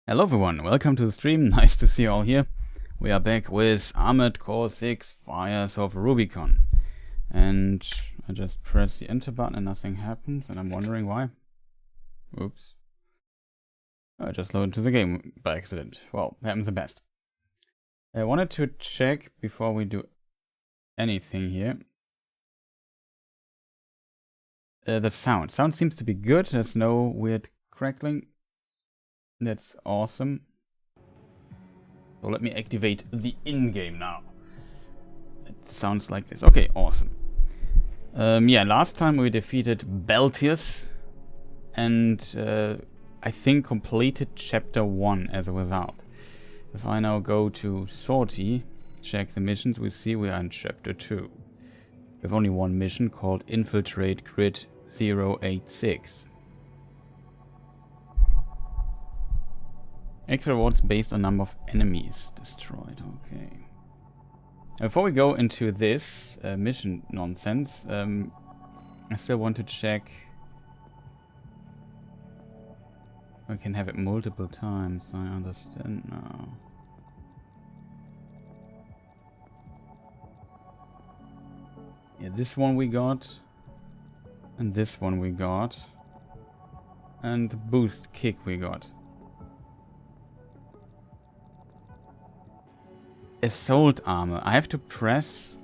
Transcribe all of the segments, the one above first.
Hello everyone, welcome to the stream, nice to see you all here. We are back with Armored Core 6 Fires of Rubicon. And I just press the enter button and nothing happens, and I'm wondering why. Oops. I just loaded to the game by accident. Well, happens the best. I wanted to check before we do anything here. The sound. Sound seems to be good, there's no weird crackling. That's awesome. So let me activate the in-game now. It sounds like this. Okay, awesome. Yeah, last time we defeated Baldur and I think completed chapter 1 as a result. If I now go to Sortie, check the missions, we see we are in chapter 2. We have only one mission called Infiltrate Grid 086. Extra rewards based on number of enemies destroyed. Okay. Before we go into this mission nonsense, I still want to check. I can have it multiple times. I understand now. Yeah, this one we got, and this one we got, and the boost kick we got. Assault armor. I have to press.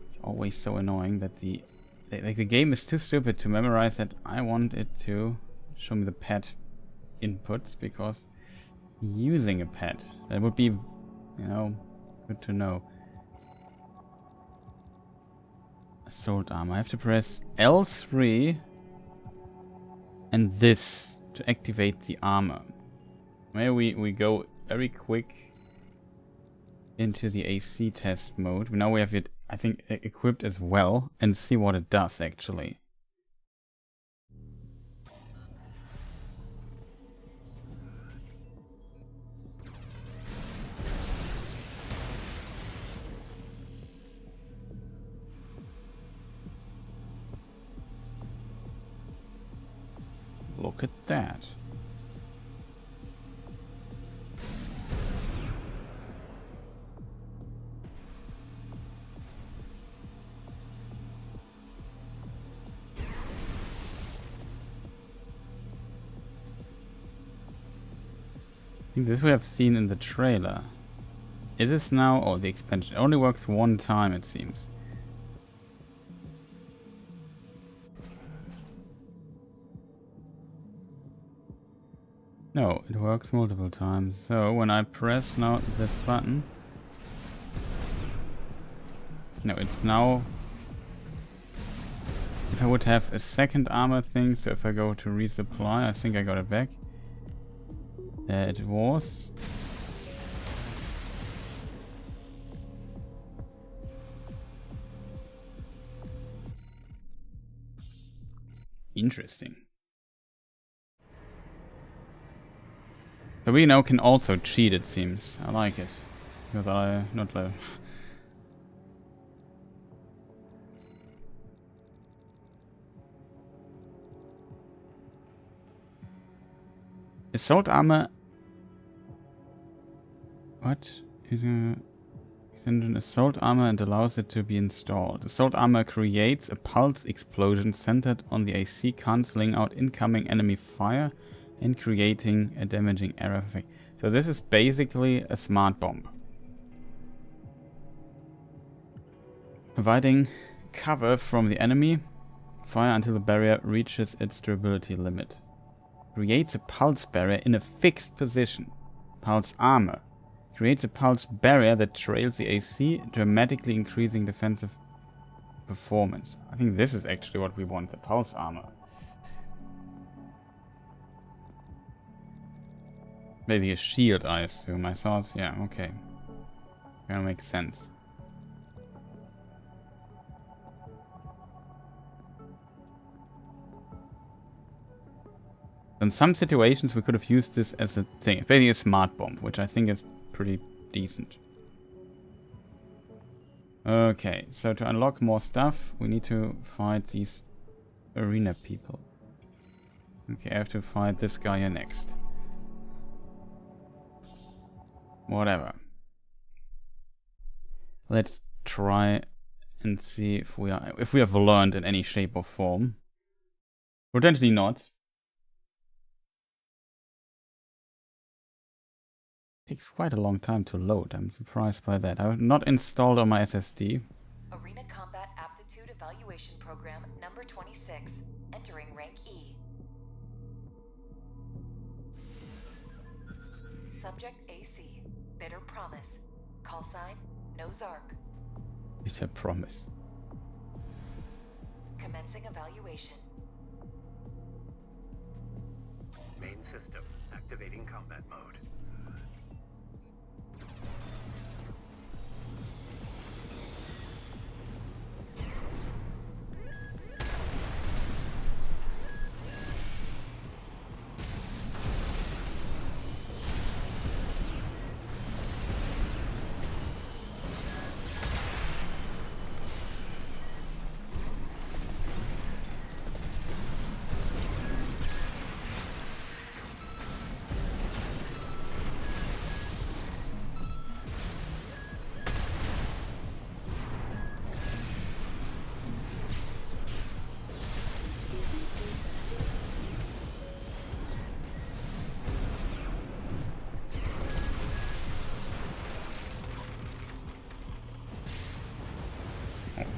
It's always so annoying that the game is too stupid to memorize that. I want it to show me the pad inputs, because using a pad, that would be, good to know. Assault armor. I have to press L3 and this to activate the armor. Maybe we go very quick into the AC test mode. Now we have it, I think, equipped as well, and see what it does actually. Look at that. I think this we have seen in the trailer. Is this now? Oh, the expansion. It only works one time, it seems. No, it works multiple times. So when I press now this button, no, it's now. If I would have a second armor thing, so if I go to resupply, I think I got it back. There it was. Interesting. So we now can also cheat, it seems. I like it. Because I not low. Assault armor. What? Send an assault armor and allows it to be installed. Assault armor creates a pulse explosion centered on the AC, cancelling out incoming enemy fire and creating a damaging error effect. So this is basically a smart bomb, providing cover from the enemy. Fire until the barrier reaches its durability limit. Creates a pulse barrier in a fixed position. Pulse armor creates a pulse barrier that trails the AC, dramatically increasing defensive performance. I think this is actually what we want, the pulse armor. Maybe a shield, I assume. I thought, yeah, okay. Gonna make sense. In some situations we could have used this as a thing. It's basically a smart bomb, which I think is pretty decent. Okay, so to unlock more stuff, we need to fight these arena people. Okay, I have to fight this guy here next. whatever. Let's try and see if we have learned in any shape or form. Potentially not. Takes quite a long time to load. I'm surprised by that. I've not installed on my SSD. Arena Combat Aptitude Evaluation Program number 26, entering rank E. Subject AC, Bitter Promise. Call sign, Nozark. Bitter Promise. Commencing evaluation. Main system, activating combat mode.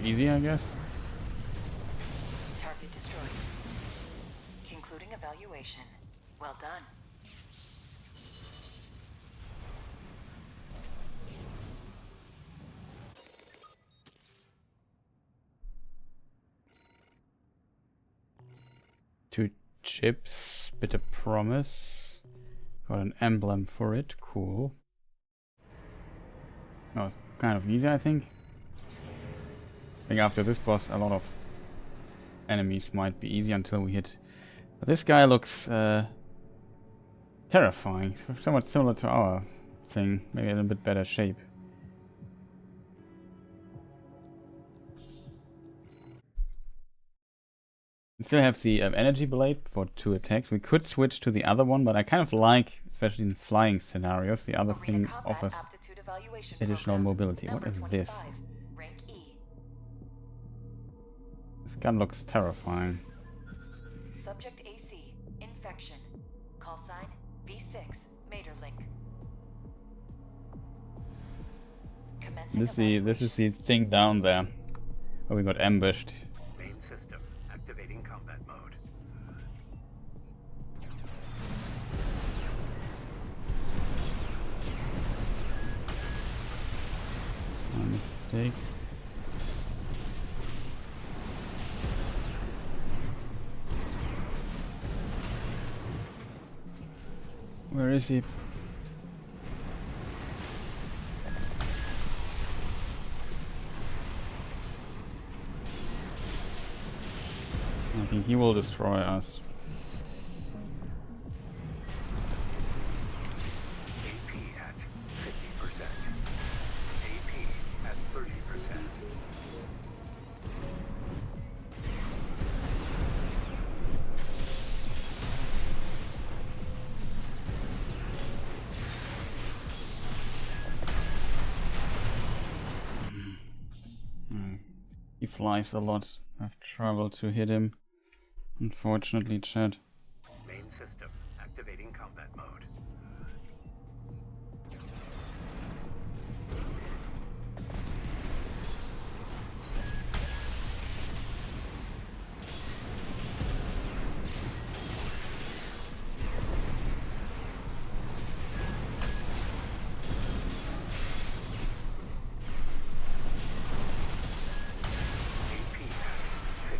Easy, I guess. Target destroyed. Concluding evaluation. Well done. Two chips, Bitter Promise. Got an emblem for it, cool. That was kind of easy, I think. I think after this boss a lot of enemies might be easy until we hit. But this guy looks terrifying. Somewhat similar to our thing, maybe in a bit better shape. We still have the energy blade for 2 attacks. We could switch to the other one, but I kind of like, especially in flying scenarios, the other thing offers additional mobility. What is this? Rank E. This gun looks terrifying. Subject AC, infection. Call sign, V6, Materlink. Commencing This is the thing down there where we got ambushed. Main system, activating combat mode. My mistake. Where is he? I think he will destroy us. AP at 50%. AP at 30%. He flies a lot. I've trouble to hit him. Unfortunately, Chad. Main system, activating combat mode.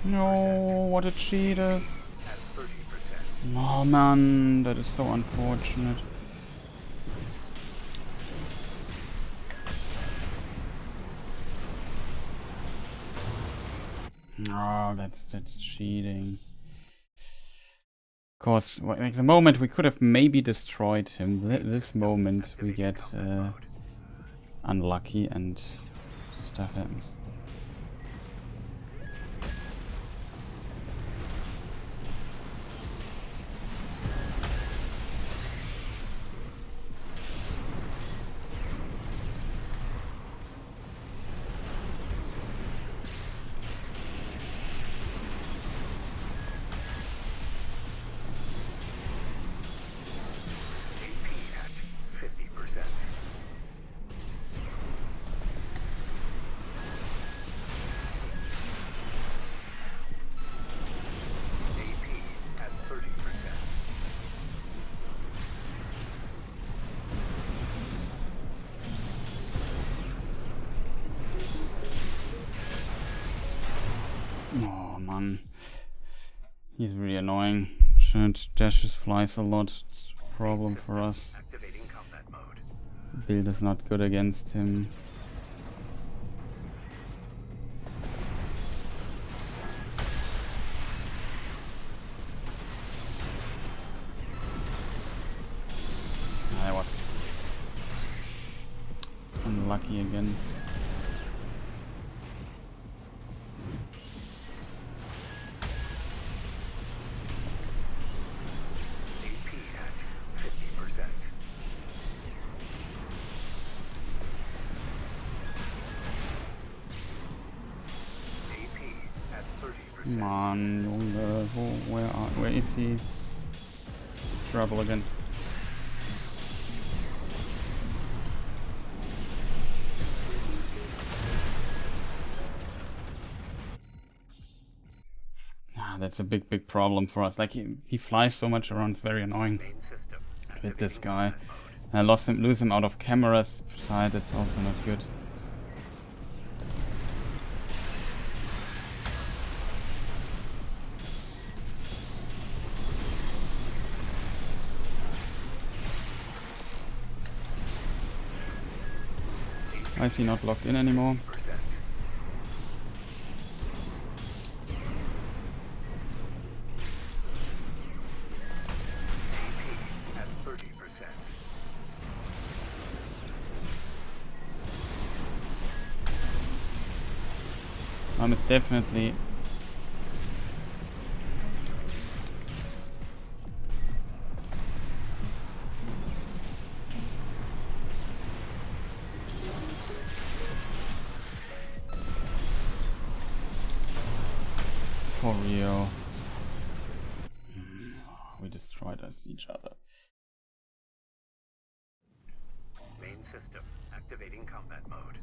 No, what a cheater. At 30%. Oh man, that is so unfortunate. Oh, that's cheating. Of course, like the moment we could have maybe destroyed him. This moment we get unlucky and stuff happens. on. He's really annoying. Dashes, flies a lot. It's a problem for us. Activating combat mode. Build is not good against him. I was unlucky again. AP at 50%. AP at 30%. Come on, Junge, where is he? Trouble again. That's a big problem for us. Like he flies so much around, it's very annoying Main system. with this Activating guy. combat mode. I lose him out of camera's side, that's also not good. Why is he not locked in anymore? At 30%. It's definitely for real. We destroyed each other. Main system. Activating combat mode.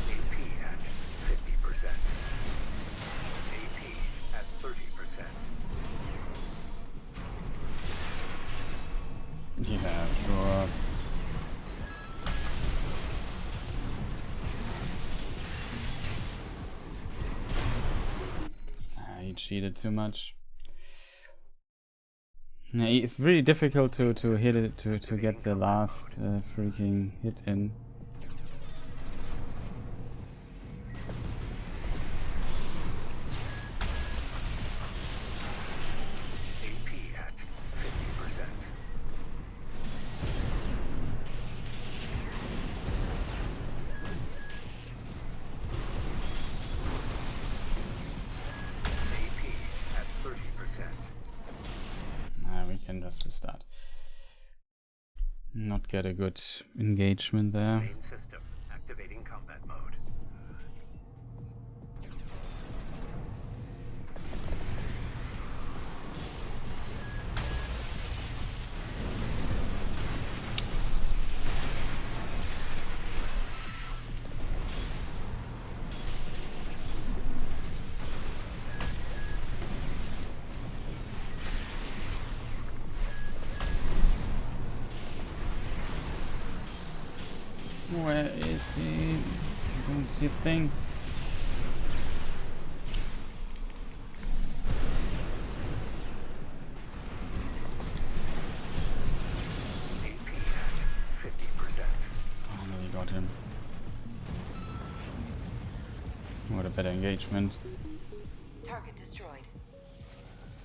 AP at 50%. AP at 30%. Yeah, sure. He cheated too much. Yeah, it's really difficult to hit it to get the last freaking hit in. AP at 50%. AP at 30%. We can just restart. Not get a good engagement there. Main system. Activating combat mode. Where is he? I don't see a thing. AP at 50%. Finally got him. What a better engagement. Target destroyed.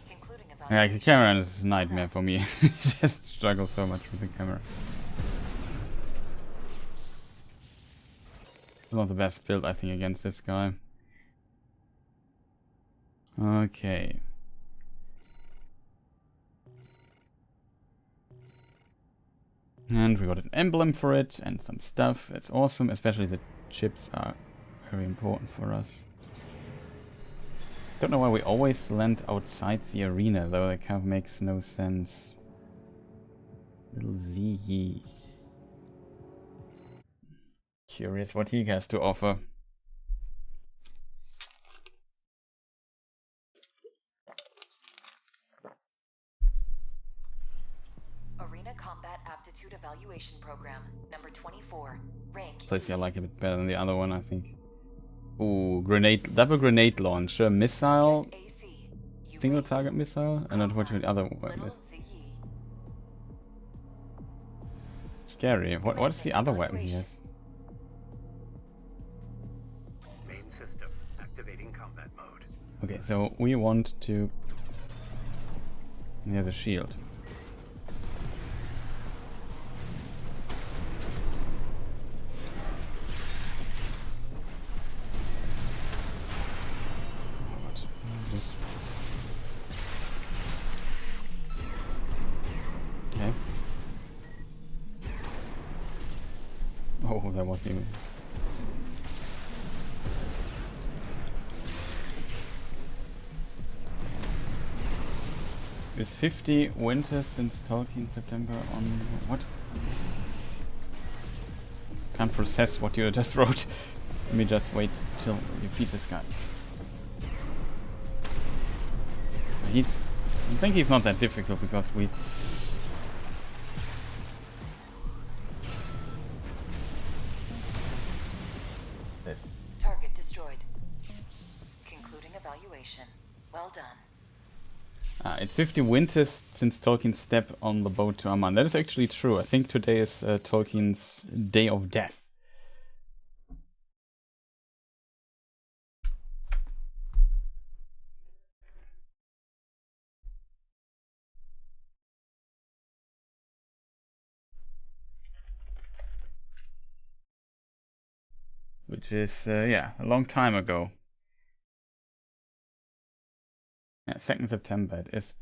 Concluding Yeah, evaluation. the camera is a nightmare for me. I just struggle so much with the camera. It's not the best build, I think, against this guy. Okay. And we got an emblem for it and some stuff. It's awesome, especially the chips are very important for us. Don't know why we always land outside the arena, though. That kind of makes no sense. Little Z. Curious what he has to offer. Arena Combat Aptitude Evaluation Program, number 24, rank Place E. I like a bit better than the other one, I think. Ooh, double grenade launcher, missile, Subject AC. You single rank target E. missile, and not what the other one Little is. ZE. Scary. What's the other weapon he has? Main system activating combat mode. Okay, so we want to near the shield. Okay. Oh, that was even. Is 50 winter since Tolkien September on what? Can't process what you just wrote. Let me just wait till you feed this guy. I think he's not that difficult because we. This. Target destroyed. Concluding evaluation. Well done. It's 50 winters since Tolkien stepped on the boat to Aman. That is actually true. I think today is Tolkien's Day of Death. Which is, yeah, a long time ago. Yeah, 2nd September it is.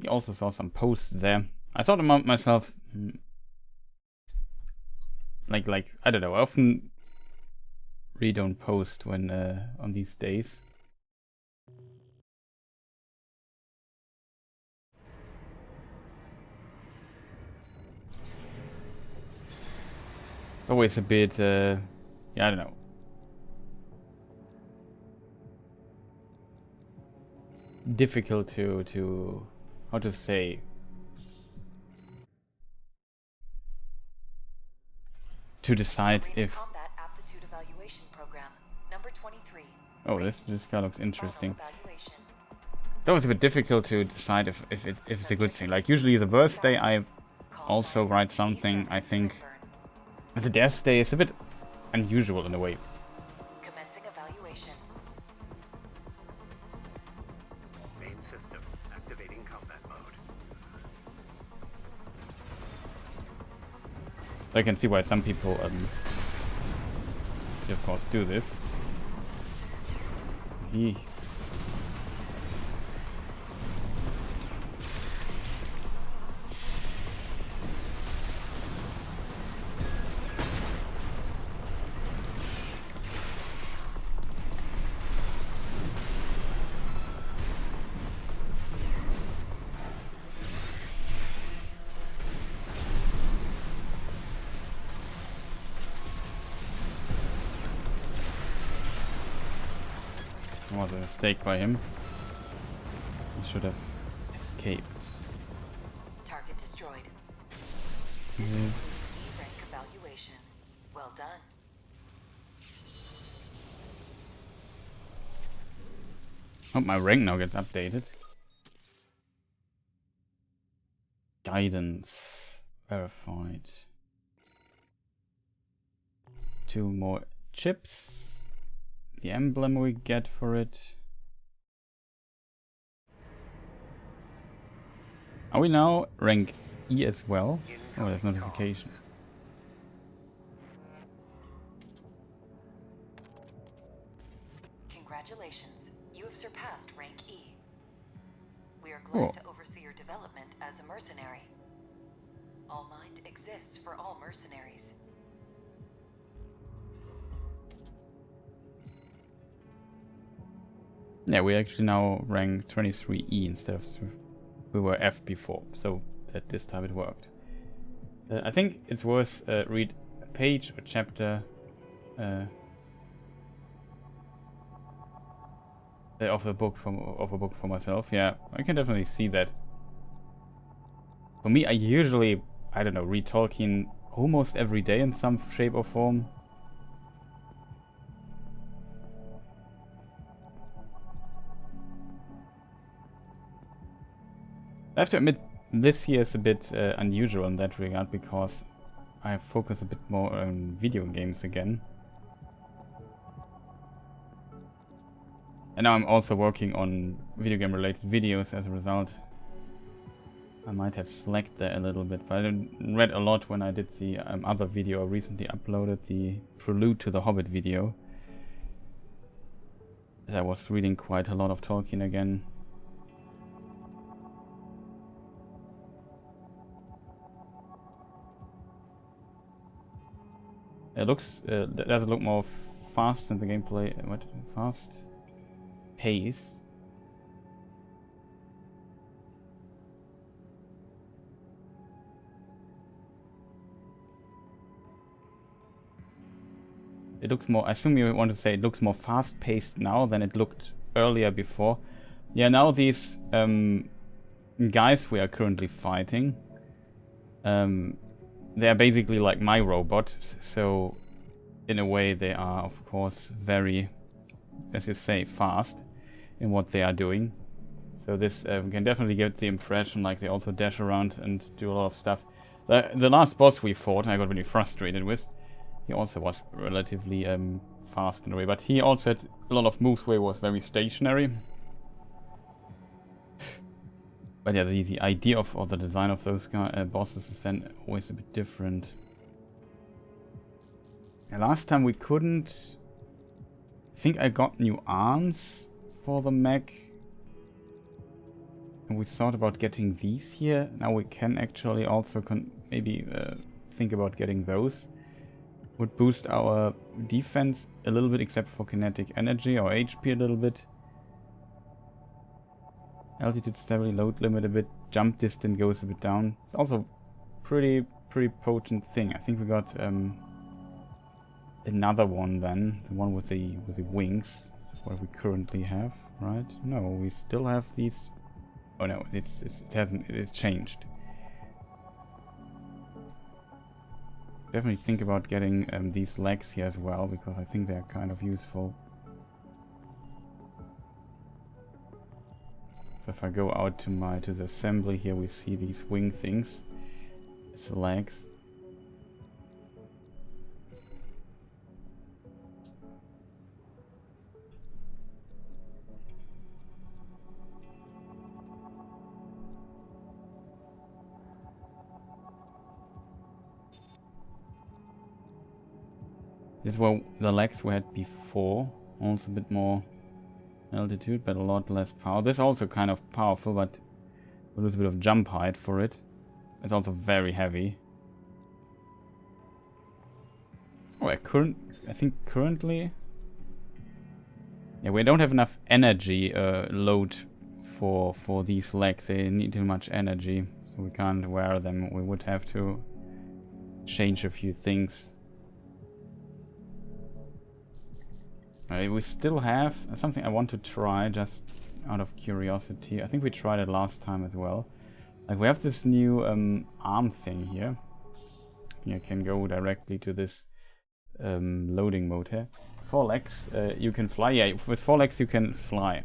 I also saw some posts there. I thought about myself, like I don't know. I often read on post when on these days. Always a bit, yeah, I don't know. Difficult to how to say. To decide Arena if. Combat Aptitude Evaluation Program, number 23. Oh, this guy looks interesting. Final evaluation. That was a bit difficult to decide if it's a good thing. Like usually the birthday I also write something. I think, but the death day is a bit unusual in a way. Commencing evaluation. Main system activating combat mode. I can see why some people, of course, do this. He. Was a mistake by him. He should have escaped. Target destroyed. This includes E rank evaluation. Well done. Hope my rank now gets updated. Guidance verified. 2 more chips. The emblem we get for it. Are we now rank E as well? Oh, there's notification. Congratulations, you have surpassed rank E. We are glad Cool. to oversee your development as a mercenary. All Mind exists for all mercenaries. Yeah, we actually now rank 23E instead of we were F before, so that this time it worked. I think it's worth read a page or chapter of a book for myself. Yeah, I can definitely see that. For me, I usually, I don't know, read Tolkien almost every day in some shape or form. I have to admit, this year is a bit unusual in that regard because I focus a bit more on video games again. And now I'm also working on video game related videos as a result. I might have slacked there a little bit, but I read a lot when I did the other video I recently uploaded, the prelude to the Hobbit video. I was reading quite a lot of Tolkien again. It looks, does it look more fast in the gameplay? What? Fast? Pace? It looks more, I assume you want to say it looks more fast paced now than it looked earlier before. Yeah, now these guys we are currently fighting, they are basically like my robot, so in a way they are of course very, as you say, fast in what they are doing. So this can definitely get the impression like they also dash around and do a lot of stuff. The last boss we fought, I got really frustrated with. He also was relatively fast in a way, but he also had a lot of moves where he was very stationary. But yeah, the idea of, or the design of those bosses is then always a bit different. And last time we couldn't... I think I got new arms for the mech. And we thought about getting these here. Now we can actually also maybe think about getting those. Would boost our defense a little bit, except for kinetic energy or HP a little bit. Altitude stability, load limit a bit, jump distance goes a bit down. Also pretty potent thing. I think we got another one then, the one with the wings. That's what we currently have, right? No, we still have these. Oh no, it's changed. Definitely think about getting these legs here as well, because I think they're kind of useful. So if I go out to the assembly here, we see these wing things. It's the legs. These were the legs we had before, also a bit more altitude, but a lot less power. This is also kind of powerful, but we lose a bit of jump height for it. It's also very heavy. Oh, I think currently... Yeah, we don't have enough energy load for these legs. They need too much energy, so we can't wear them. We would have to change a few things. We still have something I want to try, just out of curiosity. I think we tried it last time as well. Like, we have this new arm thing here. I can go directly to this loading mode here. 4 legs, you can fly. Yeah, with 4 legs you can fly.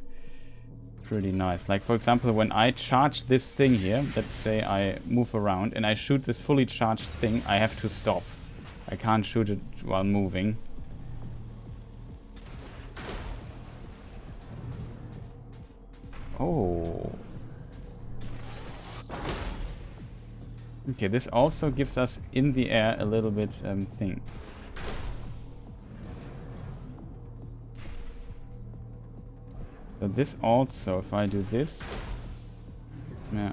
Pretty nice. Like, for example, when I charge this thing here, let's say I move around and I shoot this fully charged thing, I have to stop. I can't shoot it while moving. Oh. Okay, this also gives us in the air a little bit thing. So this also, if I do this, yeah,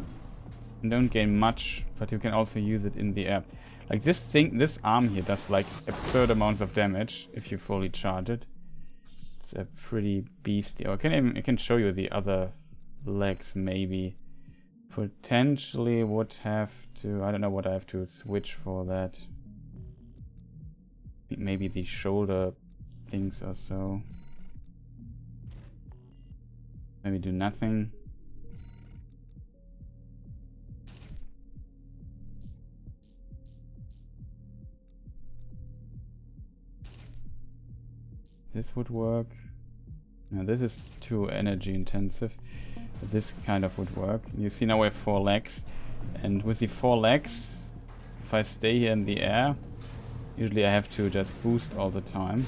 you don't gain much, but you can also use it in the air. Like this thing, this arm here does like absurd amounts of damage if you fully charge it. It's a pretty beastly. Oh, I can show you the other legs maybe. Potentially would have to, I don't know what I have to switch for that. Maybe the shoulder things or so. Maybe do nothing. This would work. Now this is too energy intensive. But this kind of would work. You see now we have 4 legs. And with the 4 legs, if I stay here in the air, usually I have to just boost all the time.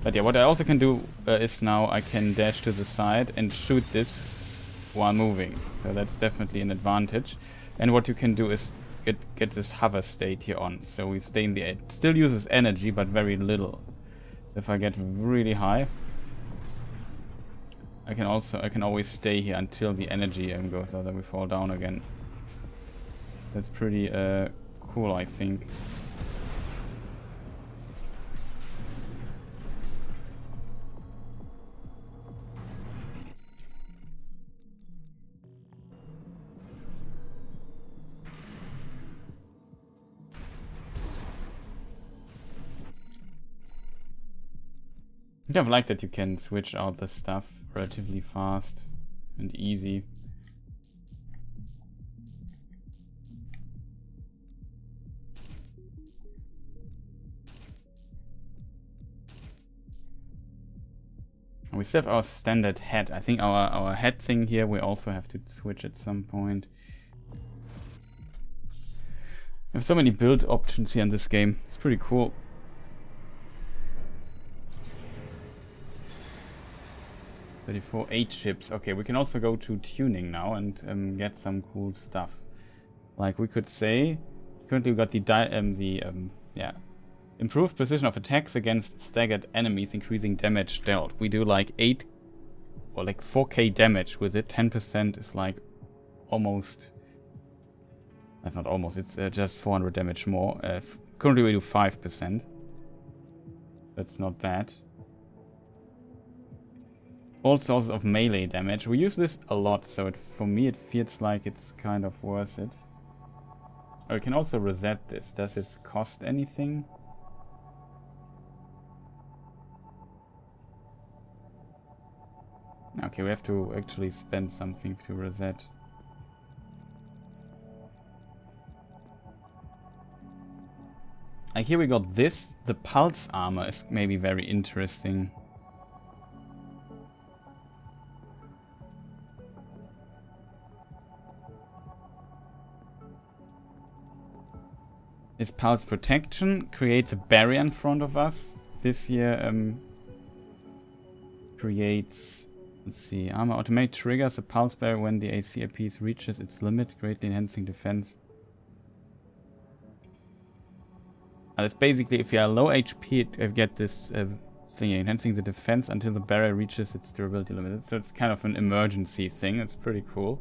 But yeah, what I also can do is now I can dash to the side and shoot this while moving. So that's definitely an advantage. And what you can do is get this hover state here on. So we stay in the air. It still uses energy, but very little. If I get really high, I can always stay here until the energy goes out and we fall down again. That's pretty cool, I think. I kind of like that you can switch out the stuff relatively fast and easy. We still have our standard head. I think our head thing here we also have to switch at some point. We have so many build options here in this game. It's pretty cool. For 8 chips. Okay, we can also go to tuning now and get some cool stuff. Like we could say, currently we got the improved precision of attacks against staggered enemies, increasing damage dealt. We do like 8 or like 4k damage with it. 10% is like almost. That's not almost. It's just 400 damage more. Currently we do 5%. That's not bad. All sources of melee damage. We use this a lot, so for me it feels like it's kind of worth it. Oh, we can also reset this. Does this cost anything? Okay, we have to actually spend something to reset. Here we got this. The pulse armor is maybe very interesting. This pulse protection creates a barrier in front of us. This here creates, let's see, armor automate triggers a pulse barrier when the AC piece reaches its limit, greatly enhancing defense. And it's basically if you are low HP, you get this thing enhancing the defense until the barrier reaches its durability limit. So it's kind of an emergency thing. It's pretty cool.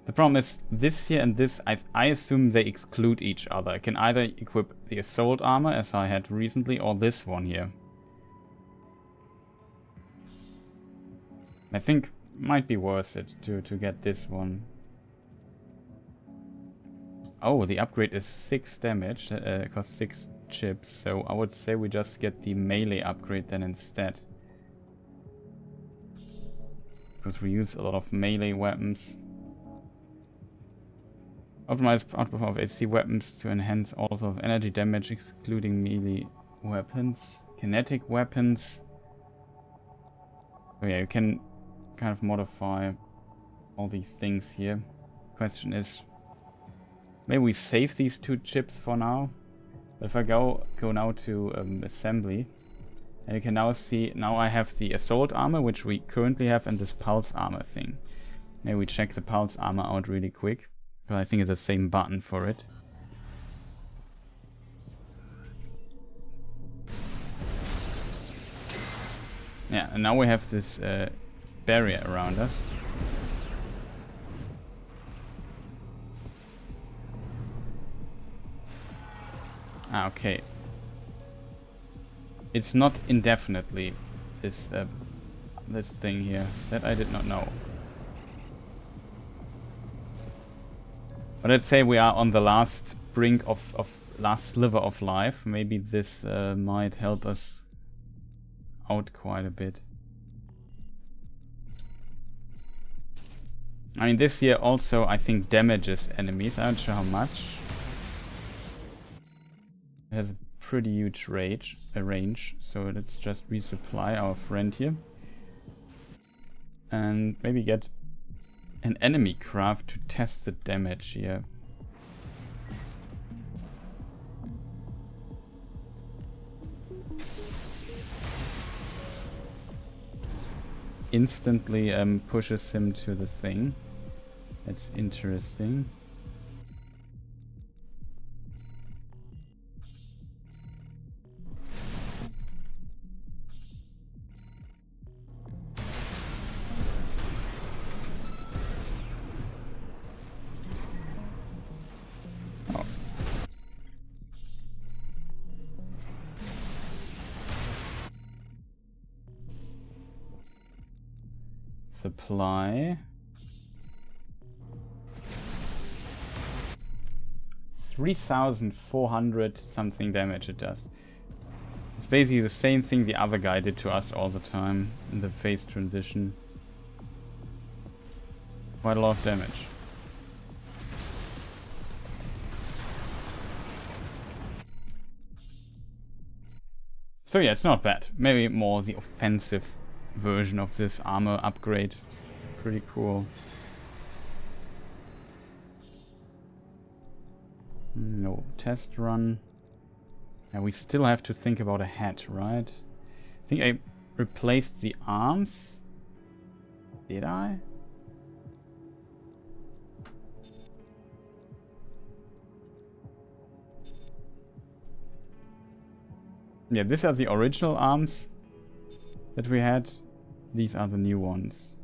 The problem is this here and this, I assume they exclude each other. I can either equip the assault armor as I had recently or this one here. I think it might be worth it to get this one. Oh, the upgrade is 6 damage, costs 6 chips, so I would say we just get the melee upgrade then instead. Because we use a lot of melee weapons. Optimize output of AC weapons to enhance all sorts of energy damage, excluding melee weapons. Kinetic weapons. Oh yeah, you can kind of modify all these things here. Question is, maybe we save these 2 chips for now. But if I go now to assembly, and you can now see, now I have the assault armor, which we currently have, and this pulse armor thing. Maybe we check the pulse armor out really quick. I think it's the same button for it. Yeah, and now we have this barrier around us. Ah, okay. It's not indefinitely this this thing here. That I did not know. But let's say we are on the last brink of last sliver of life. Maybe this might help us out quite a bit. I mean, this here also, I think, damages enemies. I'm not sure how much. It has a pretty huge range, so let's just resupply our friend here. And maybe get an enemy craft to test the damage here. Instantly pushes him to the thing. That's interesting. Oh. Supply. 3,400 something damage it does. It's basically the same thing the other guy did to us all the time in the phase transition. Quite a lot of damage. So yeah, it's not bad. Maybe more the offensive version of this armor upgrade. Pretty cool. No test run. And we still have to think about a hat, right? I think I replaced the arms. Did I? Yeah, these are the original arms that we had. These are the new ones.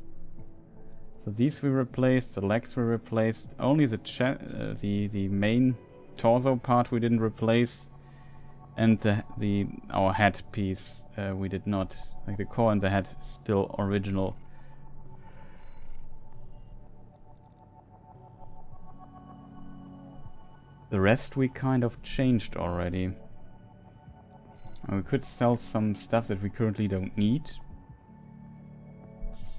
So these we replaced, the legs were replaced. Only the main torso part we didn't replace, and our head piece we did not. Like the core and the head still original. The rest we kind of changed already. We could sell some stuff that we currently don't need.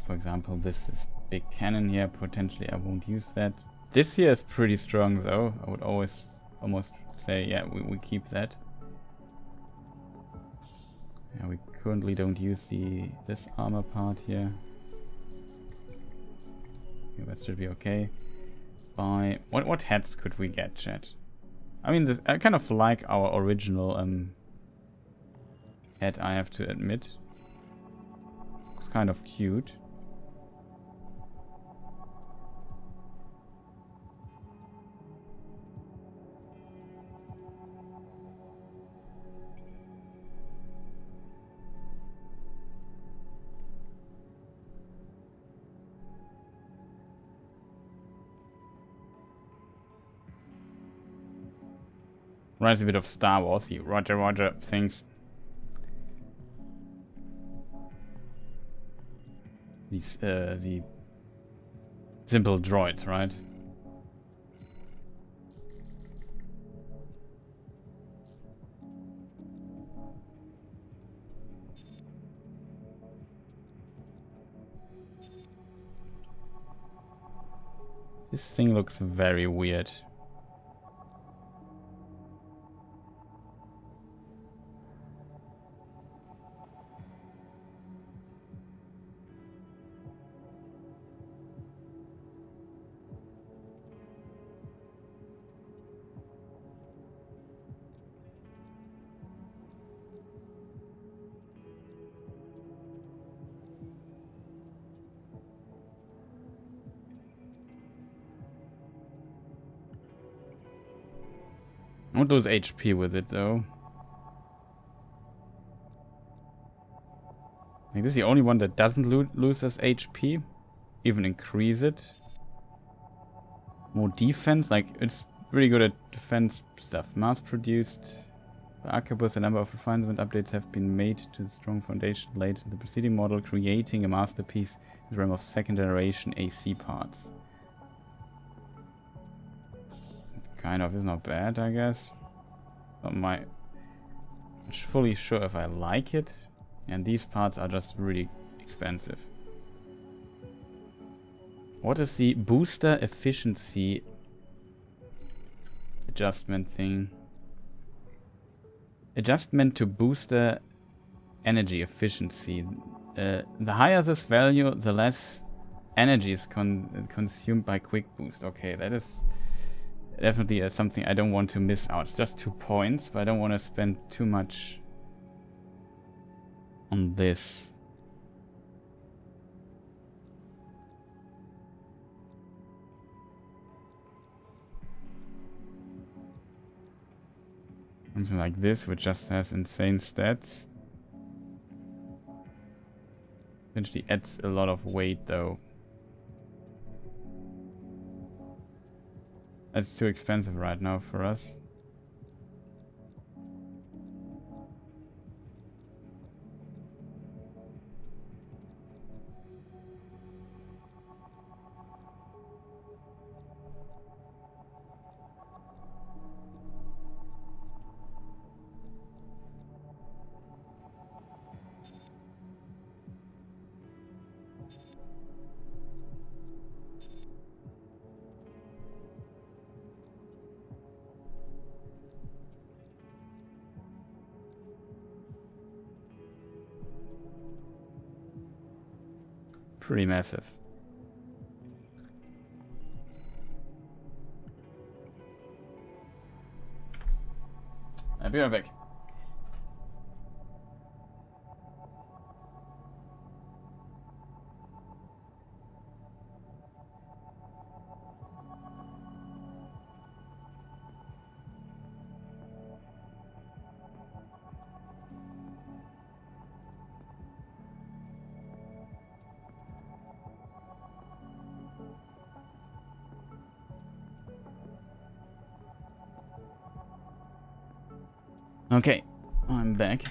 For example, this is big cannon here. Potentially I won't use that. This here is pretty strong though. I would almost say, yeah, we keep that. Yeah, we currently don't use this armor part here. Yeah, that should be okay. What heads could we get, chat? I mean, I kind of like our original head, I have to admit. It's kind of cute. Reminds me a bit of Star Wars, the Roger Roger things. These, the simple droids, right? This thing looks very weird. I won't lose HP with it though. I think this is the only one that doesn't lose us HP. Even increase it. More defense, like it's really good at defense stuff. Mass produced. The Arquebus, a number of refinement updates have been made to the strong foundation laid in the preceding model, creating a masterpiece in the realm of second generation AC parts. Kind of is not bad, I guess. Not fully sure if I like it, and these parts are just really expensive. What is the booster efficiency adjustment thing? Adjustment to booster energy efficiency. The higher this value, the less energy is consumed by quick boost. Okay, that is definitely something I don't want to miss out. It's just 2 points, but I don't want to spend too much on this. Something like this, which just has insane stats. Eventually adds a lot of weight though. That's too expensive right now for us. Pretty massive. I'll be right back. Okay, I'm back.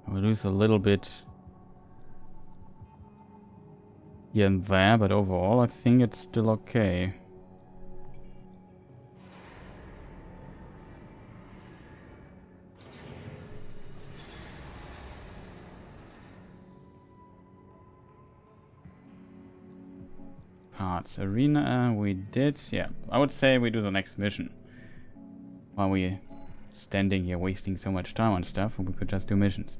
We'll lose a little bit here and there, but overall I think it's still okay. Parts arena we did. Yeah, I would say we do the next mission. While we're standing here wasting so much time on stuff, we could just do missions.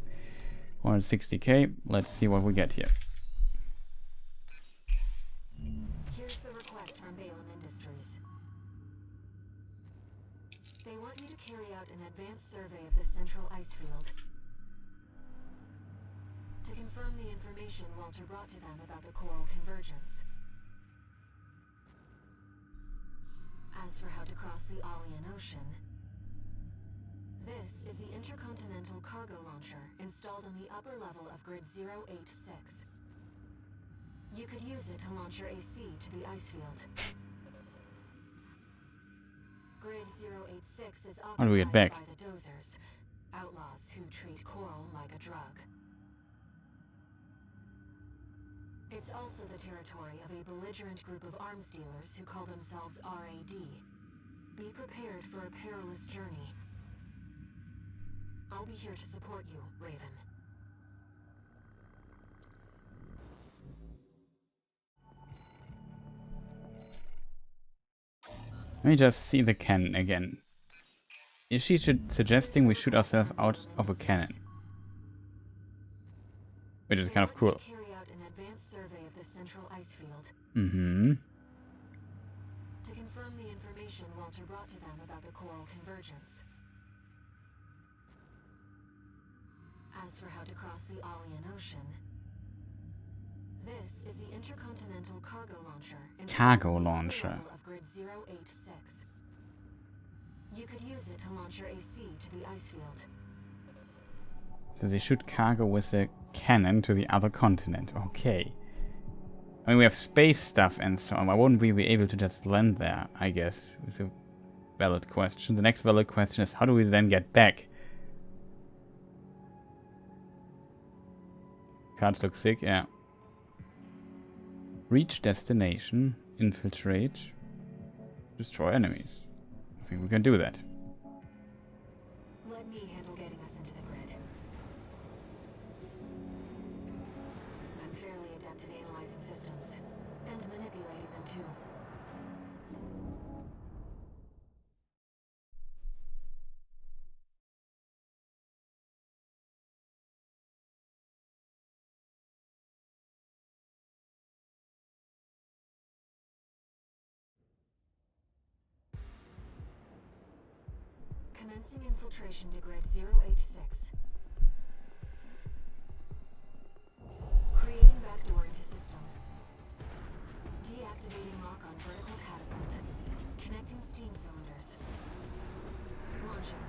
160k, let's see what we get here. Here's the request from Baldur Industries. They want you to carry out an advanced survey of the central ice field. To confirm the information Walter brought to them about the coral convergence. As for how to cross the Alien Ocean, this is the intercontinental cargo launcher installed on the upper level of Grid 086. You could use it to launch your AC to the ice field. Grid 086 is How do we get occupied back? by the dozers, outlaws who treat coral like a drug. It's also the territory of a belligerent group of arms dealers who call themselves RAD. Be prepared for a perilous journey. I'll be here to support you, Raven. Let me just see the cannon again. Is she suggesting we shoot ourselves out of a cannon? Which is kind of cool. Carry out an advanced survey of the central ice field. Mm-hmm. To confirm the information Walter brought to them about the coral convergence. As for how to cross the Alien Ocean, This is the intercontinental cargo launcher. Cargo installed at the launcher. level of grid 086. You could use it to launch your AC to the ice field. So they shoot cargo with a cannon to the other continent. Okay. I mean, we have space stuff and so on. Why wouldn't we be able to just land there, I guess? Is a valid question. The next valid question is, how do we then get back? Cards look sick, yeah. Reach destination, infiltrate, destroy enemies. I think we can do that. Let me handle getting us into the grid. I'm fairly adept at analyzing systems and manipulating them too. Commencing infiltration to grid 086. Creating backdoor into system. Deactivating lock on vertical catapult. Connecting steam cylinders. Launching.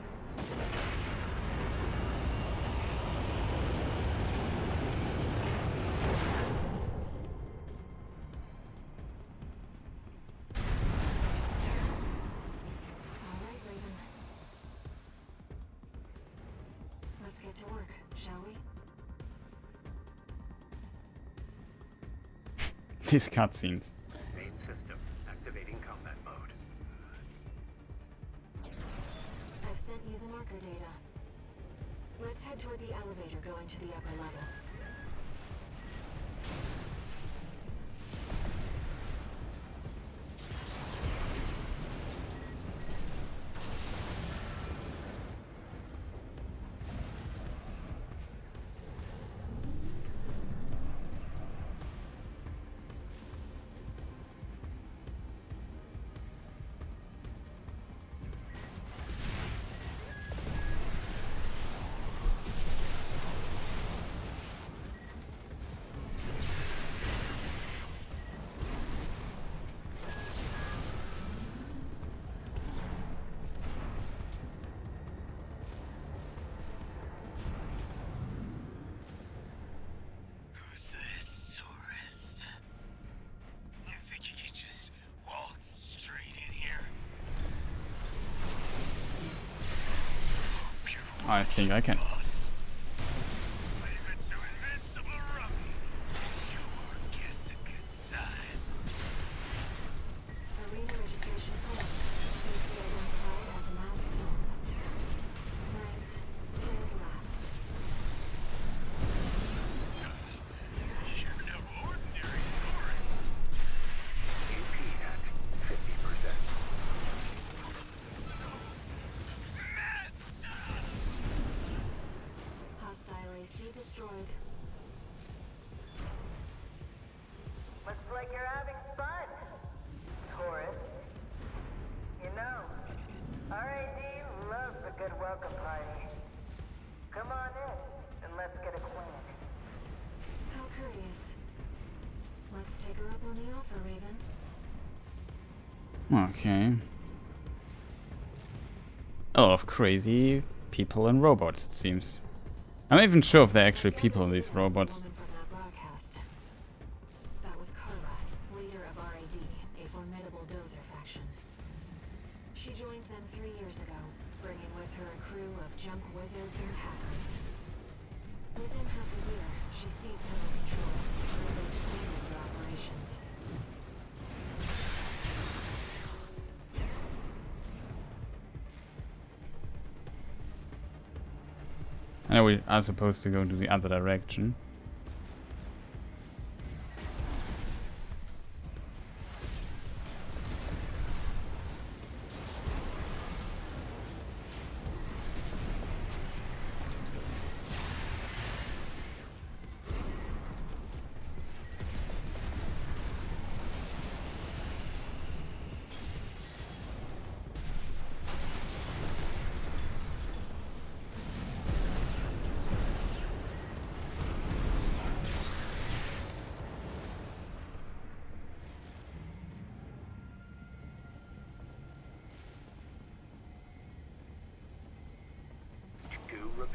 All right, Raven. Let's get to work, shall we? These cutscenes. Main system activating combat mode. I've sent you the marker data. Let's head toward the elevator going to the upper level. Who's this tourist? You think you could just waltz straight in here? Hope you're I think I can. boss. Leave it to Invincible Rummy to show our guest a good time. Arena registration form. PC identified as Mad Stomp. Ranked dead last. You're no ordinary tourist. AP at 50%. Mad stuff! Hostile AC destroyed. Looks like you're having fun, tourist. You know, RAD loves a good welcome party. Come on in, and let's get acquainted. How courteous. Let's take her up on the offer, Raven. Okay. A lot of crazy people and robots, it seems. I'm not even sure if they're actually people, these robots. Woman from that broadcast. That was Carla, leader of RAD, a formidable dozer faction. She joined them 3 years ago, bringing with her a crew of junk wizards and hackers. Within half a year, she seized total control, further expanding her operations. I know we are supposed to go to the other direction.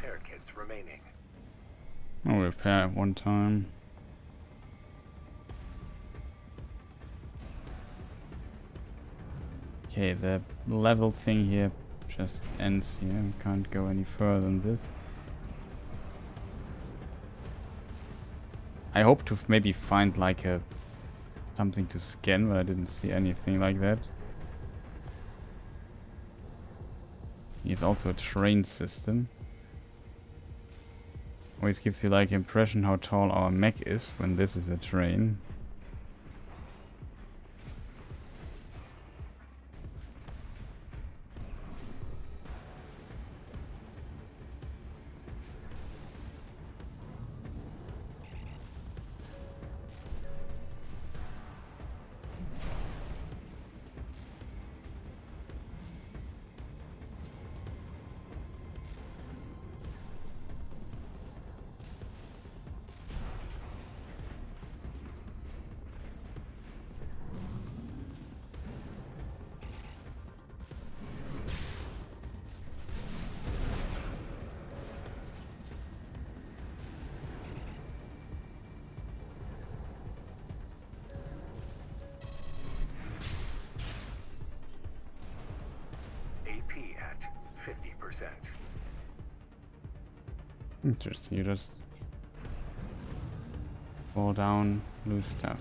repair kits remaining. I'll repair it one time. Okay, the level thing here just ends here. We can't go any further than this. I hope to maybe find like a something to scan, but I didn't see anything like that. Here's also a train system. Always gives you like impression how tall our mech is when this is a train. AP at 50%. Interesting, you just fall down, lose stuff.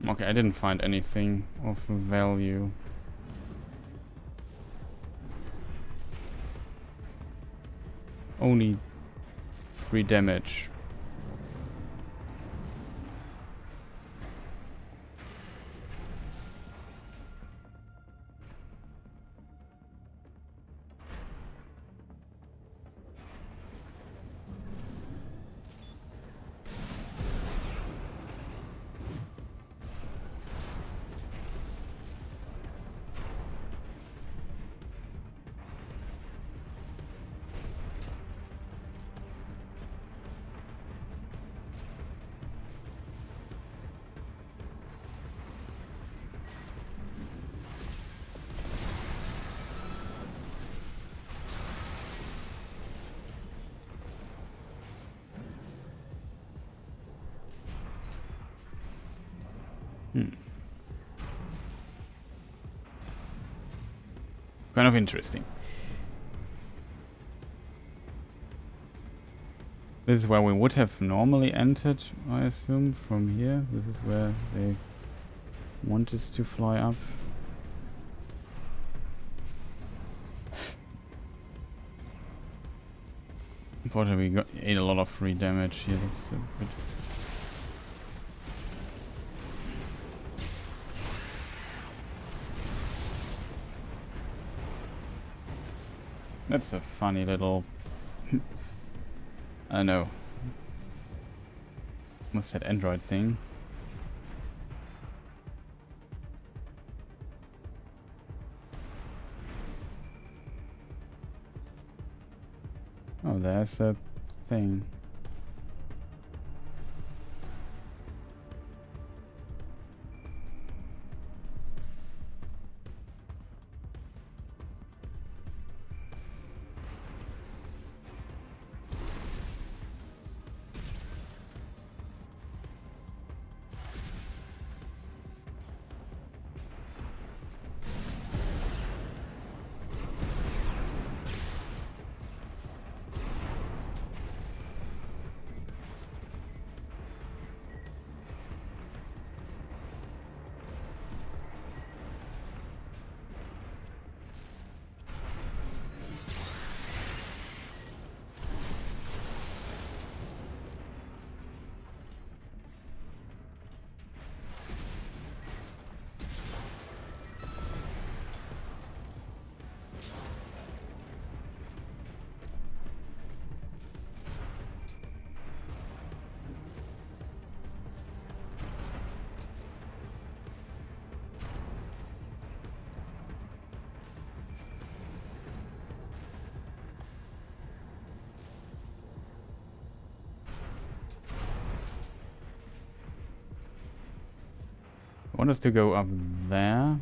Okay, I didn't find anything of value. Only 3 damage. Kind of interesting. This is where we would have normally entered, I assume, from here. This is where they want us to fly up. Unfortunately, we ate a lot of free damage here. That's a bit. That's a funny little. I know. What's that Android thing? Oh, there's a thing. want us to go up there.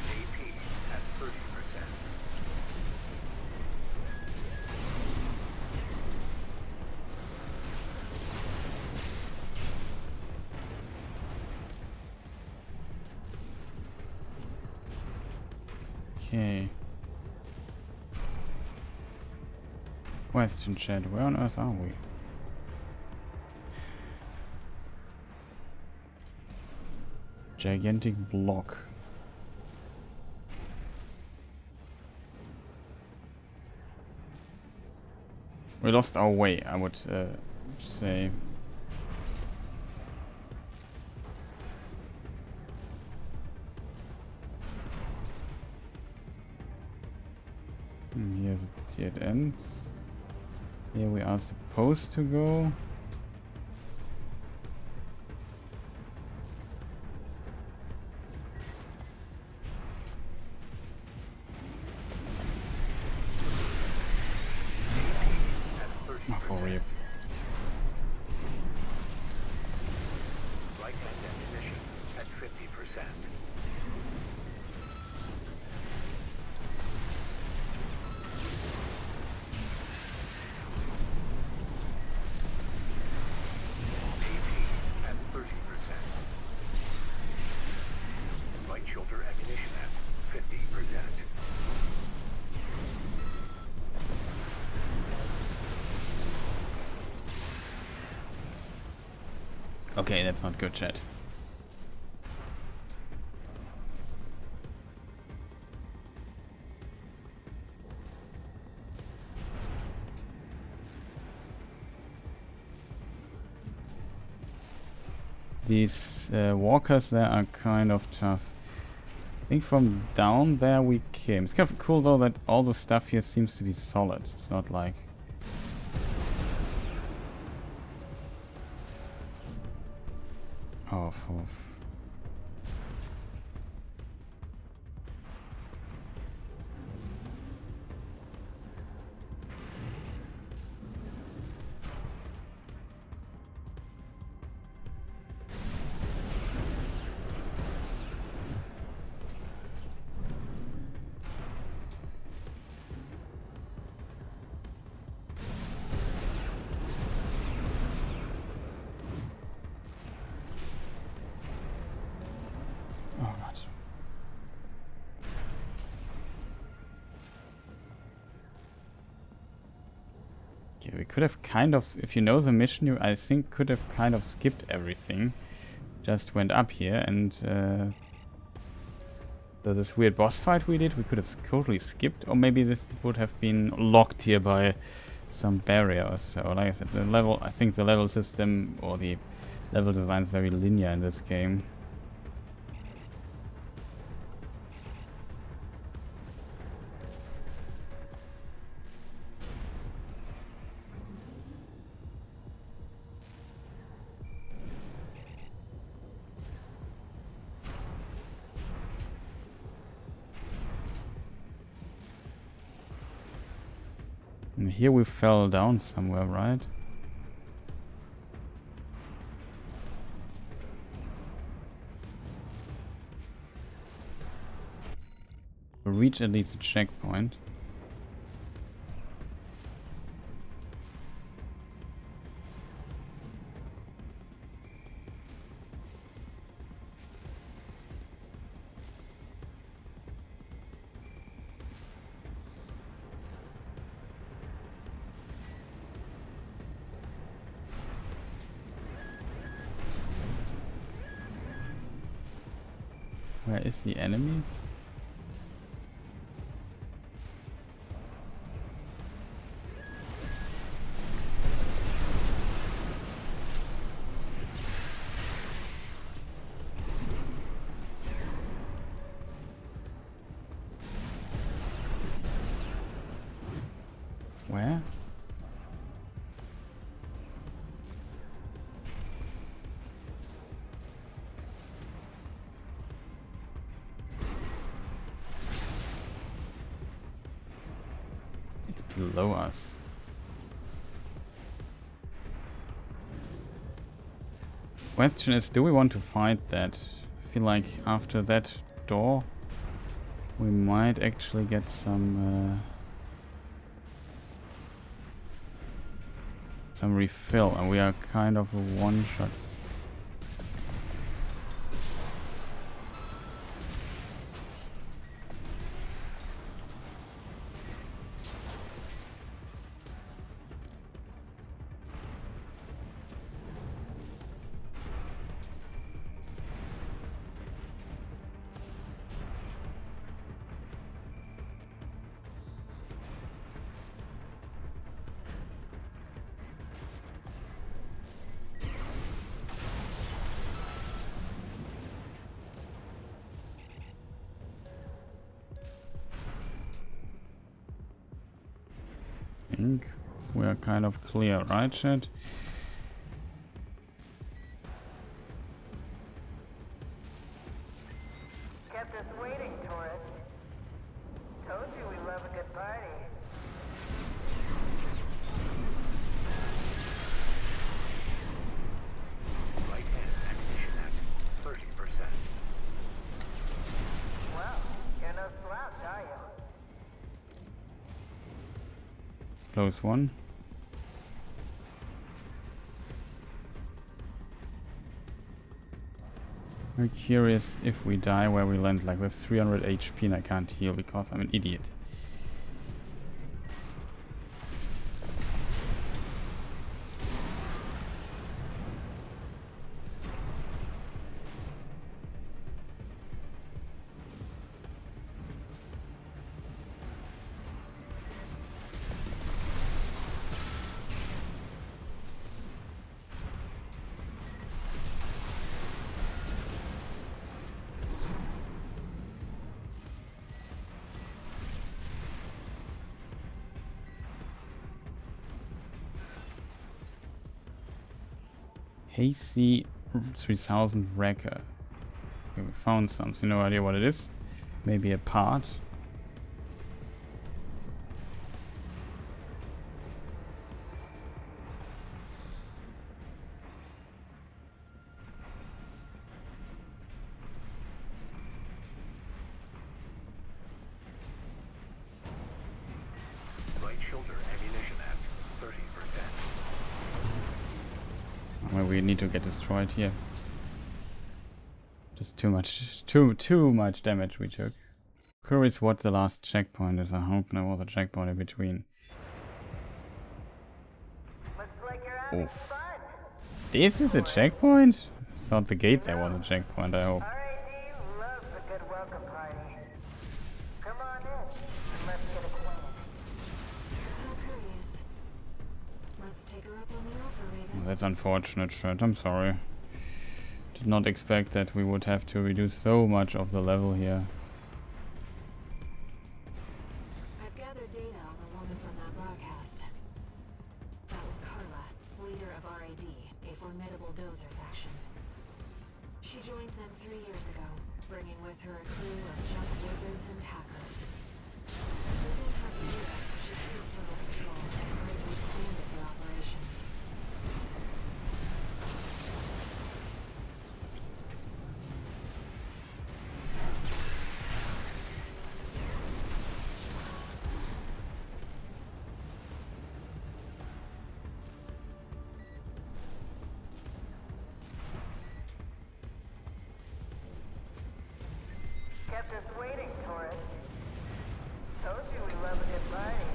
AP at 30%. Okay. Question chat, where on earth are we? Gigantic block. We lost our way, I would say. Here it ends. Here we are supposed to go. At 30%. Oh, for real. Light and ammunition at 50%. AP at 30%. Light shoulder ammunition at 50%. Okay, that's not good, chat. These walkers there are kind of tough. I think from down there we came. It's kind of cool though that all the stuff here seems to be solid. It's not like... Oh, oh god. Okay, we could have kind of, if you know the mission, you I think could have kind of skipped everything. Just went up here and so this weird boss fight we did, we could have totally skipped, or maybe this would have been locked here by some barrier or so. Like I said, the level, I think the level system or the level design is very linear in this game. And here we fell down somewhere, right? We'll reach at least a checkpoint. Where is the enemy? Where? It's below us. Question is, do we want to fight that? I feel like after that door we might actually get some refill, and we are kind of a one-shot. I think we are kind of clear, right, chat? Kept us waiting, tourist. Told you we love a good party. Right-hand ammunition active. 30%. Well, you're no slouch, are you? Close one. I'm curious if we die where we land, like with 300 HP and I can't heal because I'm an idiot. Hazy 3000 wrecker. Okay, we found something, no idea what it is. Maybe a part. Right shoulder ammunition active. 30%. Well, we need to get destroyed here. Just too much damage we took. Curious what the last checkpoint is. I hope there was a checkpoint in between. Looks like you're having Oof. fun. This is a checkpoint? Thought the gate there was a checkpoint, I hope. RID loves a good welcome party. Come on in and let's get acquainted. How curious. Let's take her up on the offer, Raven. That's unfortunate, shit. I'm sorry. Did not expect that we would have to reduce so much of the level here. I've gathered data on the woman from that broadcast. That was Carla, leader of RAD, a formidable dozer faction. She joined them 3 years ago, bringing with her a crew of junk wizards and hackers. They didn't have to do that, she seized total control and greatly expanded their operations. Kept us waiting, tourist. Told you we love a good party.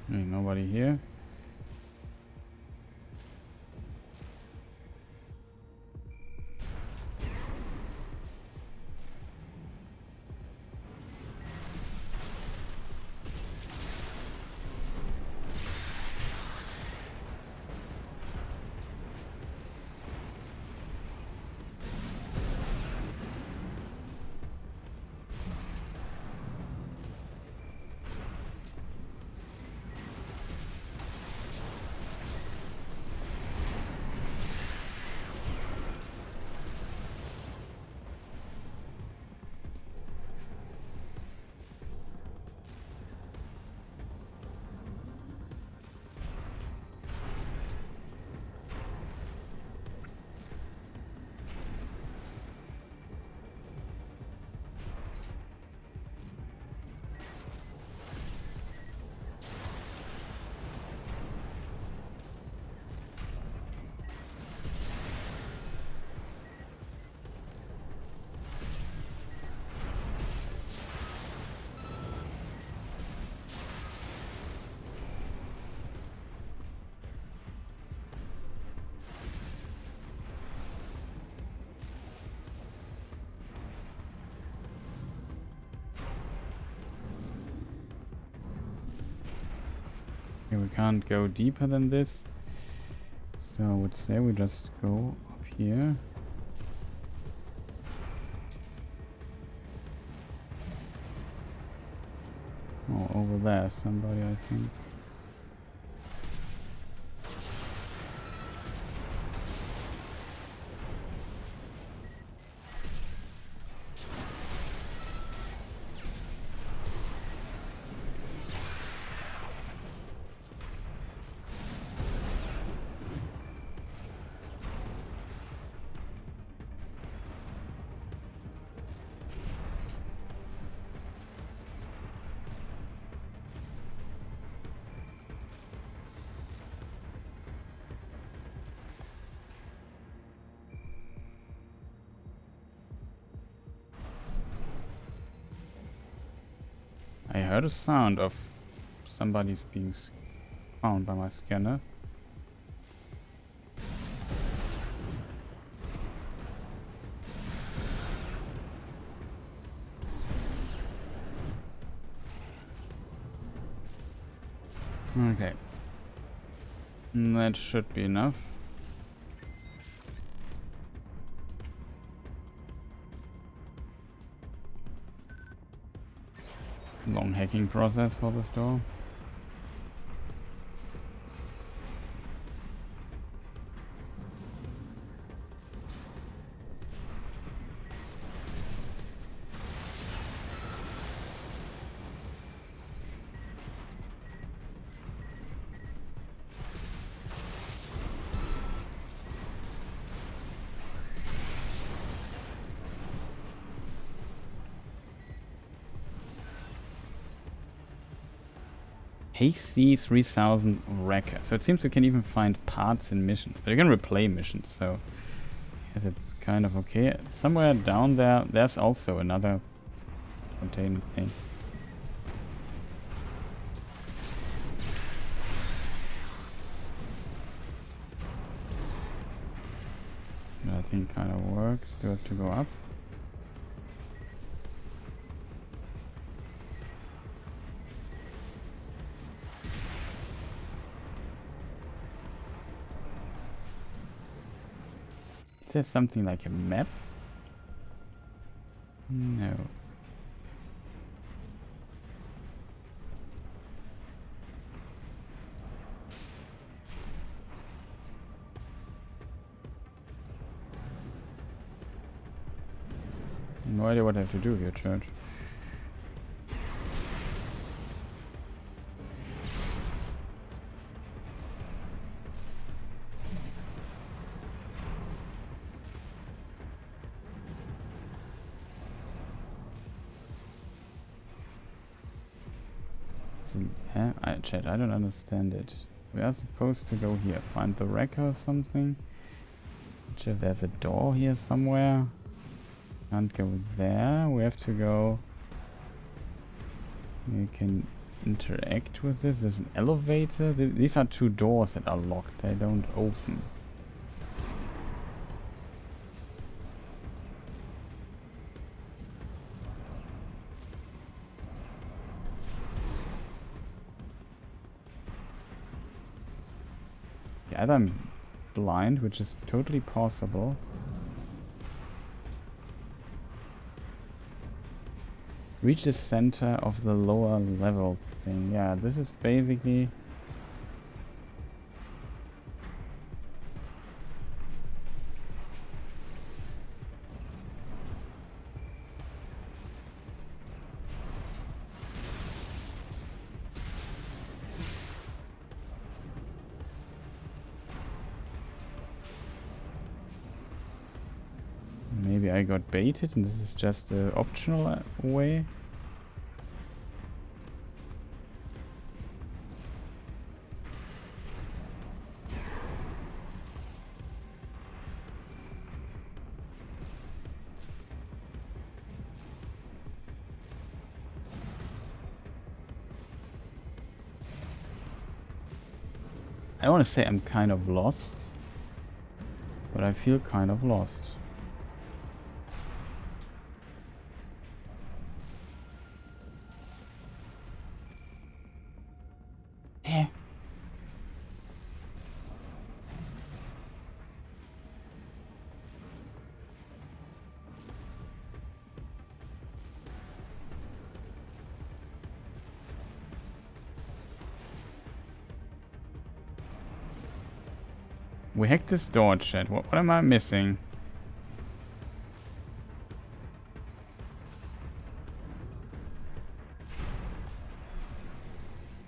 Nobody here. Okay, we can't go deeper than this. So I would say we just go up here. Oh, over there, somebody, I think. I heard a sound of somebody's being found by my scanner. Okay. That should be enough. Long hacking process for this door. AC 3000 Wrecker. So it seems we can even find parts in missions, but you can replay missions, so I guess it's kind of okay. Somewhere down there, there's also another container thing. That thing kind of works. Do I have to go up? Is there something like a map? No. No idea what I have to do here, Church. Chat, I don't understand it. We are supposed to go here, find the wrecker or something. If there's a door here somewhere. Can't go there. We have to go. We can interact with this? There's an elevator. These are two doors that are locked. They don't open. Either I'm blind, which is totally possible. Reach the center of the lower level thing. Yeah, this is basically... Maybe I got baited and this is just an optional way. I want to say I'm kind of lost, but I feel kind of lost. We hacked this door, chat. What am I missing?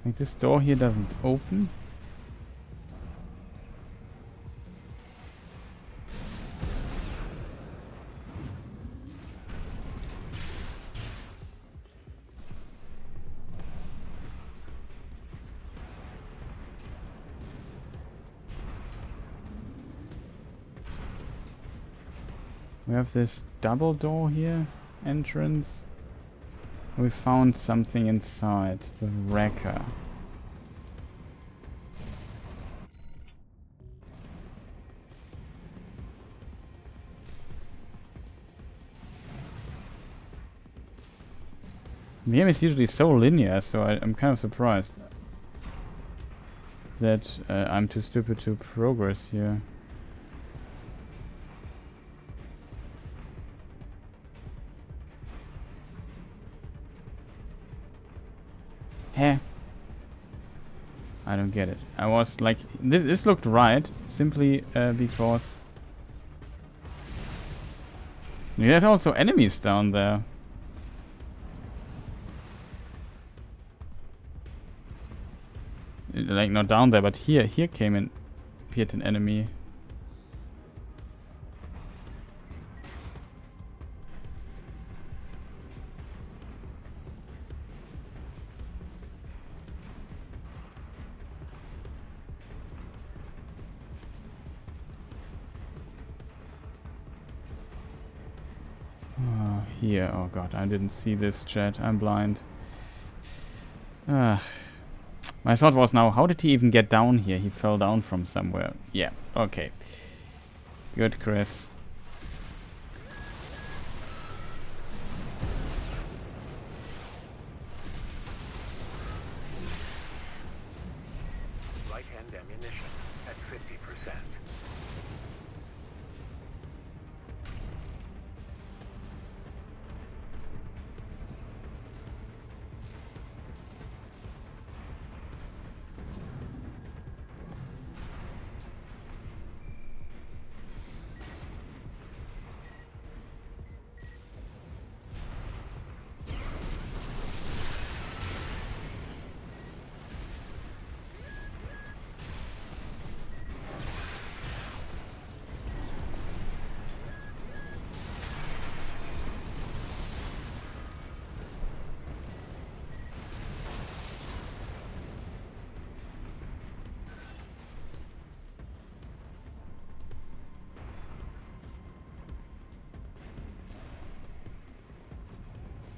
Like this door here doesn't open. We have this double door here, entrance. We found something inside, the wrecker. The game is usually so linear, so I'm kind of surprised that I'm too stupid to progress here. I don't get it. I was like, this looked right, simply because there's also enemies down there. Like not down there, but here appeared an enemy. Here, oh god, I didn't see this, chat. I'm blind. My thought was now, how did he even get down here? He fell down from somewhere. Yeah, okay. Good, Chris. Right-hand ammunition at 50%.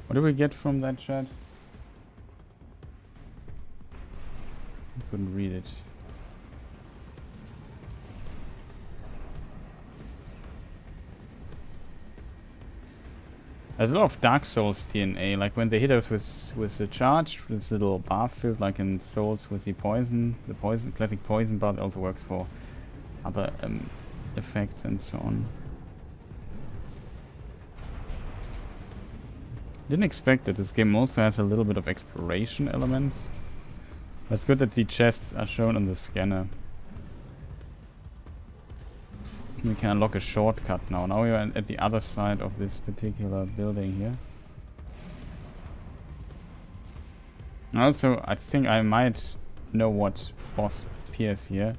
What do we get from that, chat? couldn't read it. There's a lot of Dark Souls DNA, like when they hit us with the charge, this little bar filled like in Souls with the classic poison bar that also works for other effects and so on. Didn't expect that this game also has a little bit of exploration elements. But it's good that the chests are shown on the scanner. We can unlock a shortcut now. Now we are at the other side of this particular building here. Also, I think I might know what boss appears here.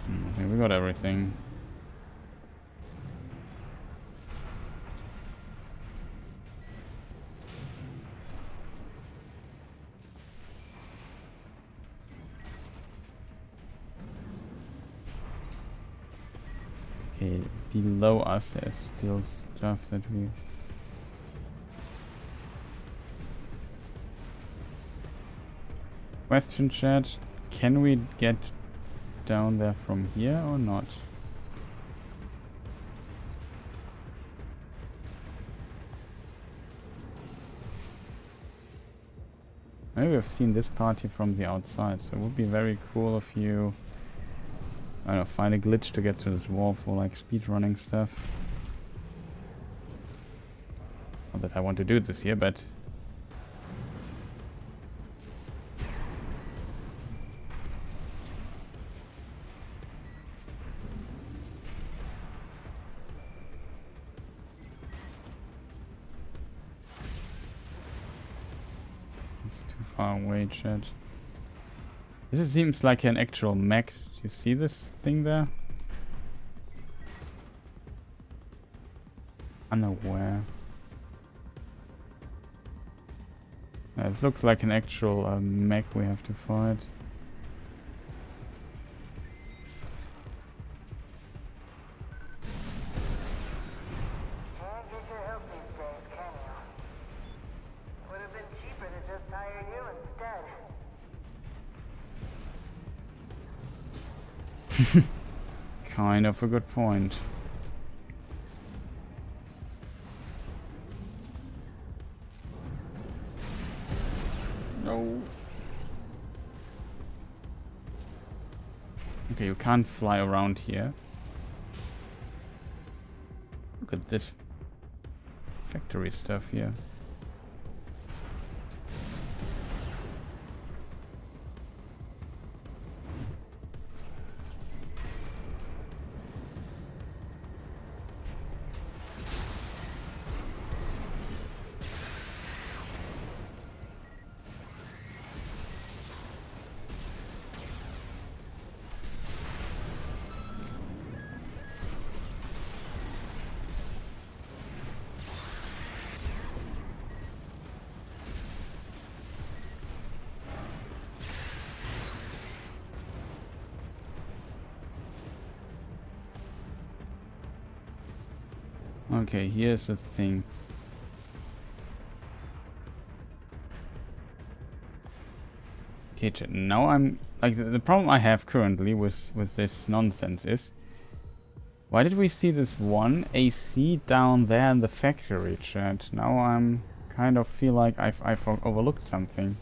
I think we got everything. Okay, below us there's still stuff that we... Question chat, can we get down there from here or not? Maybe we've seen this party from the outside, so it would be very cool if you, I don't know, find a glitch to get to this wall for like speedrunning stuff. Not that I want to do this here, but far away, chat. This seems like an actual mech. Do you see this thing there? Unaware. Yeah, this looks like an actual mech we have to fight. Can't get your help these days, can you? Would have been cheaper to just hire you instead. Kind of a good point. No. Okay, you can't fly around here. Look at this factory stuff here. Okay, here's the thing. Okay, chat, now I'm like the problem I have currently with this nonsense is, why did we see this one AC down there in the factory, chat? Now I'm kind of feel like I've overlooked something.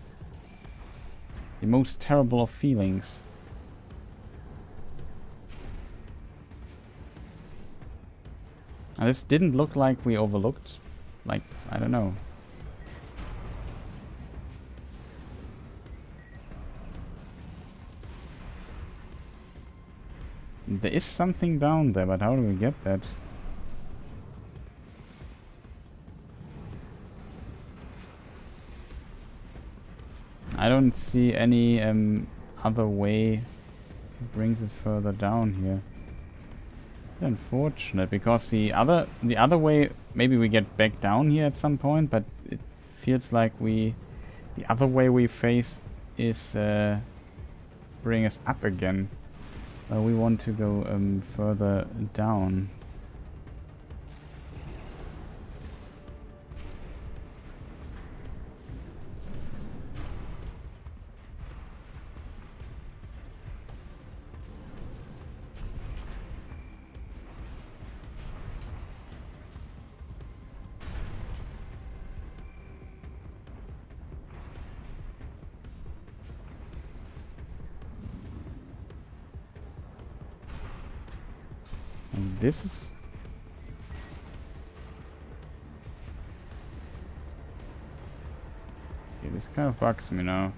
The most terrible of feelings. Now, this didn't look like we overlooked. Like, I don't know. There is something down there, but how do we get that? I don't see any other way that brings us further down here. Unfortunate, because the other way, maybe we get back down here at some point, but it feels like the other way we face is bring us up again. We want to go further down. And this is... Okay, this kind of bugs me now.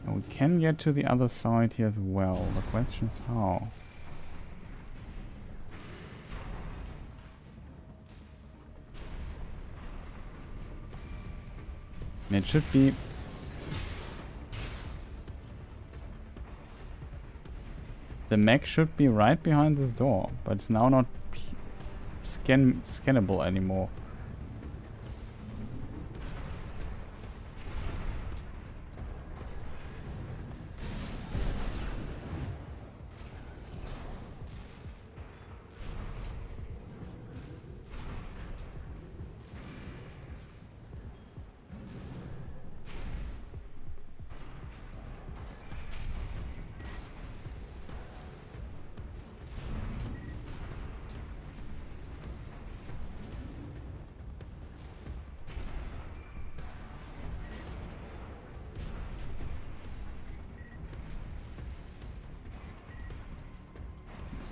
And we can get to the other side here as well. The question is how. And it should be... The mech should be right behind this door, but it's now not scannable anymore.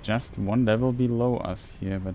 Just one level below us here, but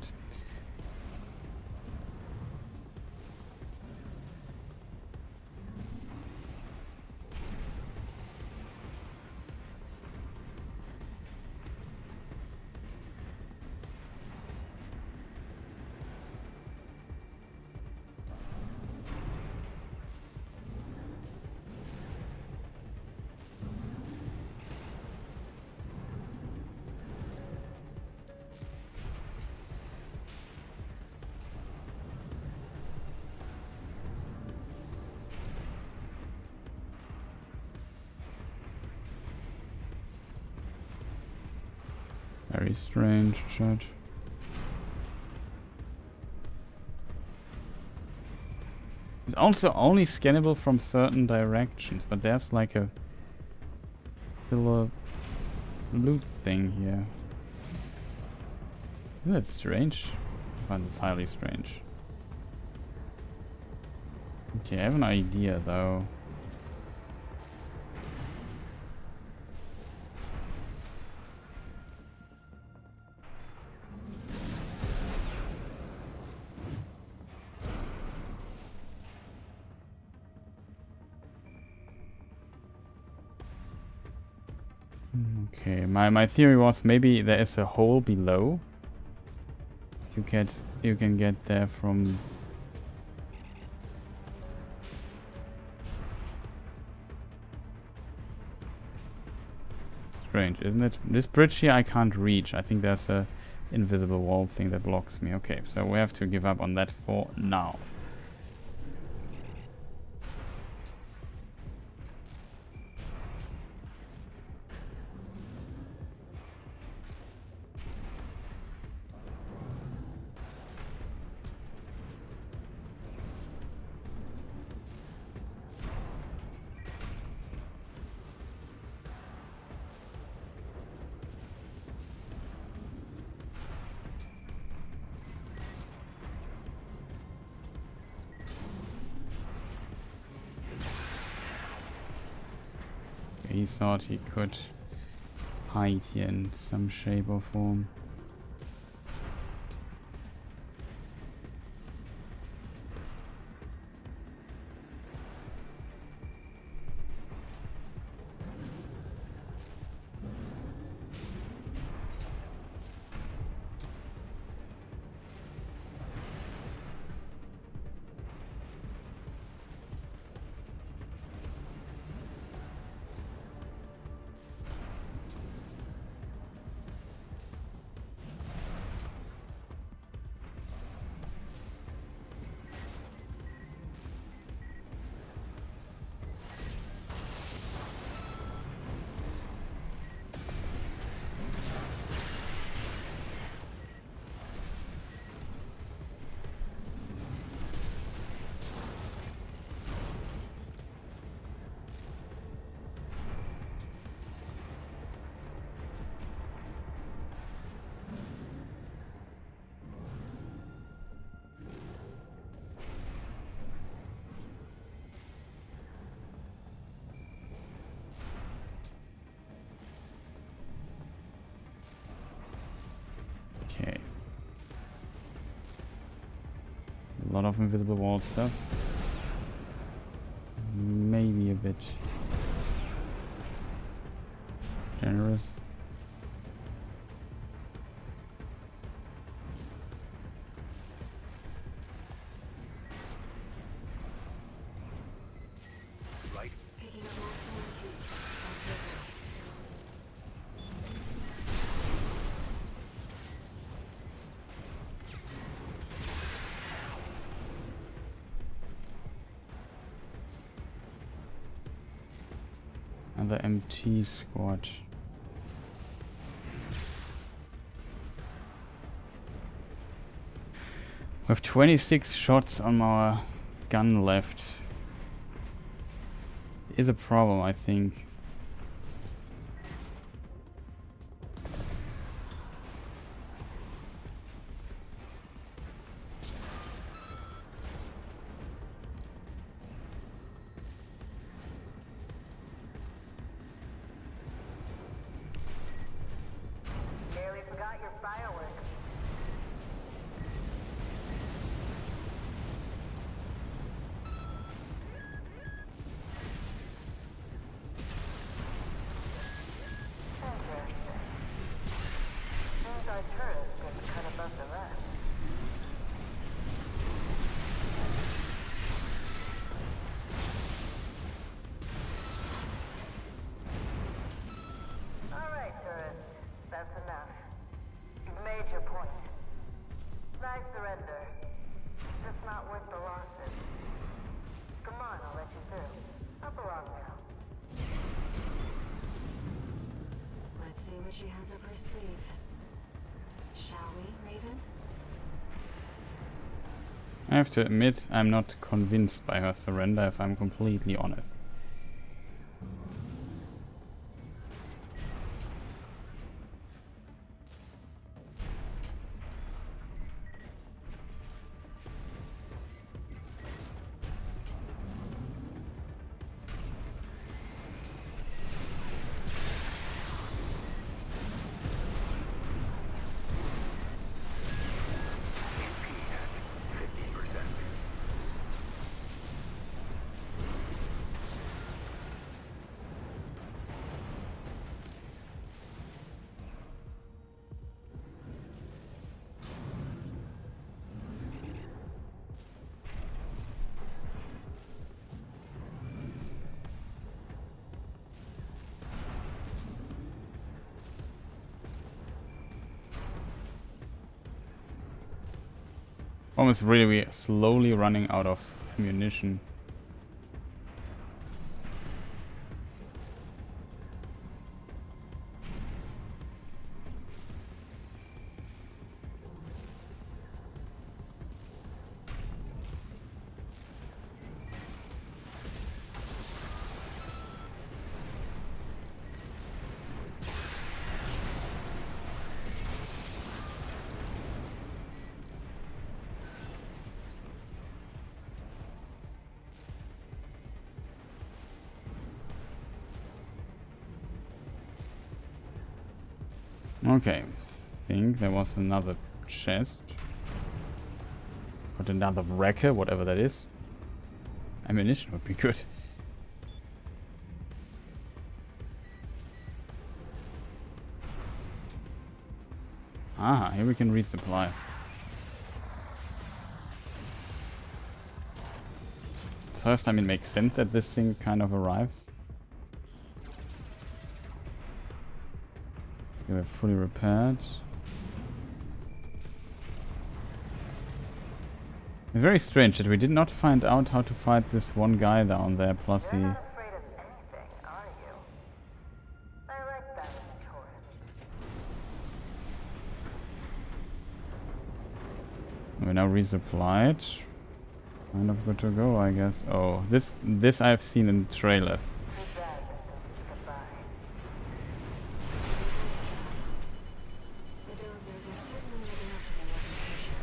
very strange, chat. It's also only scannable from certain directions, but there's like a little loot thing here. Isn't that strange? I find this highly strange. Okay, I have an idea though. Okay, my theory was maybe there is a hole below. You can get there from... Strange, isn't it? This bridge here I can't reach. I think there's a invisible wall thing that blocks me. Okay, so we have to give up on that for now. He thought he could hide here in some shape or form. lot of invisible wall stuff. Maybe a bit generous. Right. Picking up multiple MTs. Off river. Another MT squad. We have 26 shots on our gun left. Is a problem, I think. Nearly forgot your fireworks. Interesting. Seems our turret gets cut above the rest. All right, tourist. That's enough. You've made your point. I surrender. Just not worth the losses. Come on, I'll let you through. Up along now. Let's see what she has up her sleeve. Shall we, Raven? I have to admit, I'm not convinced by her surrender, if I'm completely honest. HP at 50%. Almost really slowly running out of ammunition. Okay, think there was another chest. But another wrecker, whatever that is. Ammunition would be good. Ah, here we can resupply. First time it makes sense that this thing kind of arrives. We're fully repaired. It's very strange that we did not find out how to fight this one guy down there, plus You're he... not afraid of anything, are you? I like that in a tourist. We're now resupplied. Kind of good to go, I guess. Oh, this I've seen in trailers. Goodbye, Vincent. Goodbye. The dozers are certainly living up to their reputation.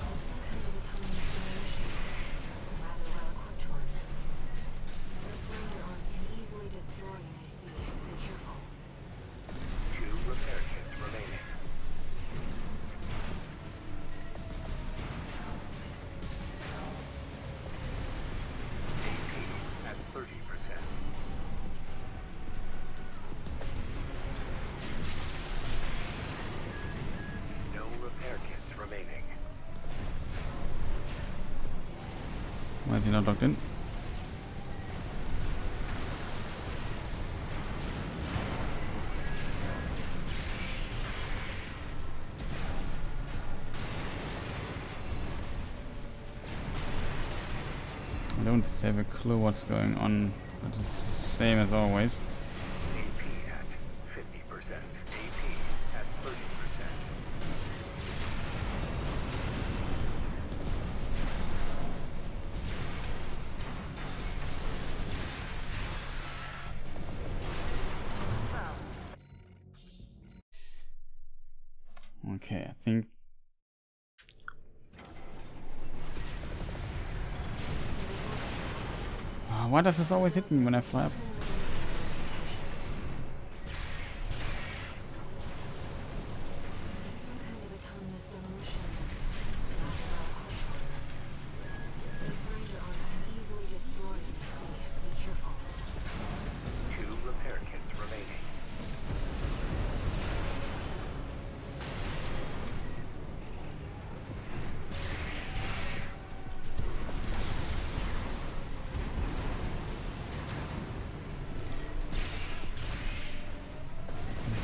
It's some kind of autonomous simulation. A rather well-equipped one. Those grinder arms can easily destroy an AC. Be careful. 2 repair kits remaining. Why is he not locked in? I don't have a clue what's going on, but it's the same as always. AP at 50%. AP at 30%. Okay, I think. Why does this always hit me when I fly up? It's some kind of autonomous demolition. These grinder arms can easily destroy in the sea. Be careful. 2 repair kits remaining.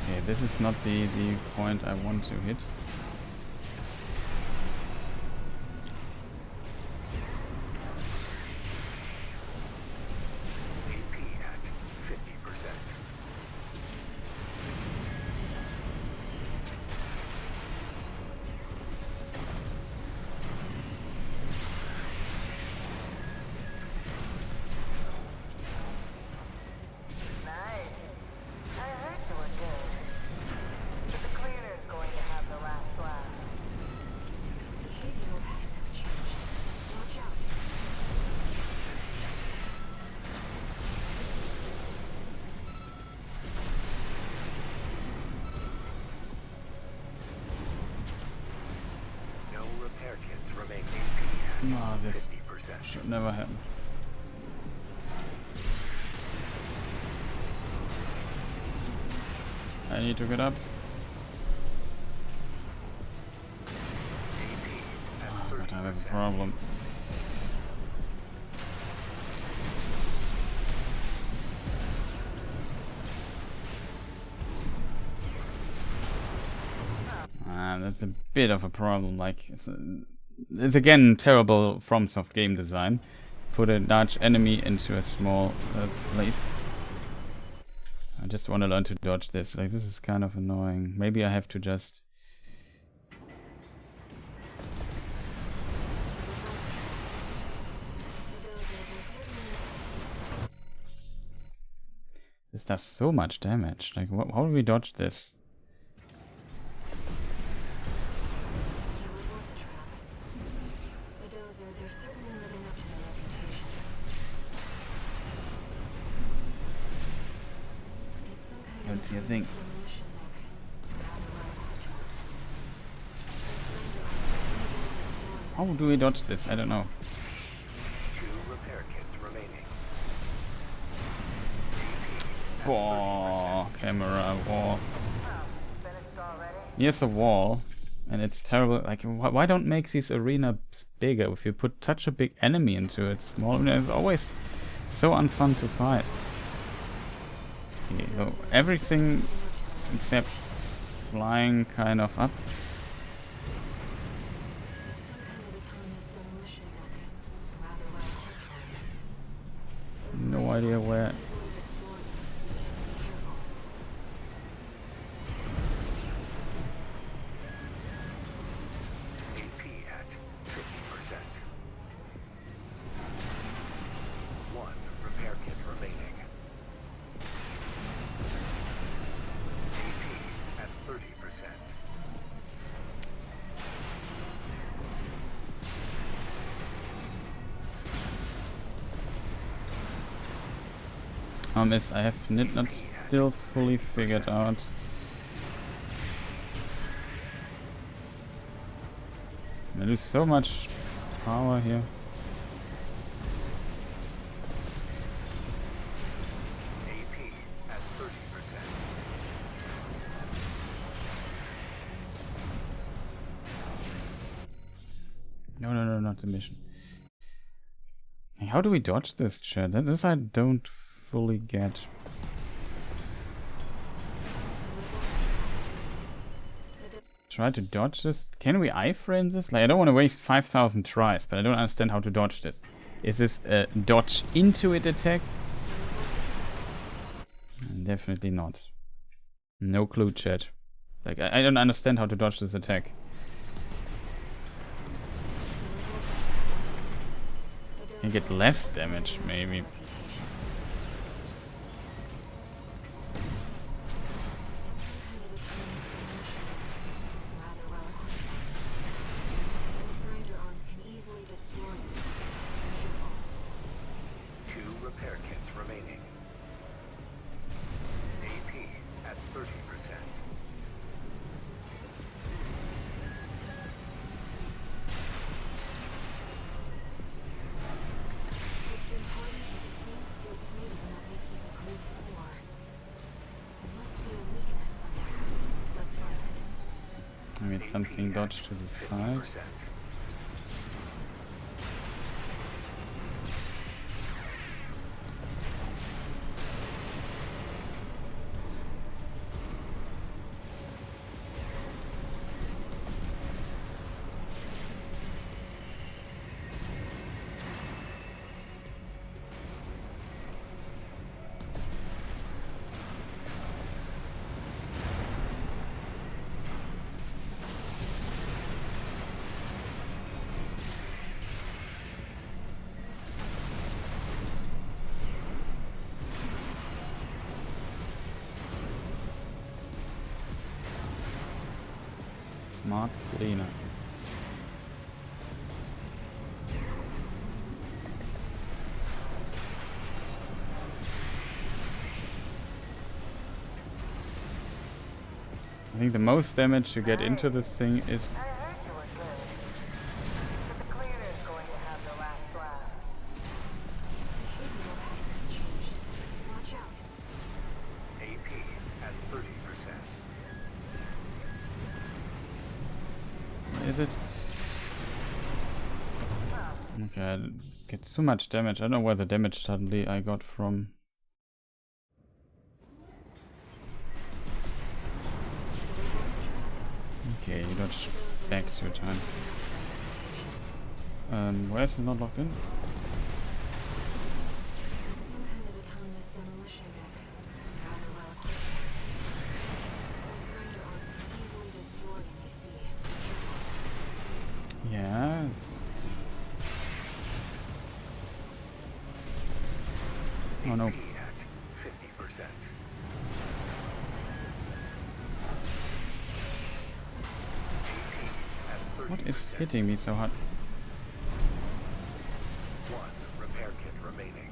Okay, this is not the point I want to hit. AP at 50%. Nice. I heard you were good. But the cleaner's going to have the last laugh. Its behavioral pattern has changed. Watch out. No repair kits remain. AP No, at this 50%. should never happen. I need to get up. AP at Oh, God, I have a 30%. problem. That's a bit of a problem. Like, it's again terrible FromSoft game design. Put a large enemy into a small place. I just want to learn to dodge this. Like, this is kind of annoying. Maybe I have to just. This does so much damage. Like, how do we dodge this? So it was a trap. The dozers are certainly living up to their reputation. It's some kind Let's of see, I think. autonomous demolition mech. Rather well controlled. These grinder arms can easily destroy How do we dodge this? I don't know. 2 repair kits remaining. Wall, camera, wall. Finished already? Here's a wall, and it's terrible. Like, why don't make these arenas bigger? If you put such a big enemy into it, small, it's always so unfun to fight. Okay, so everything except flying kind of up. It's some kind of autonomous demolition mech. Rather well controlled. Those No grinder idea arms can where. easily destroy in the sea. Be careful. AP at 50%. 1 repair kit remaining. AP at 30%. I have not still fully figured out. I lose so much power here. AP at 30%. No, not the mission. How do we dodge this, chat? This I don't fully get. Try to dodge this. Can we iframe this? Like, I don't want to waste 5,000 tries, but I don't understand how to dodge this. Is this a dodge into it attack? Definitely not. No clue, chat. Like, I don't understand how to dodge this attack. Can get less damage, maybe. Maybe it's something dodged to the side. Smart cleaner. I think the most damage you get into this thing is... I heard you were good. But the cleaner's going to have the last laugh. Watch out. AP at 30%. Is it? Okay, I get too much damage. I don't know where the damage suddenly I got from. Okay, you dodge back to your time. Where is it not locked in? Some kind of autonomous demolition deck. Rather well equipped. Those grinder arms can easily destroy any sea. Yeah. Oh no. AP at 50%. AP at 30%. What is hitting me so hard? One repair kit remaining.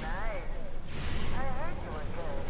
Nice. I heard you were good.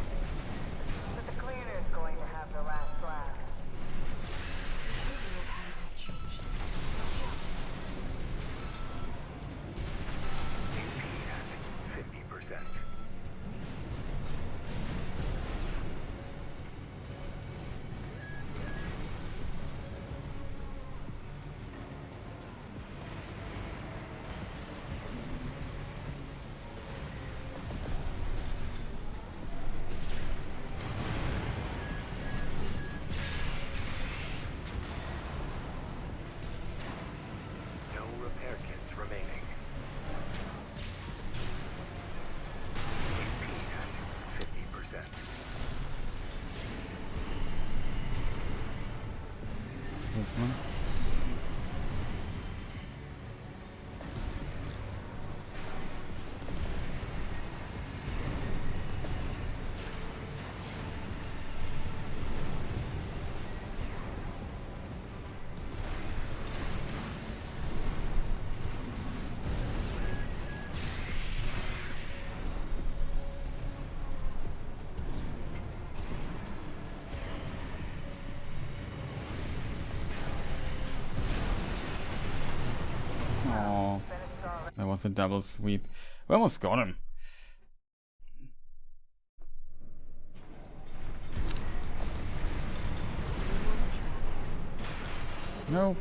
was a double sweep. We almost got him. No.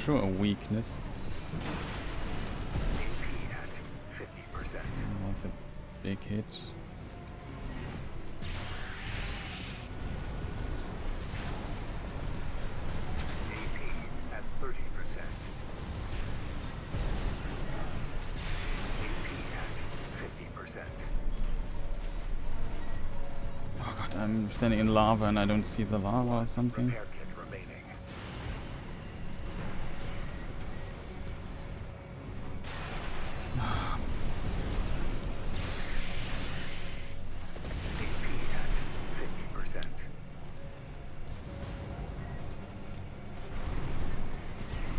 Sure, a weakness. AP at 50%. That was a big hit. AP at 30%. AP at 50%. Oh god, I'm standing in lava and I don't see the lava or something. Repair kit remaining. AP at 50%.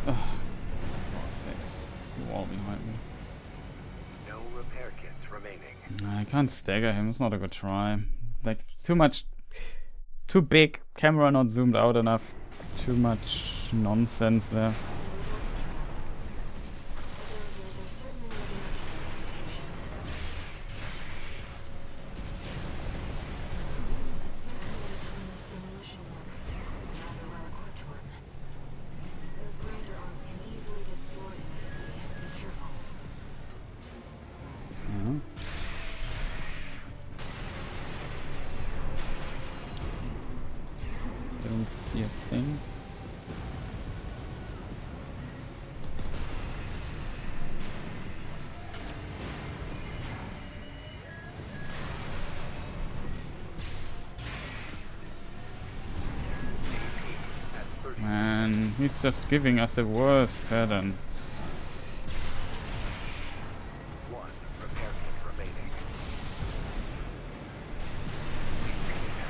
Ugh. 4-6. Wall behind me. No repair kits remaining. I can't stagger him, it's not a good try. Like, too big, camera not zoomed out enough, too much nonsense there. Yeah. Don't see a thing. Man, he's just giving us a worse pattern. One repair kit remaining. AP at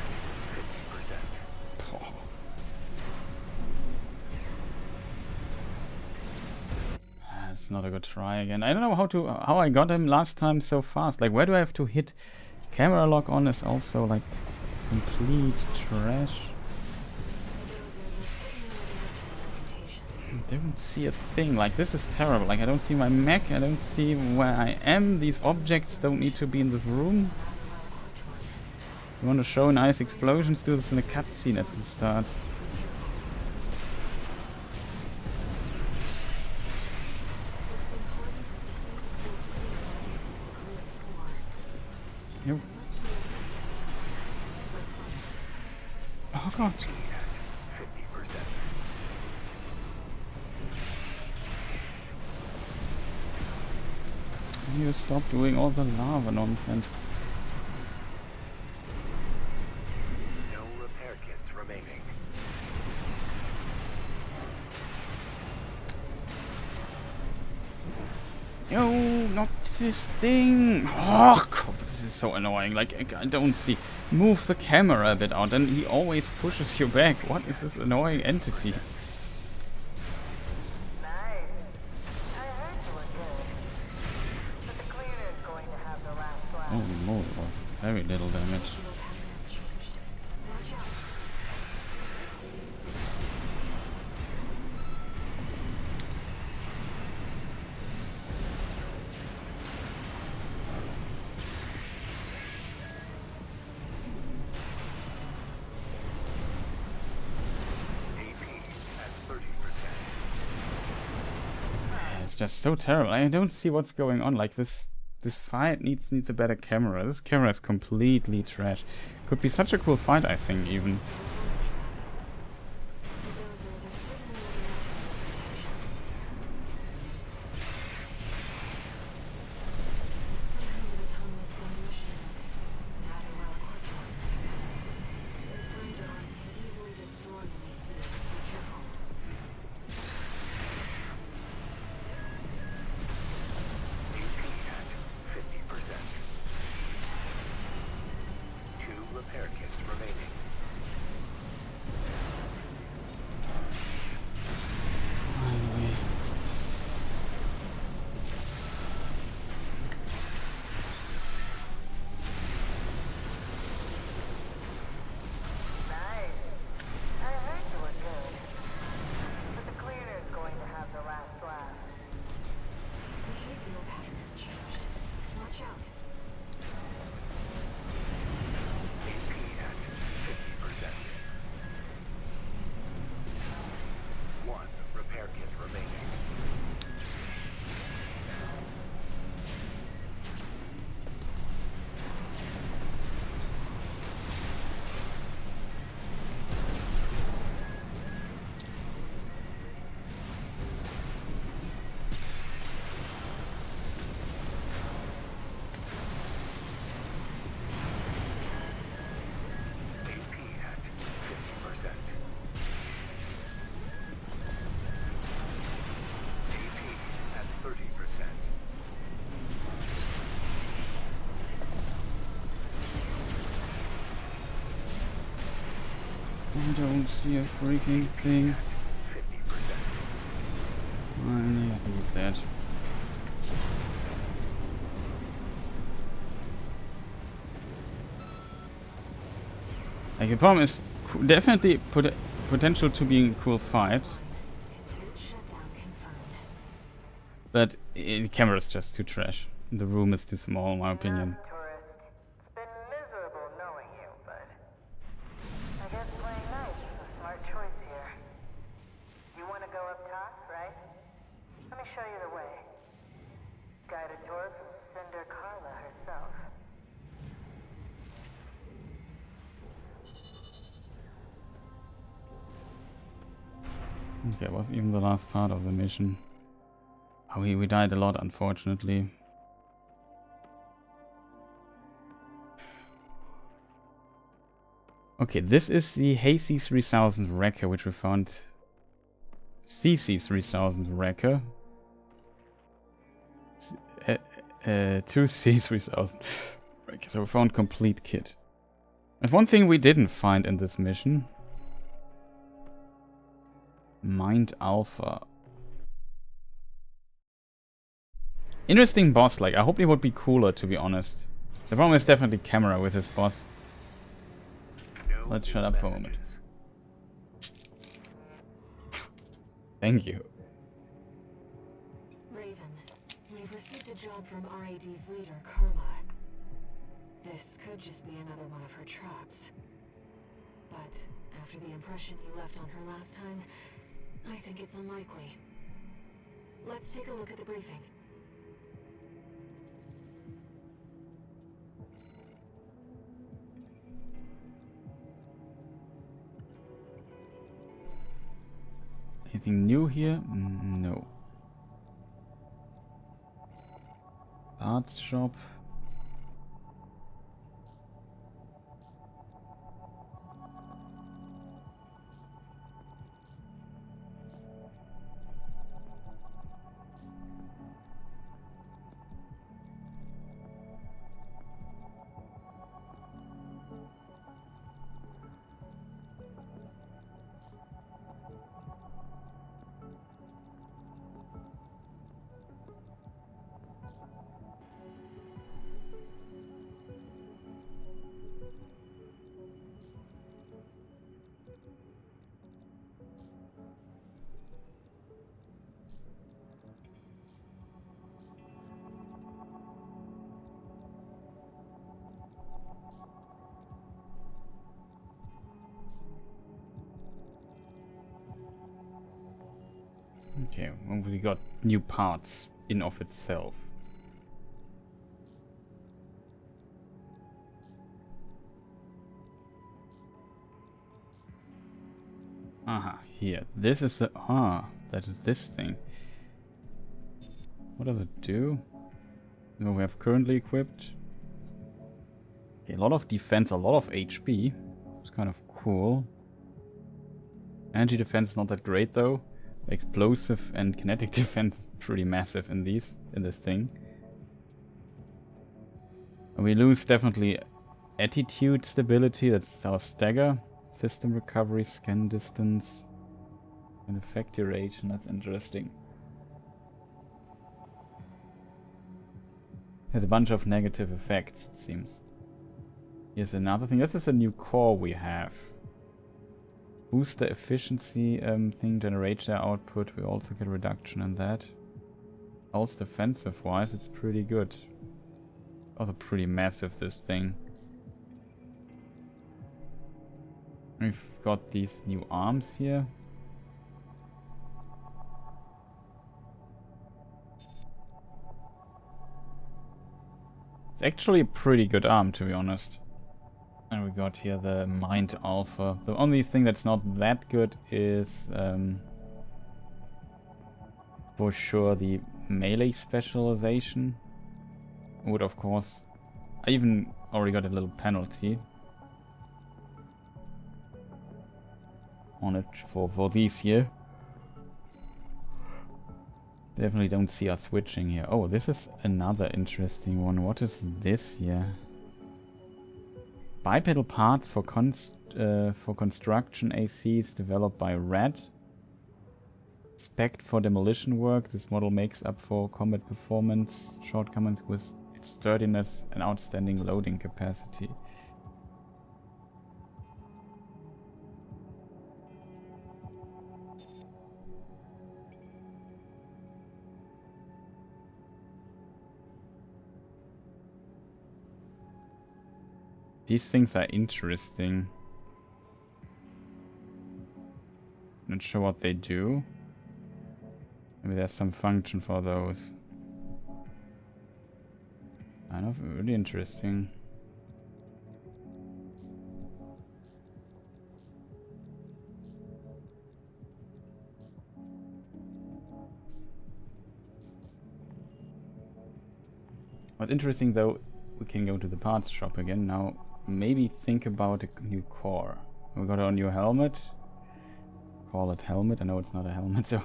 50%. It's not a good try again. I don't know how I got him last time so fast. Like, where do I have to hit? Camera lock on is also like complete trash. I don't see a thing. Like, this is terrible. Like, I don't see my mech. I don't see where I am. These objects don't need to be in this room. You want to show nice explosions? Do this in a cutscene at the start. Yep. Oh god. 50%. You stop doing all the lava nonsense. No repair kits remaining. No, not this thing. Oh god, this is so annoying. Like, I don't see. Move the camera a bit out and he always pushes you back. What is this annoying entity? Nice. I heard you were good. But the cleaner is going to have the last laugh. Oh no, it was very little damage. It's just so terrible. I don't see what's going on. Like, this fight needs a better camera. This camera is completely trash. Could be such a cool fight, I think, even. remaining. Finally. Nice. I heard you were good. But the cleaner's going to have the last laugh. His behavioral pattern has changed. Watch out. AP at 50%. One repair kit remaining. AP at 50%. AP at 30%. I don't see a freaking thing. 50%. Finally, I think it's dead. Like, the problem is definitely potential to be a cool fight, Complete shutdown confirmed. but the camera is just too trash. The room is too small, in my opinion. Tourist. It's been miserable knowing you, but I guess playing nice is a smart choice here. You want to go up top, right? Let me show you the way. Guided tour from Cinder Carla herself. Okay, it was even the last part of the mission. Oh, we died a lot, unfortunately. Okay, this is the Hazy 3000 wrecker, which we found. CC 3000 wrecker. 2C 3000 wrecker. So we found complete kit. There's one thing we didn't find in this mission. Mind Alpha. Interesting boss, like, I hope it would be cooler, to be honest. The problem is definitely camera with this boss. No Let's new shut up for a moment. messages. Thank you. Raven, we've received a job from RAD's leader, Carla. This could just be another one of her traps. But after the impression you left on her last time, I think it's unlikely. Let's take a look at the briefing. Anything new here? No. Arts shop. Okay, well, we got new parts in of itself. Aha, here. This is the... that is this thing. What does it do? No, we have currently equipped. Okay, a lot of defense, a lot of HP. It's kind of cool. Energy defense is not that great though. Explosive and kinetic defense is pretty massive in this thing. And we lose definitely attitude stability, that's our stagger. System recovery, scan distance, and effect duration, that's interesting. Has a bunch of negative effects, it seems. Here's another thing. This is a new core we have. Booster efficiency thing, generator output. We also get a reduction in that. Also defensive wise, it's pretty good. Also pretty massive, this thing. We've got these new arms here. It's actually a pretty good arm, to be honest. And we got here the Mind Alpha. The only thing that's not that good is for sure the melee specialization. Would of course, I even already got a little penalty on it for these here. Definitely don't see us switching here. Oh, this is another interesting one. What is this here? Bipedal parts for construction ACs developed by Red. Spec for demolition work. This model makes up for combat performance shortcomings with its sturdiness and outstanding loading capacity. These things are interesting. Not sure what they do. Maybe there's some function for those. Kind of really interesting. What's interesting though, we can go to the parts shop again now. Maybe think about a new core. We got a new helmet. Call it helmet. I know it's not a helmet, so.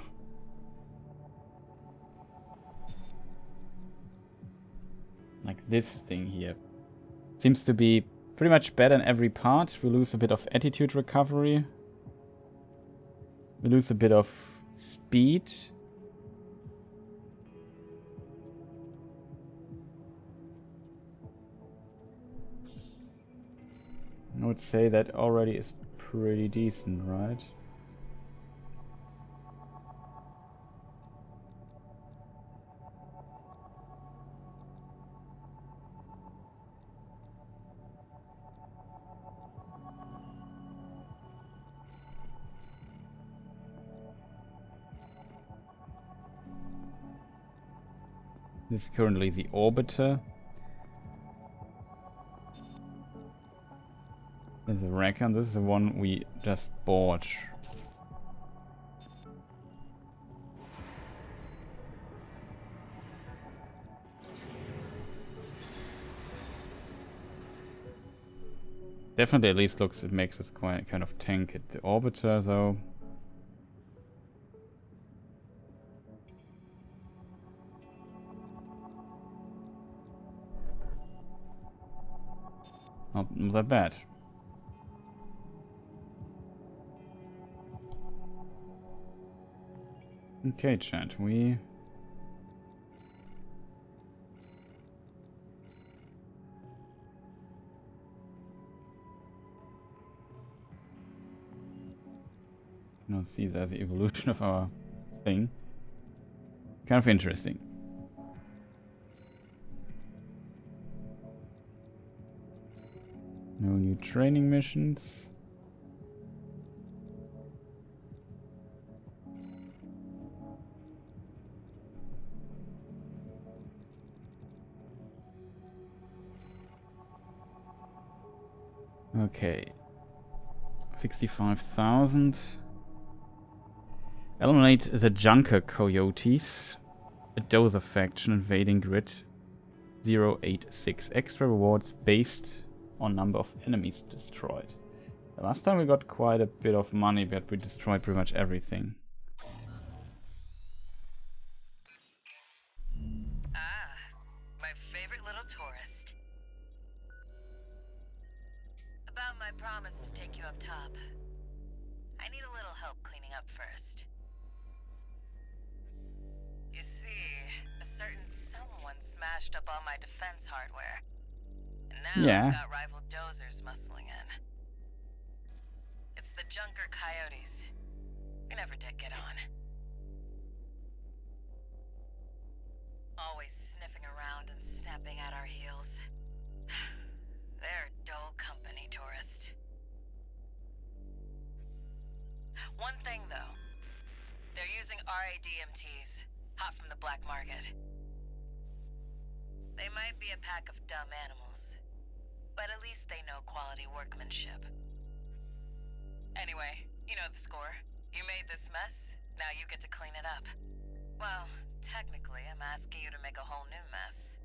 Like this thing here. Seems to be pretty much better in every part. We lose a bit of attitude recovery. We lose a bit of speed. I would say that already is pretty decent, right? This is currently the Orbiter. There's a Recon. This is the one we just bought. Definitely at least looks, it makes us quite kind of tank it. The Orbiter though. Not that bad. Okay, chat, we... Now see that the evolution of our thing. Kind of interesting. No new training missions. Okay. 65,000. Eliminate the Junker Coyotes. A Dozer faction invading grid 086. Extra rewards based on number of enemies destroyed. The last time we got quite a bit of money, but we destroyed pretty much everything. Ah, my favorite little tourist. plans to take you up top. I need a little help cleaning up first. You see, a certain someone smashed up all my defense hardware. And now Yeah. I've got rival dozers muscling in. It's the Junker Coyotes. We never did get on. Always sniffing around and snapping at our heels. They're dull company, tourist. One thing, though. They're using RADMTs, hot from the black market. They might be a pack of dumb animals, but at least they know quality workmanship. Anyway, you know the score. You made this mess, now you get to clean it up. Well, technically, I'm asking you to make a whole new mess.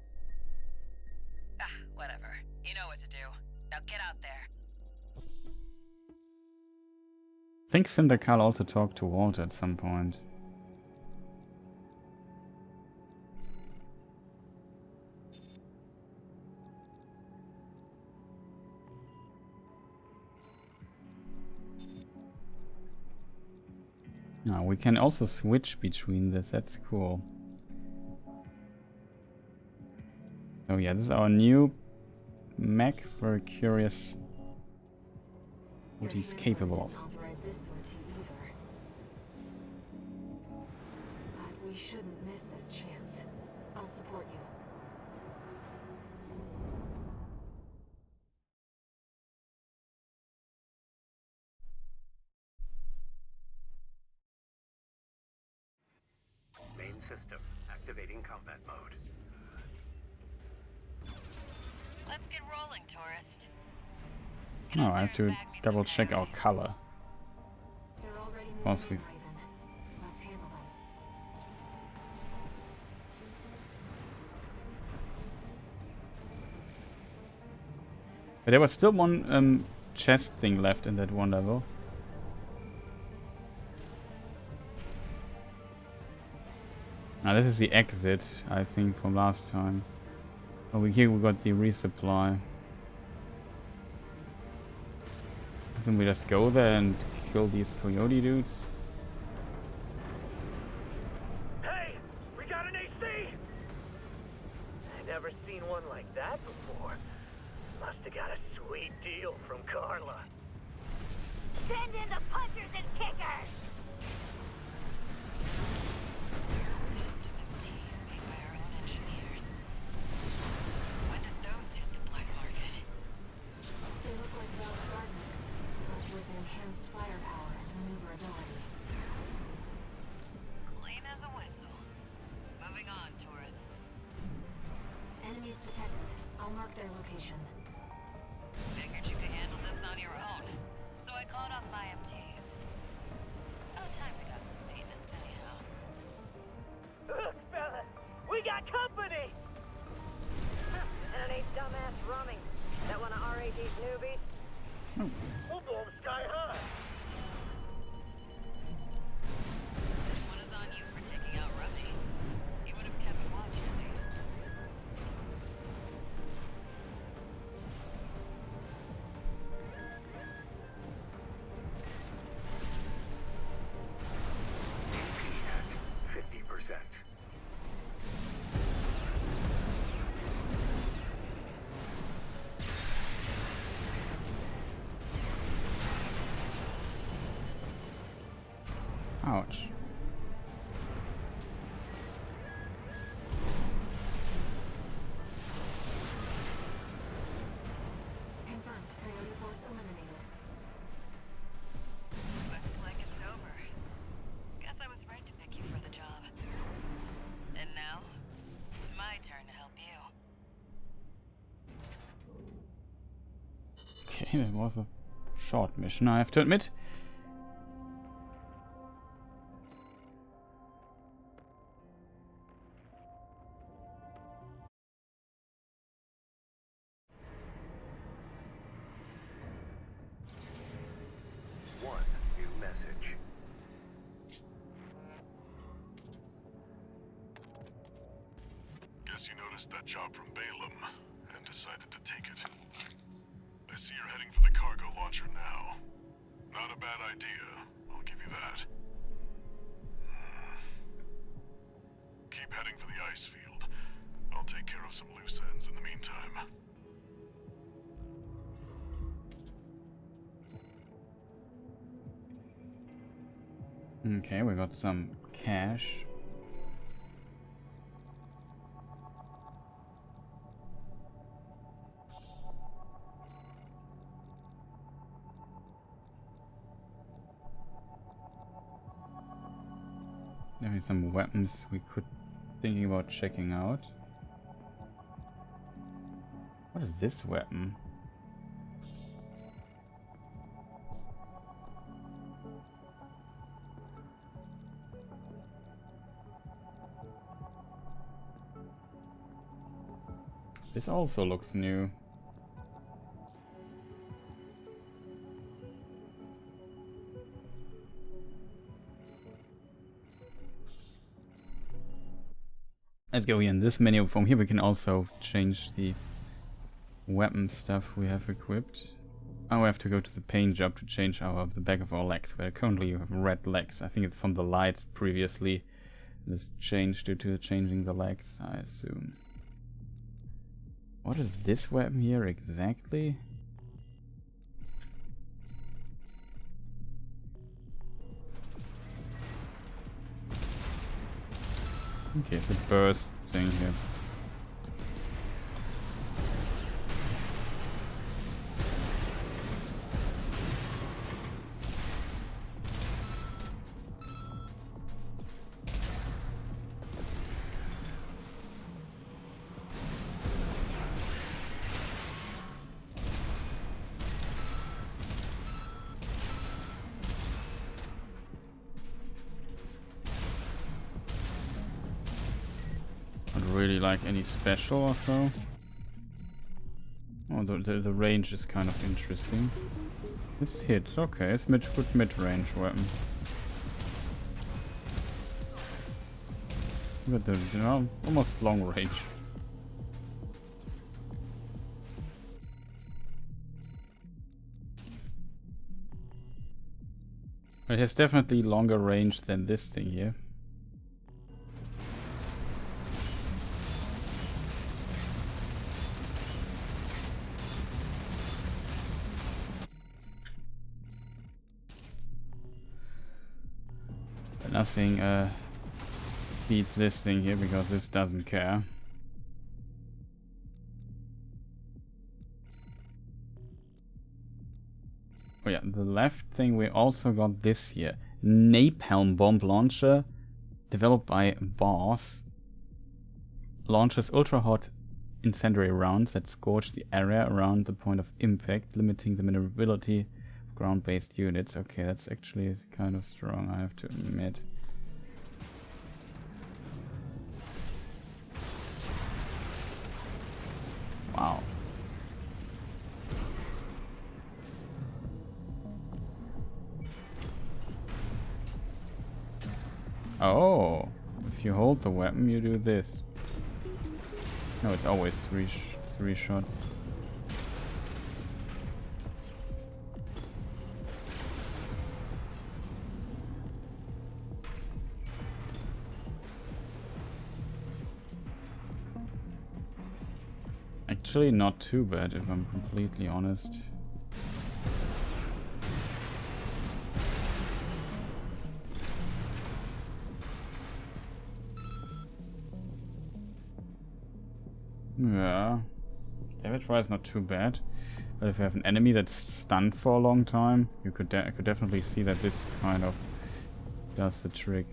Ah, whatever. You know what to do. Now get out there. I think Cindercall also talked to Walt at some point. Now we can also switch between this, that's cool. Oh yeah, this is our new mech. Very curious what he's capable of. Authorize this sortie either. But we shouldn't miss this chance. I'll support you. Main system activating combat mode. Let's get rolling, tourist. Oh, I have to double check our color. They're already Once moving we- in, Raven. Let's handle them. But there was still one chest thing left in that one level. Now this is the exit, I think, from last time. Over here we got the resupply. I think we just go there and kill these coyote dudes. Hey, we got an AC! I've never seen one like that before. Must have got a sweet deal from Carla. Send in the punchers and kickers! Custom MTs made by our own engineers. When did those hit the black market? They look like those Spartans, but with enhanced firepower and maneuverability. Clean as a whistle. Moving on, tourist. Enemies detected. I'll mark their location. Figured you could handle this on your own. So I called off my MTs. About time we got some maintenance anyhow. Look, fellas, we got company! And it ain't dumbass Rumming. That one of RAD's newbies. We'll blow them sky high. This one is on you for taking out Rummy. He would have kept watch at least. AP at 50%. Ouch. Confirmed. Coyote force eliminated. Looks like it's over. Guess I was right to pick you for the job. And now, it's my turn to help you. Okay, that was a short mission, I have to admit. One new message. Guess you noticed that job from Balaam and decided to take it. I see you're heading for the cargo launcher now. Not a bad idea, I'll give you that. Keep heading for the ice field. I'll take care of some loose ends in the meantime. Okay, we got some cash. Maybe some weapons we could thinking about checking out. What is this weapon? This also looks new. Let's go here in this menu. From here we can also change the weapon stuff we have equipped. Oh, we have to go to the paint job to change the back of our legs. Where currently you have red legs. I think it's from the lights previously. This changed due to changing the legs, I assume. What is this weapon here exactly? Okay, it's a burst thing here. Really like any special or so. Oh, the range is kind of interesting. This hits, okay, it's good mid-range weapon. But the almost long range. It has definitely longer range than this thing here. Nothing beats this thing here because this doesn't care. Oh yeah, the left thing we also got this here. Napalm bomb launcher developed by Boss. Launches ultra hot incendiary rounds that scorch the area around the point of impact, limiting the maneuverability of ground-based units. Okay, that's actually kind of strong, I have to admit. Wow. Oh, if you hold the weapon, you do this. No, it's always three shots. Actually, not too bad if I'm completely honest. Yeah, damage-wise not too bad, but if you have an enemy that's stunned for a long time, you could definitely see that this kind of does the trick.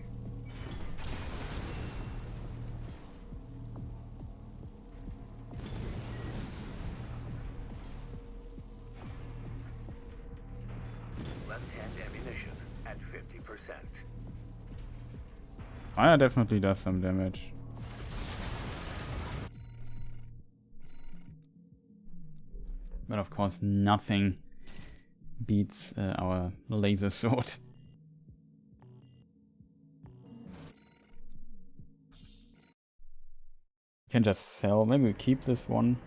Left-hand ammunition at 50%. Fire definitely does some damage. But of course nothing beats our laser sword. Can just sell, maybe we keep this one.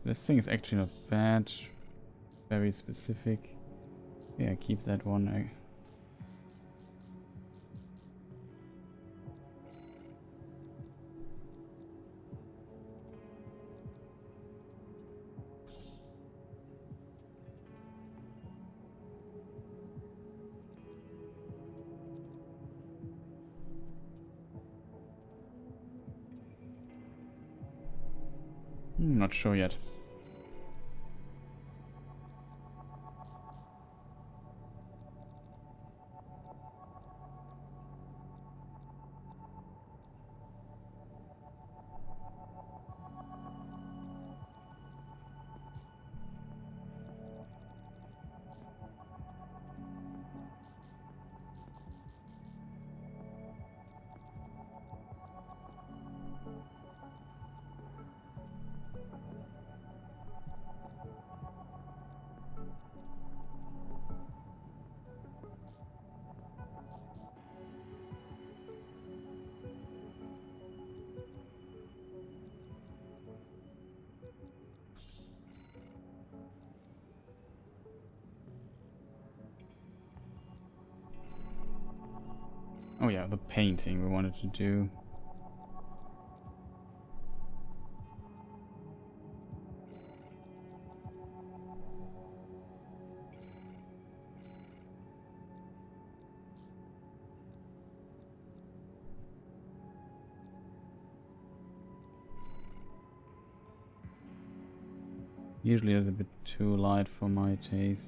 This thing is actually not bad. Very specific. Yeah, keep that one. Not sure yet. Oh yeah, the painting we wanted to do. Usually it's a bit too light for my taste.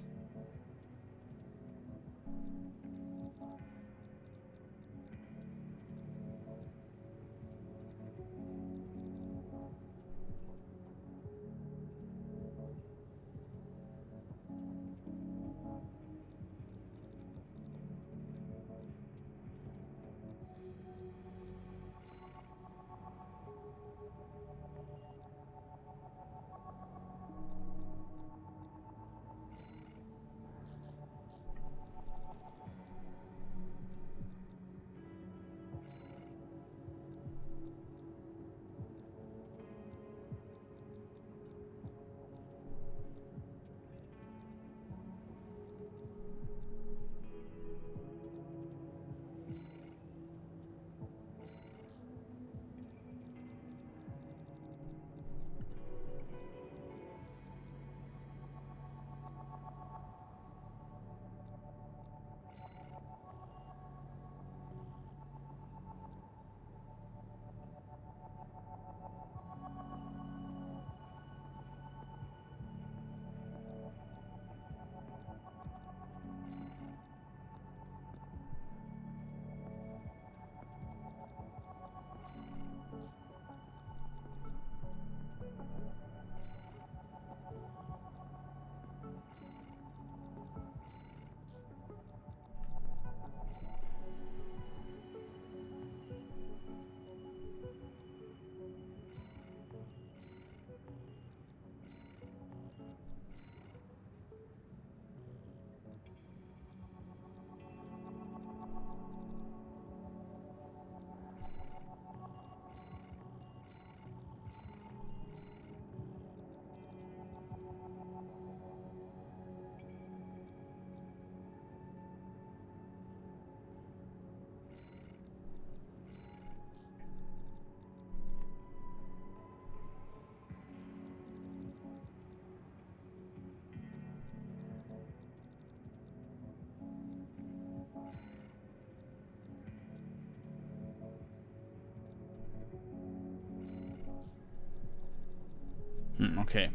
Okay,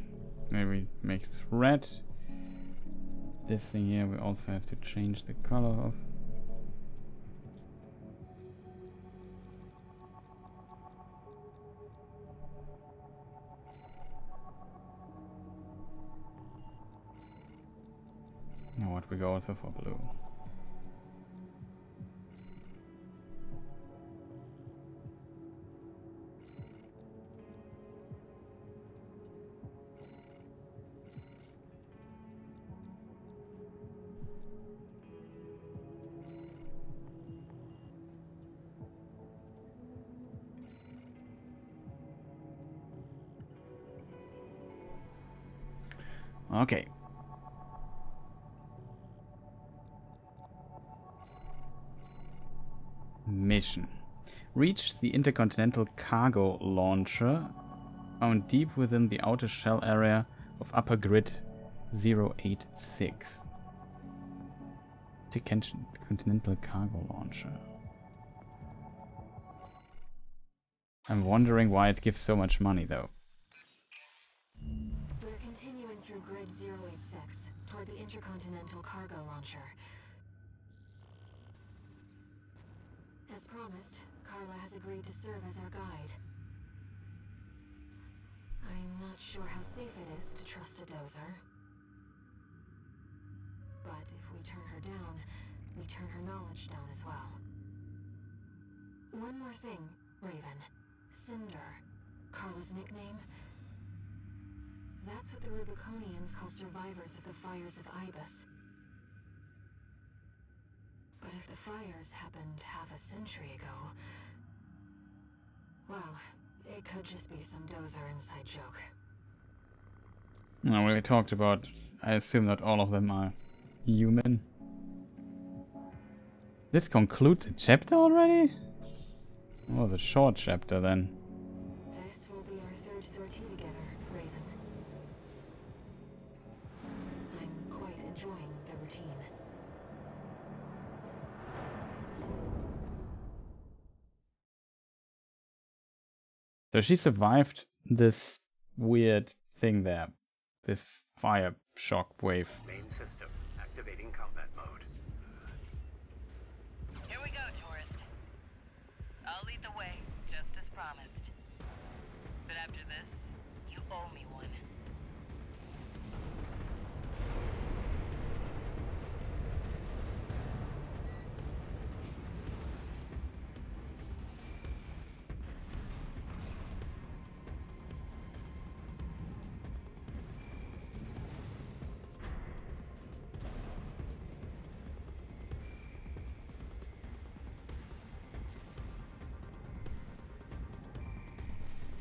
maybe make this red. This thing here we also have to change the color of. Now what, we go also for blue. Okay. Mission. Reach the intercontinental cargo launcher found deep within the outer shell area of Upper Grid 086. Intercontinental cargo launcher. I'm wondering why it gives so much money though. We're continuing through Grid 086 toward the intercontinental cargo launcher. As promised, Carla has agreed to serve as our guide. I'm not sure how safe it is to trust a dozer. But if we turn her down, we turn her knowledge down as well. One more thing, Raven. Cinder. Carla's nickname? That's what the Rubiconians call survivors of the fires of Ibis. But if the fires happened half a century ago... well, it could just be some dozer inside joke. Now we talked about, I assume that all of them are human. This concludes a chapter already? Oh, the short chapter then. This will be our third sortie together, Raven. I'm quite enjoying the routine. So she survived this weird thing there. This fire shock wave. Main system activating combat mode. Here we go, tourist. I'll lead the way, just as promised. But after this, you owe me one.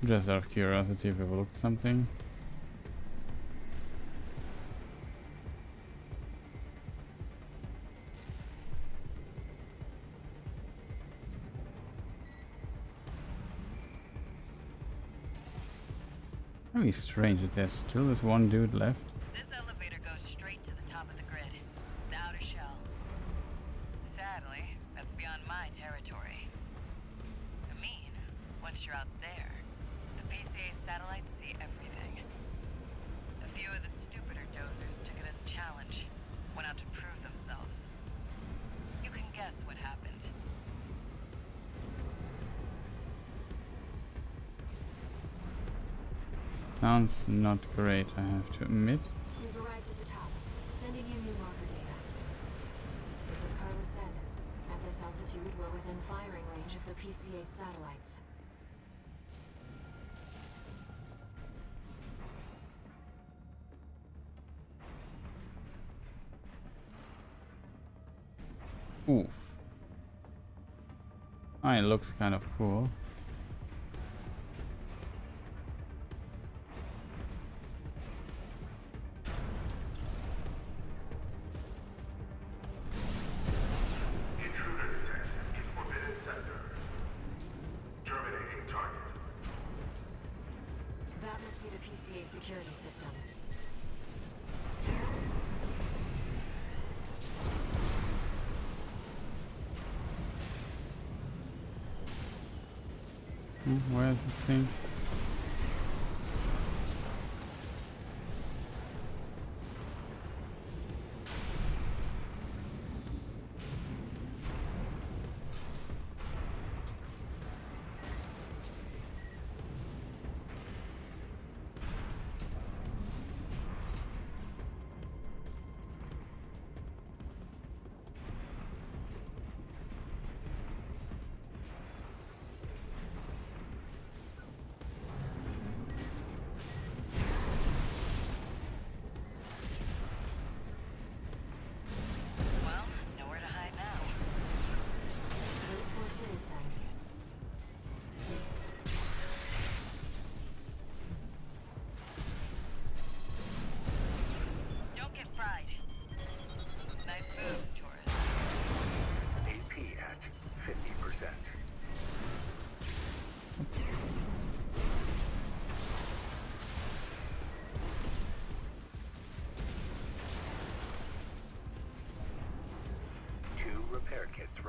Just out of curiosity, if we overlooked something. Very strange that there's still this one dude left. This elevator goes straight to the top of the grid, the outer shell. Sadly, that's beyond my territory. I mean, once you're out there, the PCA satellites see everything. A few of the stupider dozers took it as a challenge, went out to prove themselves. You can guess what happened. Sounds not great, I have to admit. We've arrived at the top, sending you new marker data. As Carla said, at this altitude, we're within firing range of the PCA satellites. Oof. Ah, it looks kind of cool. Intruder detected in forbidden sector. Terminating target. That must be the PCA security system. Where's the thing?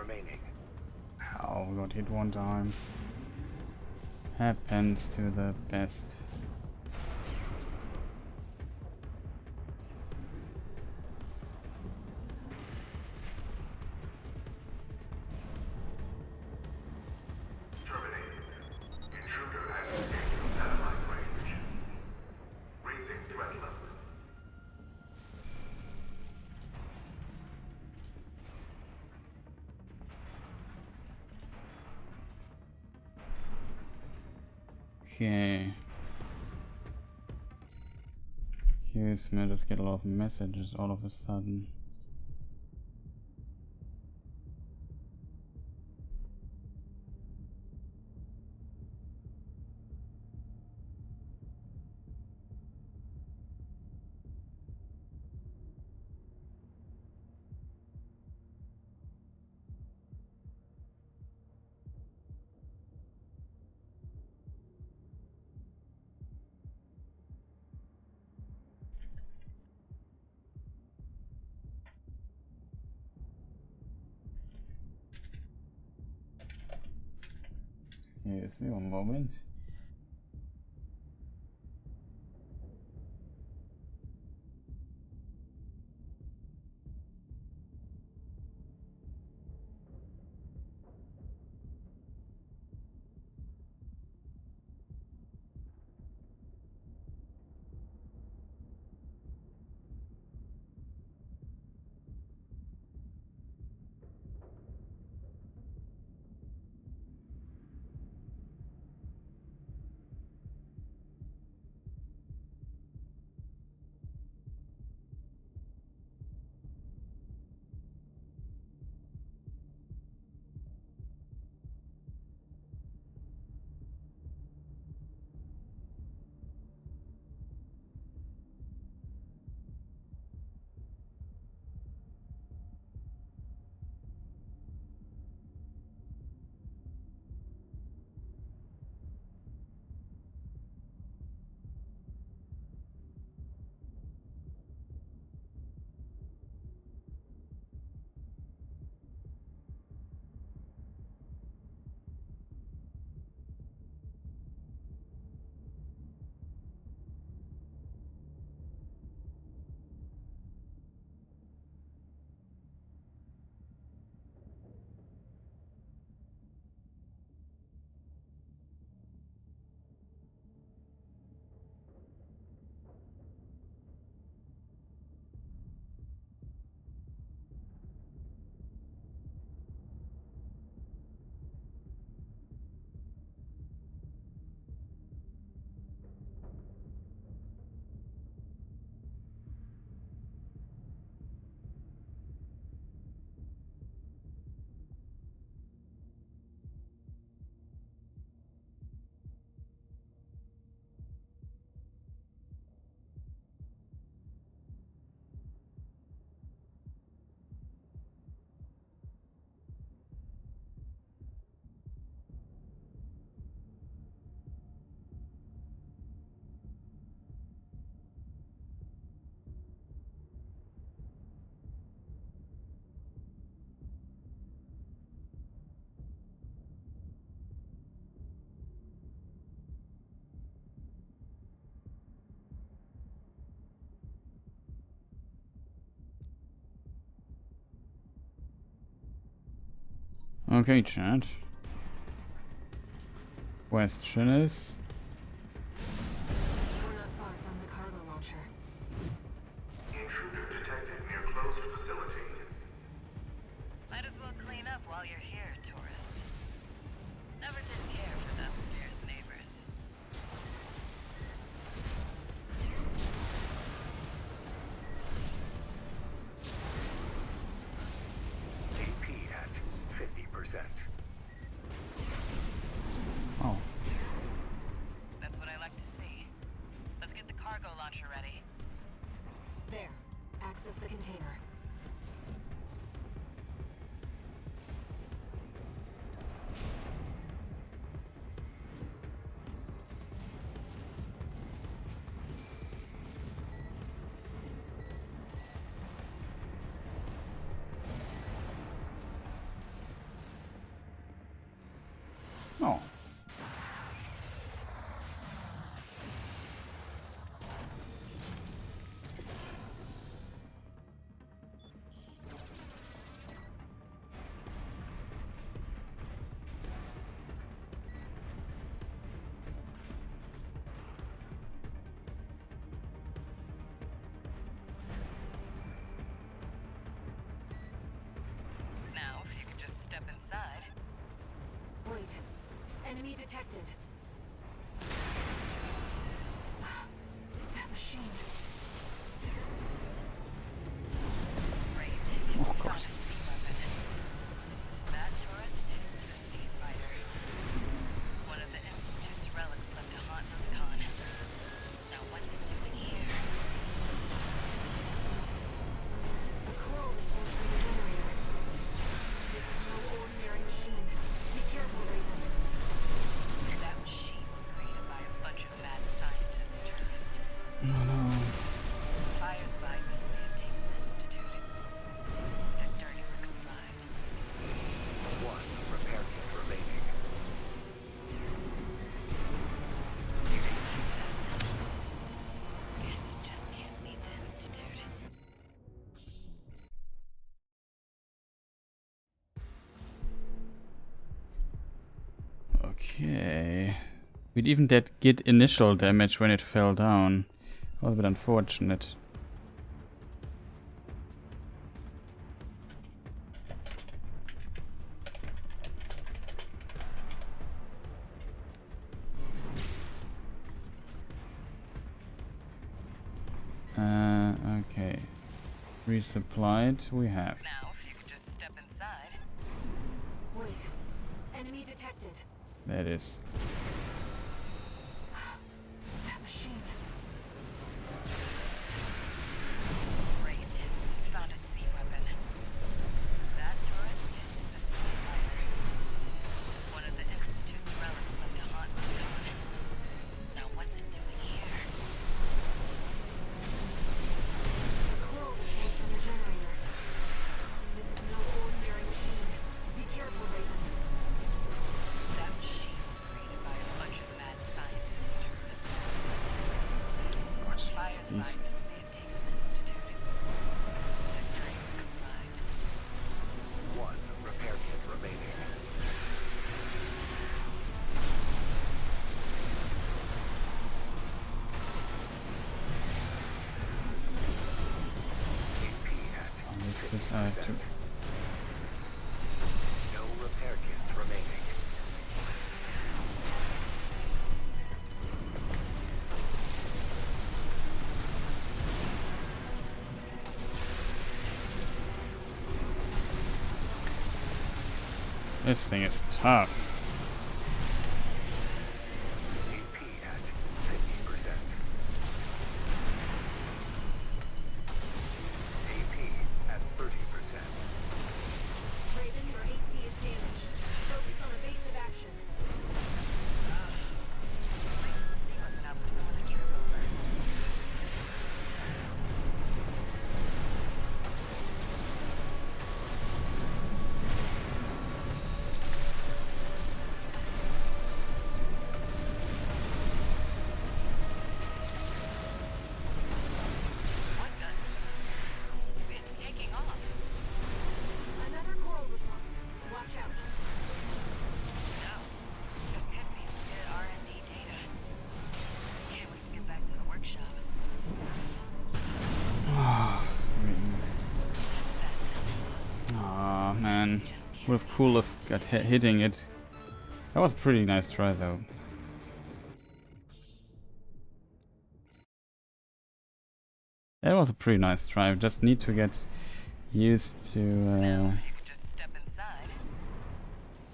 remaining. Oh, we got hit one time. Happens to the best. Terminated. Intruder has escaped from satellite range. Raising threat level. Okay. Excuse me, I just get a lot of messages all of a sudden. Excuse me one moment. Okay, chat. Question is... We're not far from the cargo launcher. Intruder detected near closed facility. Might as well clean up while you're here, tourist. Never did care for the upstairs neighbors. AP at 50%. Oh. That's what I like to see. Let's get the cargo launcher ready. There. Access the container. Enemy detected. That machine. Great. Found a sea weapon. That tourist is a sea spider. One of the Institute's relics left to haunt Rubicon. Now what's it doing here? A coral response from the generator. This is no ordinary machine. Be careful, Raven. That machine was created by a bunch of mad scientists, tourists. Oh no. The fires behind this may have taken the Institute. The dirty work survived. One repair kit remaining. That's that then. Guess you just can't beat the Institute. Okay. We even did get initial damage when it fell down. That was a bit unfortunate. Okay. Resupplied we have. Now, if you could just step inside. Wait. Enemy detected. That is. That machine. Great. Found a sea weapon. That tourist is a sea spider. One of the Institute's relics left to haunt Rubicon. Now what's it doing here? A coral response from the generator. This is no ordinary machine. Be careful, Raven. That machine was created by a bunch of mad scientists, tourists. Fires Jeez. behind this may have taken the Institute. The dirty work survived. One repair kit remaining. AP at This is, I have to. no repair kits remaining. This thing is tough. AP at 50%. AP at 30%. Raven, your AC is damaged. Focus on evasive action. Leaves a sea weapon out for someone to trip over. What the? It's taking off. Another coral response. Watch out. No. This could be some good R&D data. Can't wait to get back to the workshop. That's that then. Aw, man. Would have cool if got hitting it. That was a pretty nice try though. That was a pretty nice try. Just need to get used to Now, if you could just step inside.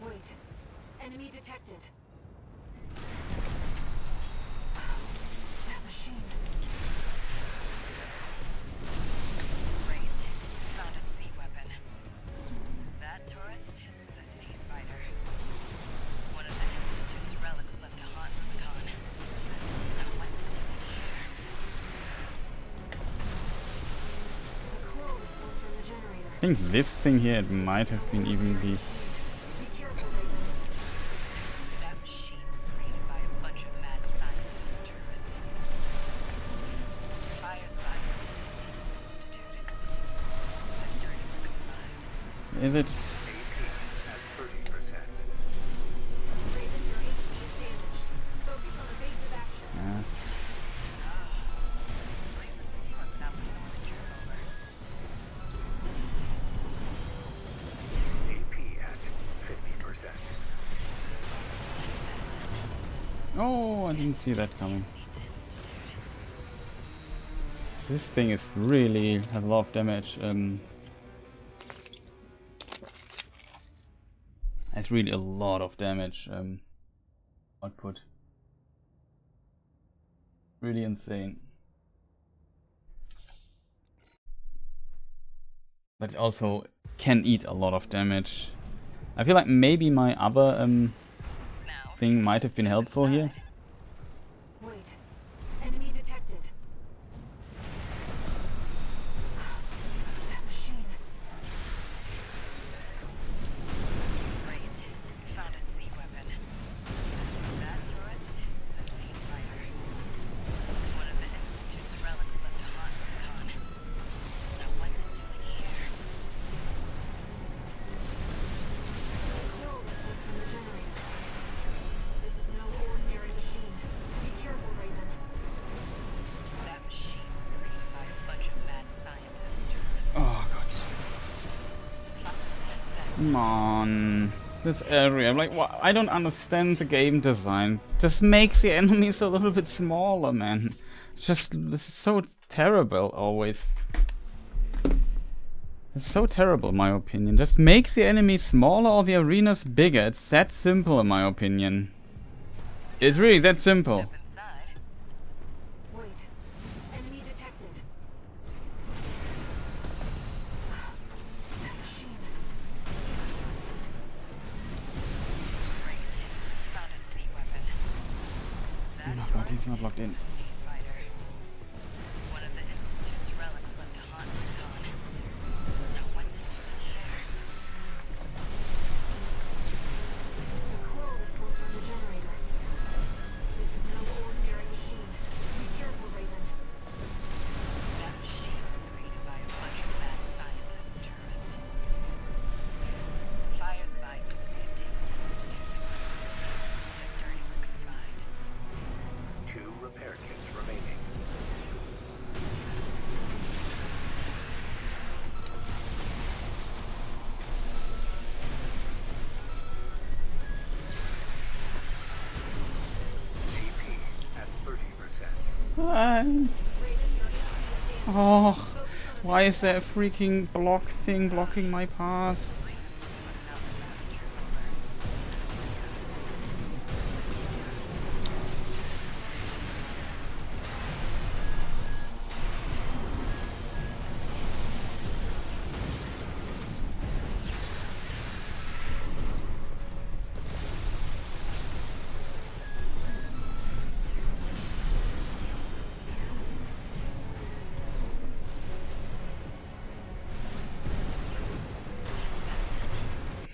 Wait. Enemy detected. That machine. Great. Found a sea weapon. That tourist is a sea spider. One of the Institute's relics left to haunt Rubicon. Now what's it doing here? A coral response from the generator. I think this thing here it might have been even the Be careful, Raven. That machine was created by a bunch of mad scientists, tourists. Fires behind this may have taken the Institute. The dirty work survived. is it? AP at 30%. Raven, your AC is damaged. Focus on evasive action. Leaves a sea weapon out for someone to trip over. AP at 50%. That's that Oh, I didn't see that coming. This thing is really has a lot of damage. Has really a lot of damage output. Really insane. But it also can eat a lot of damage. I feel like maybe my other thing might have been helpful here. Wait. Enemy detected. That machine. Great. Found a sea weapon. That tourist is a sea spider. One of the Institute's relics left to haunt Rubicon. Now what's it doing here? Control response from the generator. This is no ordinary machine. Be careful, Raven. That machine was created by a bunch of mad scientists, tourists. Oh god. That's that. Come on. This area, I'm like, I don't understand the game design. Just makes the enemies a little bit smaller, man. Just, this is so terrible, always. It's so terrible, in my opinion. Just makes the enemies smaller or the arenas bigger. It's that simple, in my opinion. It's really that simple. Step inside. Wait. Enemy detected. That machine. Great. Found a sea weapon. That No, but he's not locked in. is a sea spider. One of the Institute's relics left to haunt Rubicon. Now what's it doing here? Control response from the generator. This is no ordinary machine. Be careful, Raven. That machine was created by a bunch of mad scientists, tourists. The fires of Ibis may have taken the Institute. Their dirty work survived. 2 repair kits remaining. GP at 30%. Oh, why is there a freaking block thing blocking my path? Leaves a sea weapon out for some of the troop over.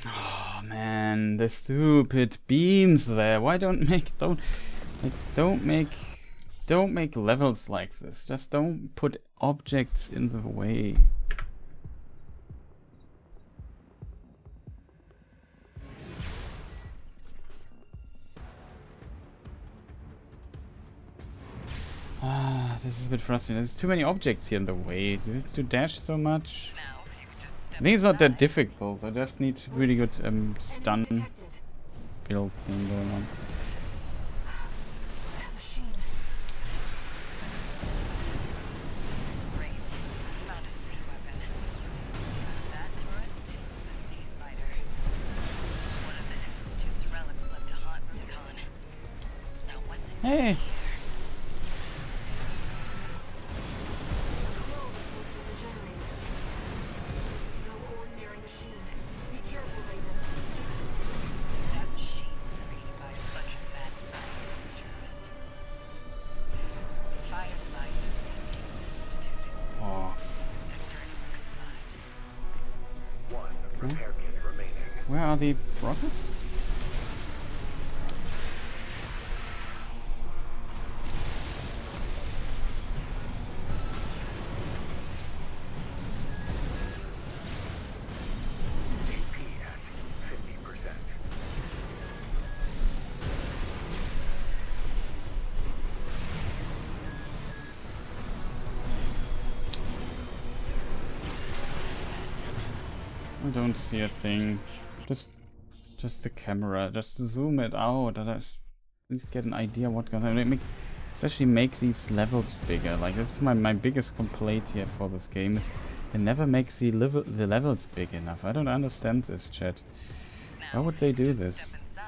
Oh man, the stupid beams there. Why don't make levels like this. Just don't put objects in the way. Ah, this is a bit frustrating. There's too many objects here in the way. Do you have to dash so much? Now, if you could just step I think it's not that inside. difficult. I just need really good stun Enemy detected. build thing going on. That machine. Great. Found a sea weapon. That tourist is a sea spider. One of the Institute's relics left to haunt Rubicon. Now what's it doing Hey. here? Control response from the generator. This is no ordinary machine. Be careful, Raven. That machine was created by a bunch of mad scientists, tourists. The fires of Ibis may have taken the Institute. Oh, Their dirty work survived. 1 repair kit remaining. where are the rockets? GP at 50%. I don't see a thing. Just the camera. Just zoom it out. least get an idea what goes on. It makes, especially make these levels bigger. Like this is my biggest complaint here for this game is it never makes the levels big enough. I don't understand this, chat. Why would they do this? Step inside.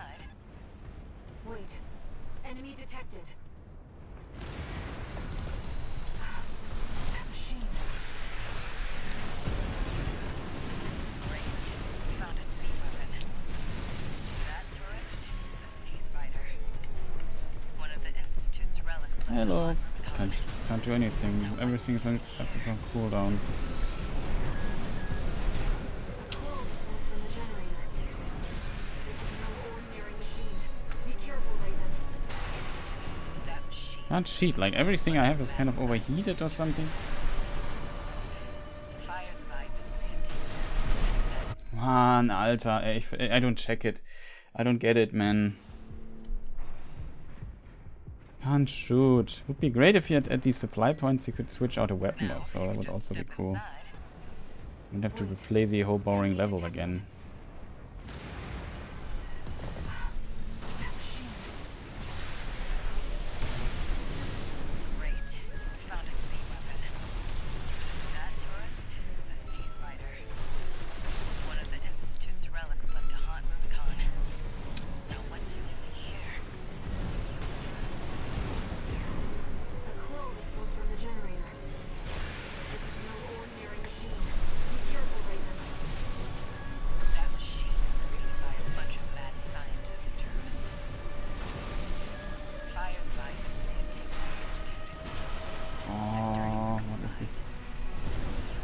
Wait. Enemy detected. That machine. Great. Found a sea weapon. That tourist is a sea spider. One of the Institute's relics. left Hello. on Rubicon. Can't do anything. Everything is on cooldown. Coral smells from the generator. This is no ordinary machine. Be careful, Raven. That machine. Can't cheat. Like everything I have is kind of overheated or something. The fires of Ibis may have taken instead. Man, Alter, ey, I don't check it. I don't get it, man. Can't shoot. Would be great if you had at these supply points you could switch out a weapon or so. That would also be cool. You'd have to replay the whole boring level again. Great. Found a sea weapon. That tourist is a sea spider. One of the Institute's relics left to haunt Rubicon. Now what's it doing here? The coral smells from the generator. This is no ordinary machine. Be careful, Raven. That machine was created by a bunch of mad scientists, tourist. The fires of Ibis may have taken the Institute. Oh, what is this?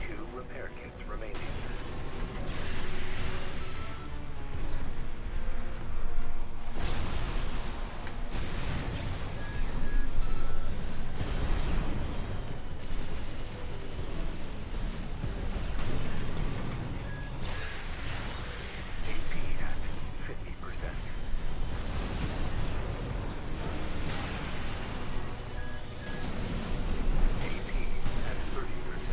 2 repair kits remaining. AP at 50%. AP at 30%.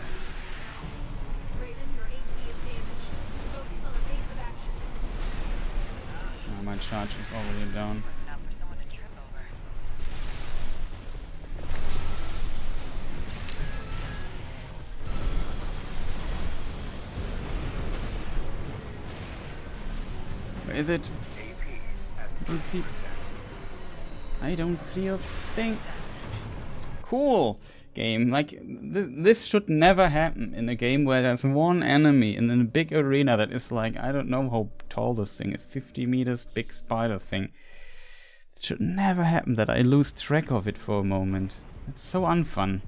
Raven, your AC is damaged. Focus on the pace of action. Oh, my charge is already down. Looking out for someone to trip over. Where is it? AP at I don't see. 30%. I don't see a thing. Cool game. Like this should never happen in a game where there's one enemy in a big arena that is like, I don't know how tall this thing is, 50 meters, big spider thing. It should never happen that I lose track of it for a moment. It's so unfun.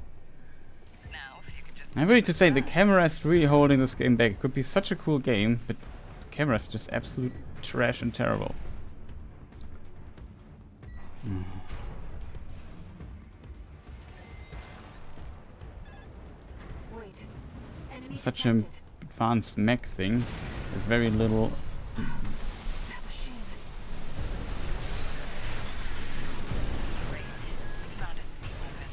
Now, if you could just I'm ready to say step the aside. camera is really holding this game back. It could be such a cool game, but the camera is just absolute trash and terrible. Wait. Enemy Such detected. an advanced mech thing with very little. That machine. Great. We found a sea weapon.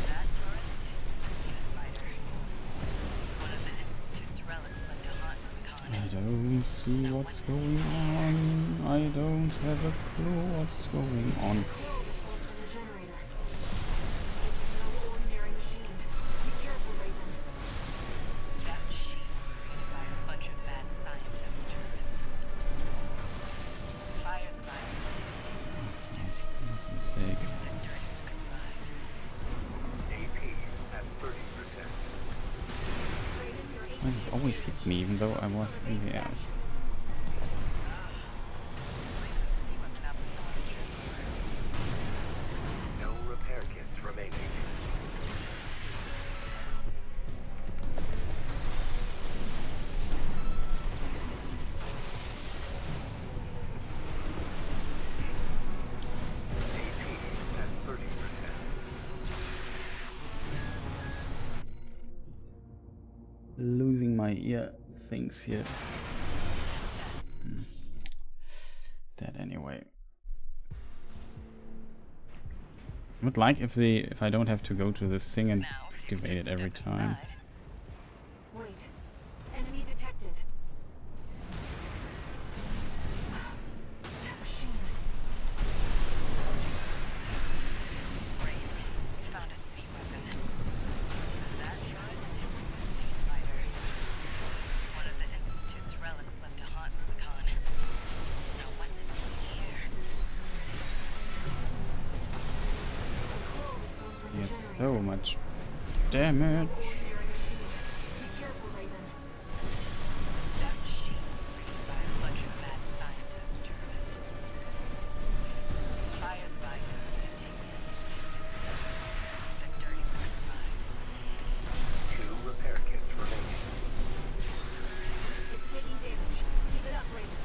That tourist is a sea spider. One of the Institute's relics left to haunt Rubicon. I don't see what's going on. I don't have a clue what's going on. Coral smells from the generator. This is no ordinary machine. Be careful, Raven. That machine was created by a bunch of mad scientists, tourist. The fires of Ibis may have taken the Institute. Mistake. The dirty work survived. AP at 30%. Raven, your AC Why does it always hit me even though I was in the air? Leaves a sea weapon out for someone to trip over. No repair kits remaining. AP at 30%. Losing my ear things here. That anyway. I would like if I don't have to go to this thing and Now, if you could activate it just every step time. inside. Wait. Enemy detected. That machine. so much damage. Be careful, Raven. That machine was created by a bunch of mad scientists, tourists. The fires of Ivys may have taken the Institute. The dirty work survived. 2 repair kits remaining. It's taking damage. Keep it up, Raven.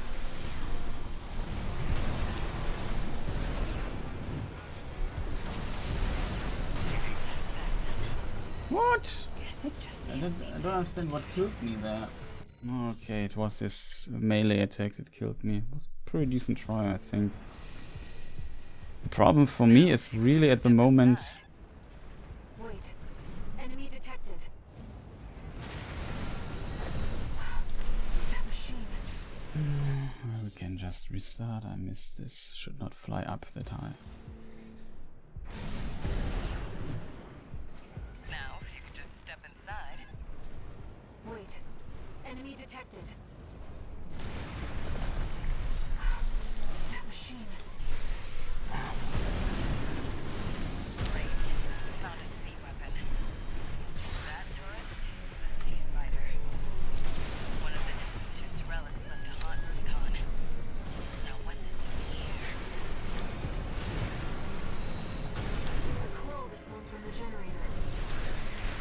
That's that then. What? Guess it just I can't don't, be I don't the understand what Institute. killed me there. Okay, it was this melee attack that killed me. It was a pretty decent try, I think. The problem for me is really at the moment... Wait. Enemy detected. That machine. We can just restart. I missed this. Should not fly up that high. Now, if you could just step inside. Wait. Enemy detected. That machine. Great. Found a sea weapon. That tourist is a sea spider. One of the Institute's relics left to haunt Rubicon. Now what's it doing here? A crawl response from the generator.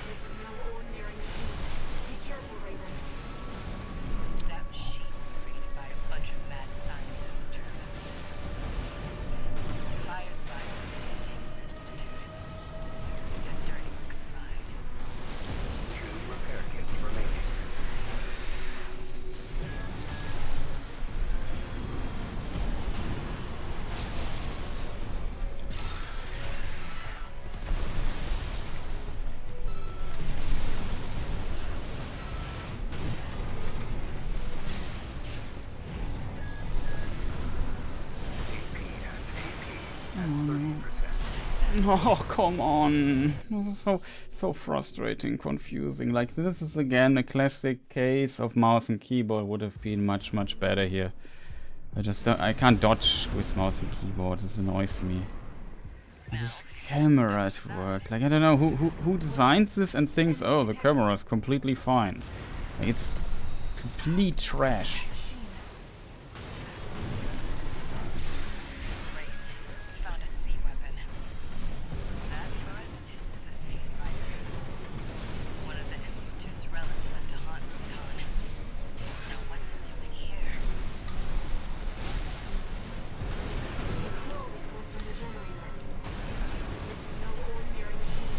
This is no ordinary machine. Be careful, Raven. That machine was created by a bunch of mad scientists, tourists. The fires of Ivys may have taken the Institute. The dirty work survived. 2 repair kits remaining. AP and AP at 30%. Oh, come on. This is so frustrating, confusing. Like, this is again a classic case of mouse and keyboard would have been much better here. I can't dodge with mouse and keyboard. This annoys me. This camera at work. Like, I don't know who designs this and thinks, oh, the camera is completely fine. Like, it's complete trash. Great. Found a sea weapon. That tourist is a sea spider. One of the Institute's relics left to haunt Rubicon. Now what's it doing here? Crawl response from the generator. This is no ordinary machine.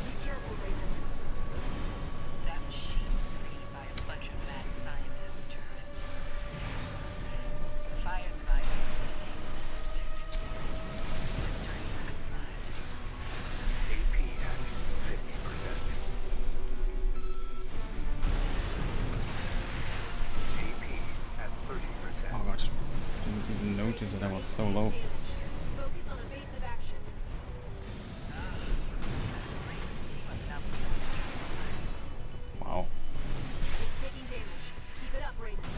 Be careful, Raven. That machine was created by a bunch of mad scientists, tourists. The fires of Ivys may have taken the Institute. The dirty work survived. AP at 50%. AP at 30%. Oh gosh, didn't even notice that I was so low. Focus on evasive action. Where's the sea weapon out from some control? Wow. It's taking damage. Keep it up, Raven.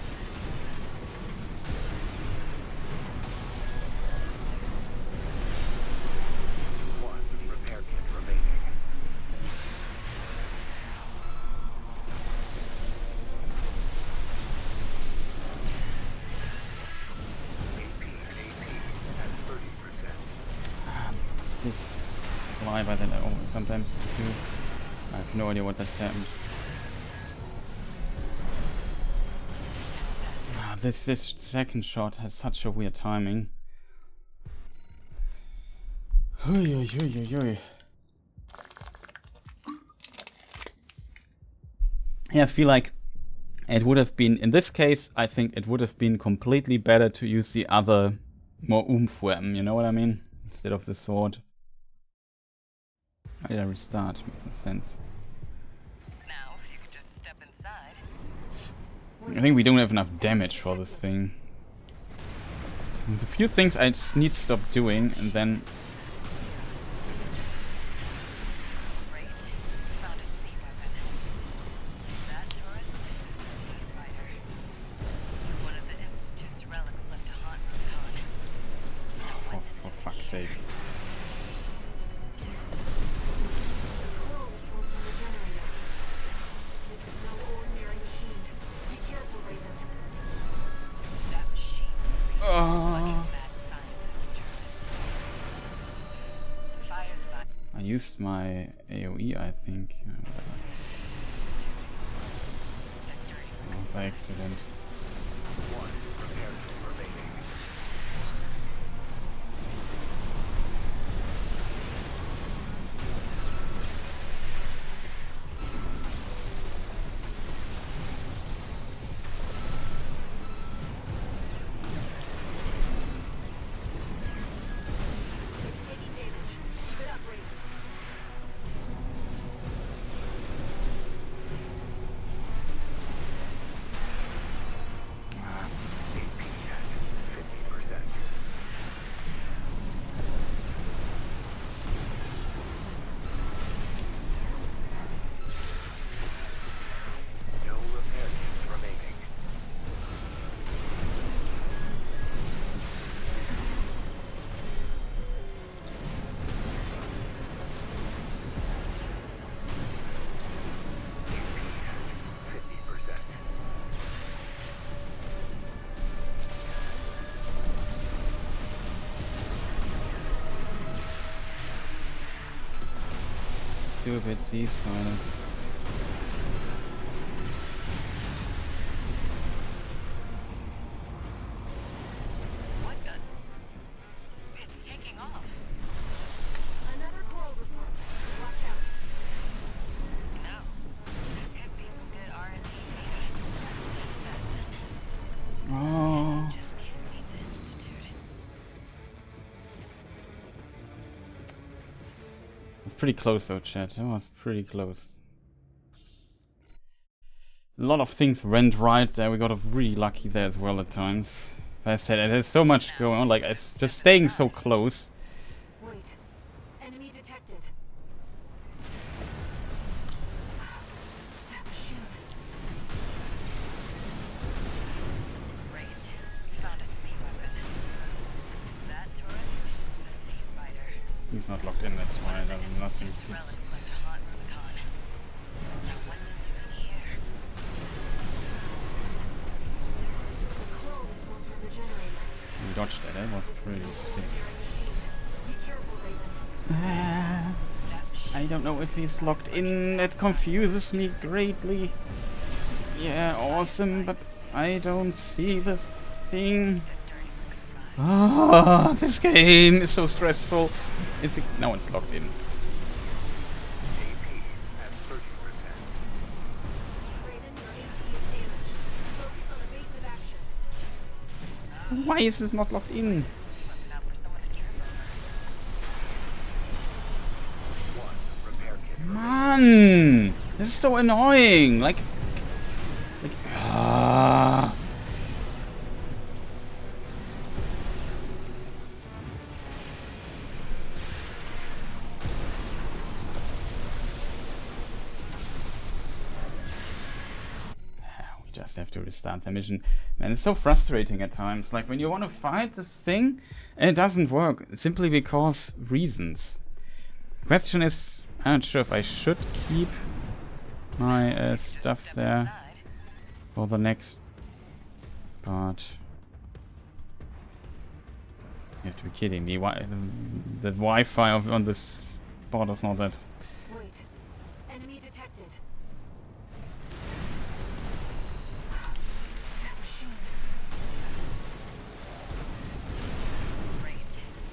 1 repair kit remaining. AP at 30%. This fly by that I sometimes do. I have no idea what just happened. This second shot has such a weird timing. Oi, oi, oi, oi, oi. Yeah, I feel like it would have been, in this case, I think it would have been completely better to use the other, more oomph weapon, you know what I mean? Instead of the sword. Oh, yeah, restart, makes no sense. Now, if you could just step inside. I think we don't have enough damage for this thing. There's a few things I just need to stop doing, and then... Great. Found a sea weapon. That tourist is a sea spider. One of the Institute's relics left to haunt Rubicon. Now what's it For doing fuck's here? sake. used my AoE, I think. Oh, by accident. One repair kit remaining. It's taking damage. Keep it up, Raiden. AP at 50%. No repair kits remaining. AP at 50%. Stupid sea spider. What the? It's taking off. Another coral response. Watch out. No. This could be some good R&D data. That's that then. Oh. Guess it just can't beat the Institute. It's pretty close though, chat. That was pretty close. A lot of things went right there. We got really lucky there as well at times. As I said, there's so much going on. Like, it's just staying so close. Wait. Enemy detected. That machine. Great. We found a sea weapon. That tourist is a sea spider. He's not locked in, that's why The there's nothing. Institute's relics left to haunt Rubicon. Now what's it doing here? The coral response from the generator. We dodged that, that was This is pretty no sick. ordinary machine. Be careful, Raiden. That machine I don't know if he's locked in. That confuses me greatly. Yeah, awesome, but I don't see the thing. Dirty Work survived. Ah, this game is so stressful. Is it? No, it's locked in. AP at 30%. Raiden, your AC is damaged. Focus on evasive action. Why is this not locked in? Sea weapon out for someone to trip over. One repair kit remaining. Man, this is so annoying. Like, ah. We just have to restart the mission. Man, it's so frustrating at times. Like when you want to fight this thing and it doesn't work simply because reasons. Question is, I'm not sure if I should keep my Just stuff step there inside. for the next part. You have to be kidding me. Why the Wi-Fi on this board is not that. Wait. Enemy detected. That machine. Great.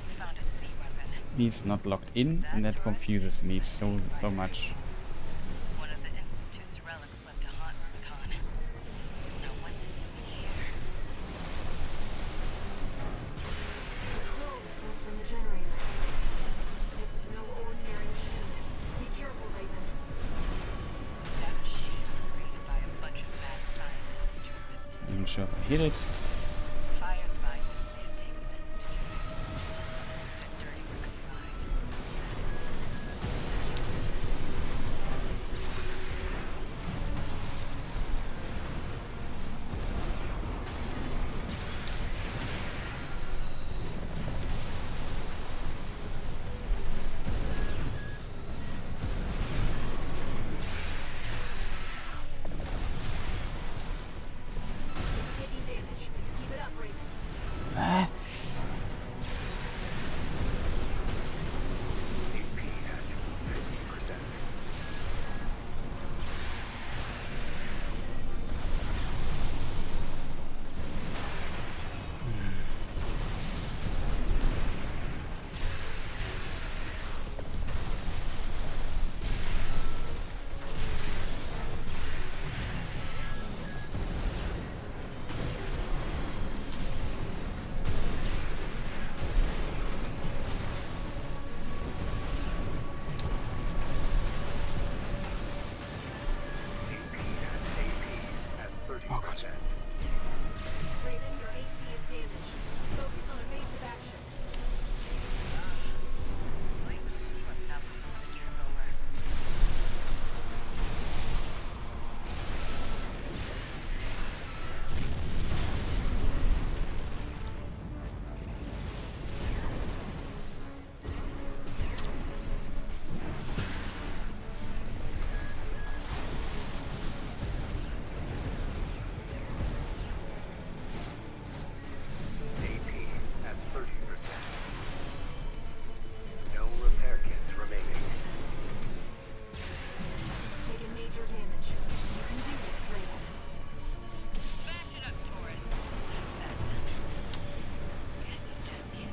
We found a sea weapon. He's not locked in, and that confuses me so much. One of the Institute's relics left to haunt Rubicon. Now what's it doing here? Coral response from the generator. This is no ordinary machine. Be careful, Raven. That machine was created by a bunch of mad scientists, tourists. I'm not sure if I hit it. The fires behind this may have taken the Institute. The dirty work survived. It's taking damage.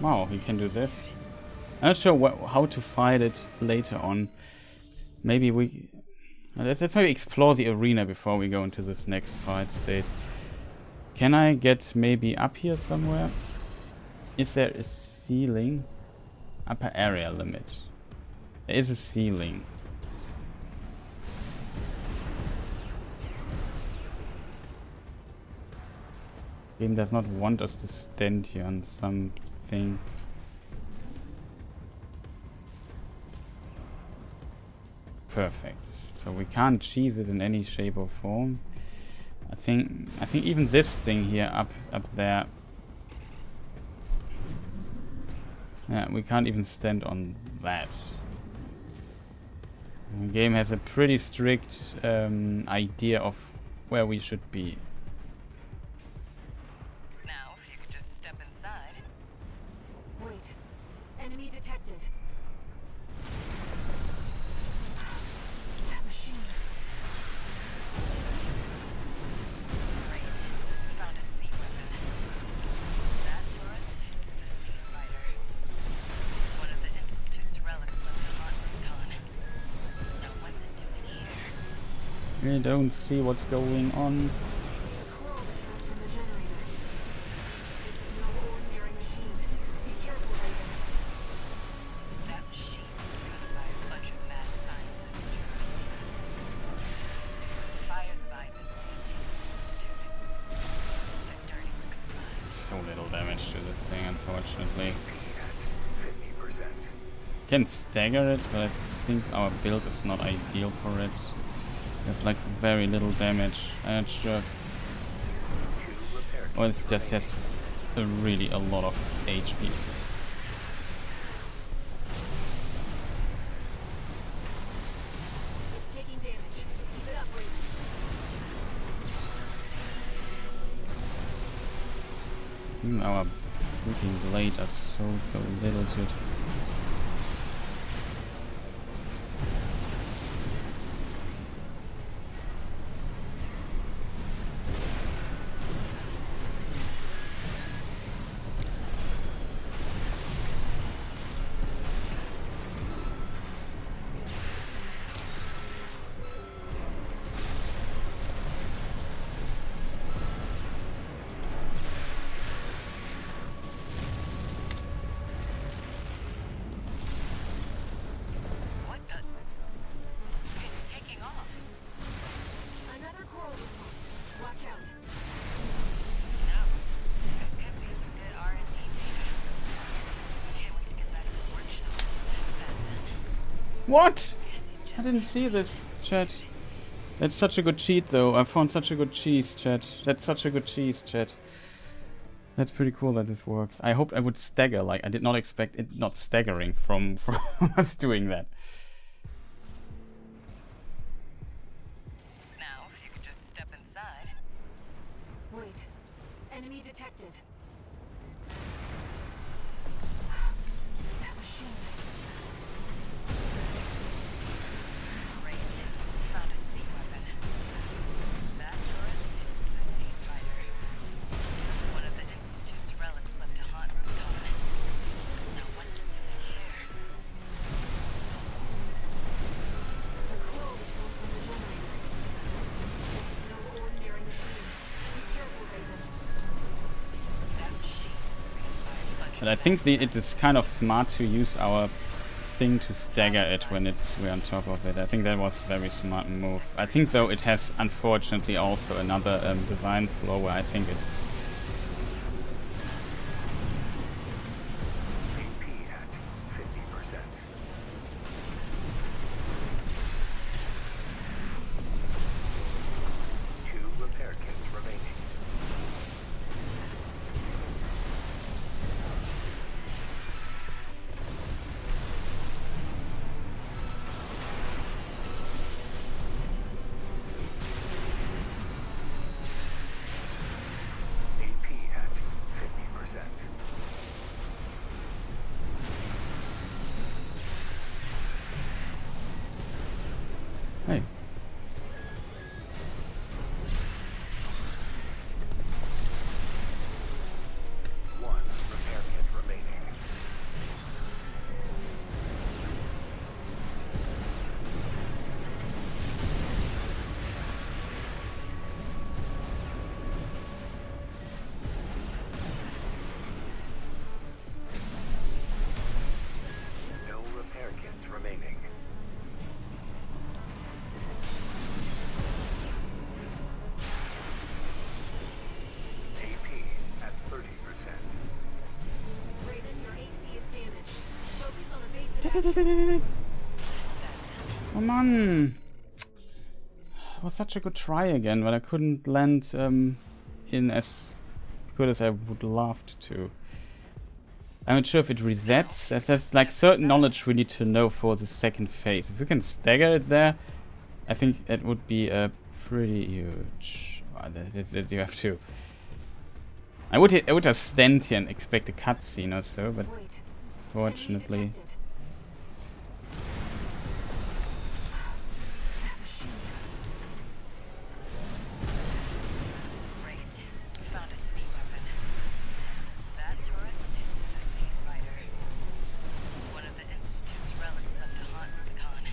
Wow, he can do this. I'm not sure how to fight it later on. Maybe we... let's maybe explore the arena before we go into this next fight state. Can I get maybe up here somewhere? Is there a ceiling? Upper area limit. There is a ceiling. Game does not want us to stand here on something. Perfect. So we can't cheese it in any shape or form. I think even this thing here up there. Yeah, we can't even stand on that. The game has a pretty strict idea of where we should be. Now, if you could just step inside. Wait. Enemy detected. That machine. Great. Found a sea weapon. That tourist is a sea spider. One of the Institute's relics left to haunt Rubicon. Now what's it doing here? We don't see what's going on. The coral results from the generator. This is no ordinary machine. Be careful, Raven. That machine was created by a bunch of mad scientists, tourist. The fires of Ibis Institute. Their dirty work survived. So little damage to this thing, unfortunately. At 50%. Can stagger it, but I think our build is not ideal for it. We have like very little damage. I'm not sure. 2 repair Or kits it's just has really a lot of HP. It's taking damage. Keep it up, Raven. Even our freaking blade are so limited. What the? It's taking off. Another coral response. Watch out. No. This could be some good R&D data. Can't wait to get back to the workshop. That's that then. What? Guess you I just didn't see this, chat. That's such a good cheat though. I found such a good cheese, chat. That's such a good cheese, chat. That's pretty cool that this works. I hoped I would stagger, like I did not expect it not staggering from us doing that. Now, if you could just step inside. Wait. Enemy detected. That machine. Great. Found a sea weapon. That tourist is a sea spider. One of the Institute's relics left to haunt Rubicon. Now what's it doing here? The coral results from the generator. This is no ordinary machine. Be careful, Raven. That machine was created by a bunch But of I think mad it is kind of smart to use our thing to stagger it when we're on top of it. I think that was a very smart move. I think though it has unfortunately also another design flaw where I think it's AP at 50%. 2 repair kits remaining. AP at 50%. hey. 1 repair kit remaining. Come on! It was such a good try again, but I couldn't land in as good as I would loved to. I'm not sure if it resets. There's like certain knowledge we need to know for the second phase. If we can stagger it there, I think it would be a pretty huge. That you have to. I would just stand here and expect a cutscene or so, but Wait. fortunately. Enemy detected. That machine. Great. Found a sea weapon. That tourist is a sea spider. One of the Institute's relics left to haunt Rubicon.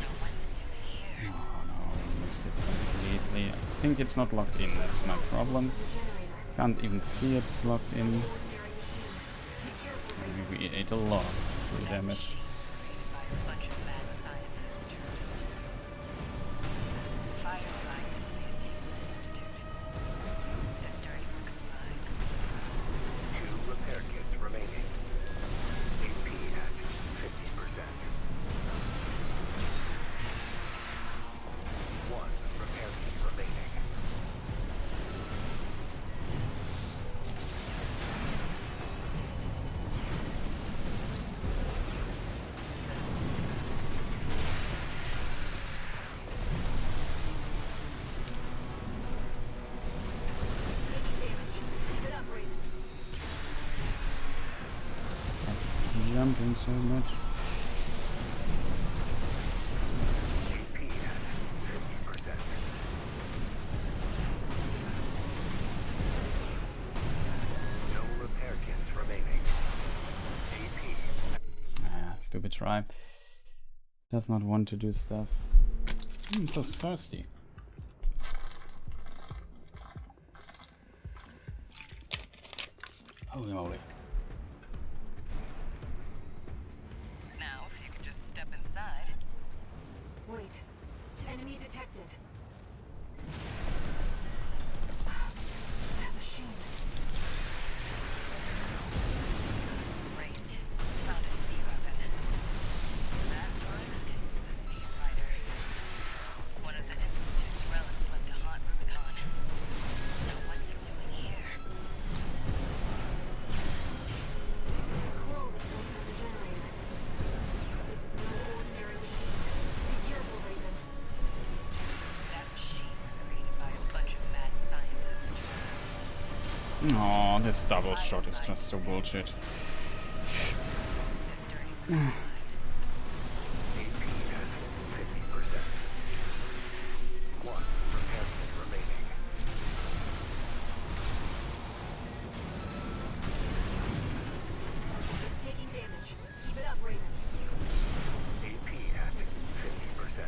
Now what's it doing here? Oh no, I missed it completely. I think it's not locked in, that's my problem. Can't even see it's locked in. Maybe we ate a lot of free damage. Machine was created by a bunch of mad scientists, tourist. The fires behind this may have taken the Institute. The dirty work survived. 2 repair kits remaining. AP at 50%. 1 repair kit remaining. Keep it up, Raven. Jumping so much. AP at 50%. No repair kits remaining. AP Ah, stupid try. Does not want to do stuff. I'm so thirsty. Holy moly. Now, if you could just step inside. Wait. Enemy detected. That machine. Great. Found a sea weapon. That tourist is a sea spider. One of the Institute's relics left to haunt Rubicon. Now what's it doing here? Coral response on the generator. This is no ordinary machine. Be careful, Raven. That machine was created by a bunch of mad scientists, tourist. Oh, this double shot is just so bullshit. The dirty work survived. AP at 50%. 1 repair kit remaining. It's taking damage. Keep it up, Raven. AP at 50%.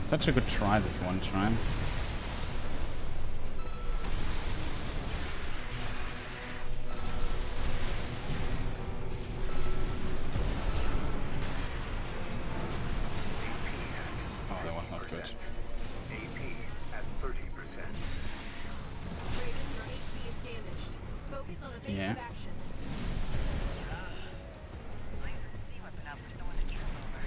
Such a good try this one time. Oh, that was not good. AP at 30%. Raven, your AC is damaged. Focus on evasive Yeah. action. Leaves a sea weapon out for someone to trip over.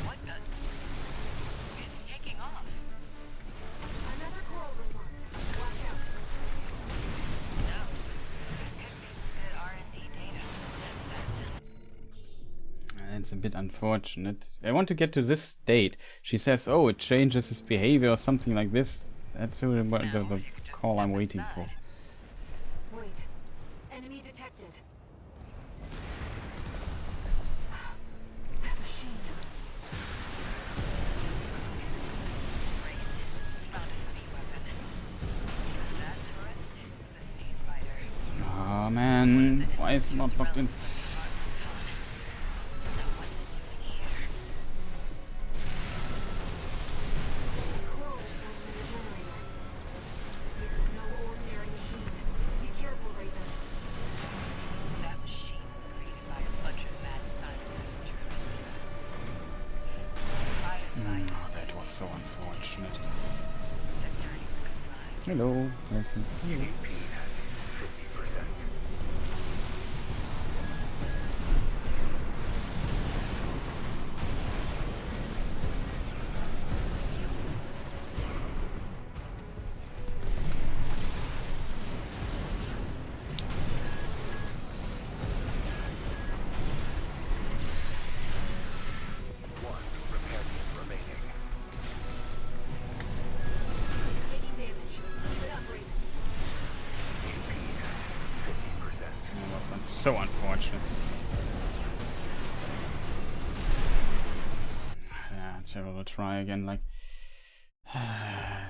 What the? It's taking off. Another coral response. Watch out. No. This could be some good R&D data. That's that then. It's a bit unfortunate. I want to get to this state. She says, oh, it changes his behavior or something like this. That's the call I'm waiting for. Wait. Enemy detected. That machine. Great. Found a sea weapon. That tourist is a sea spider. Oh man, why is it not locked in? Now what's it doing here? Coral response from the generator. Hello, Nelson. AP at 50%. One repair kit remaining. It's taking damage. Keep it up, Raven. AP at 50%. Oh, that's so unfortunate. Yeah, terrible. Try again. Like,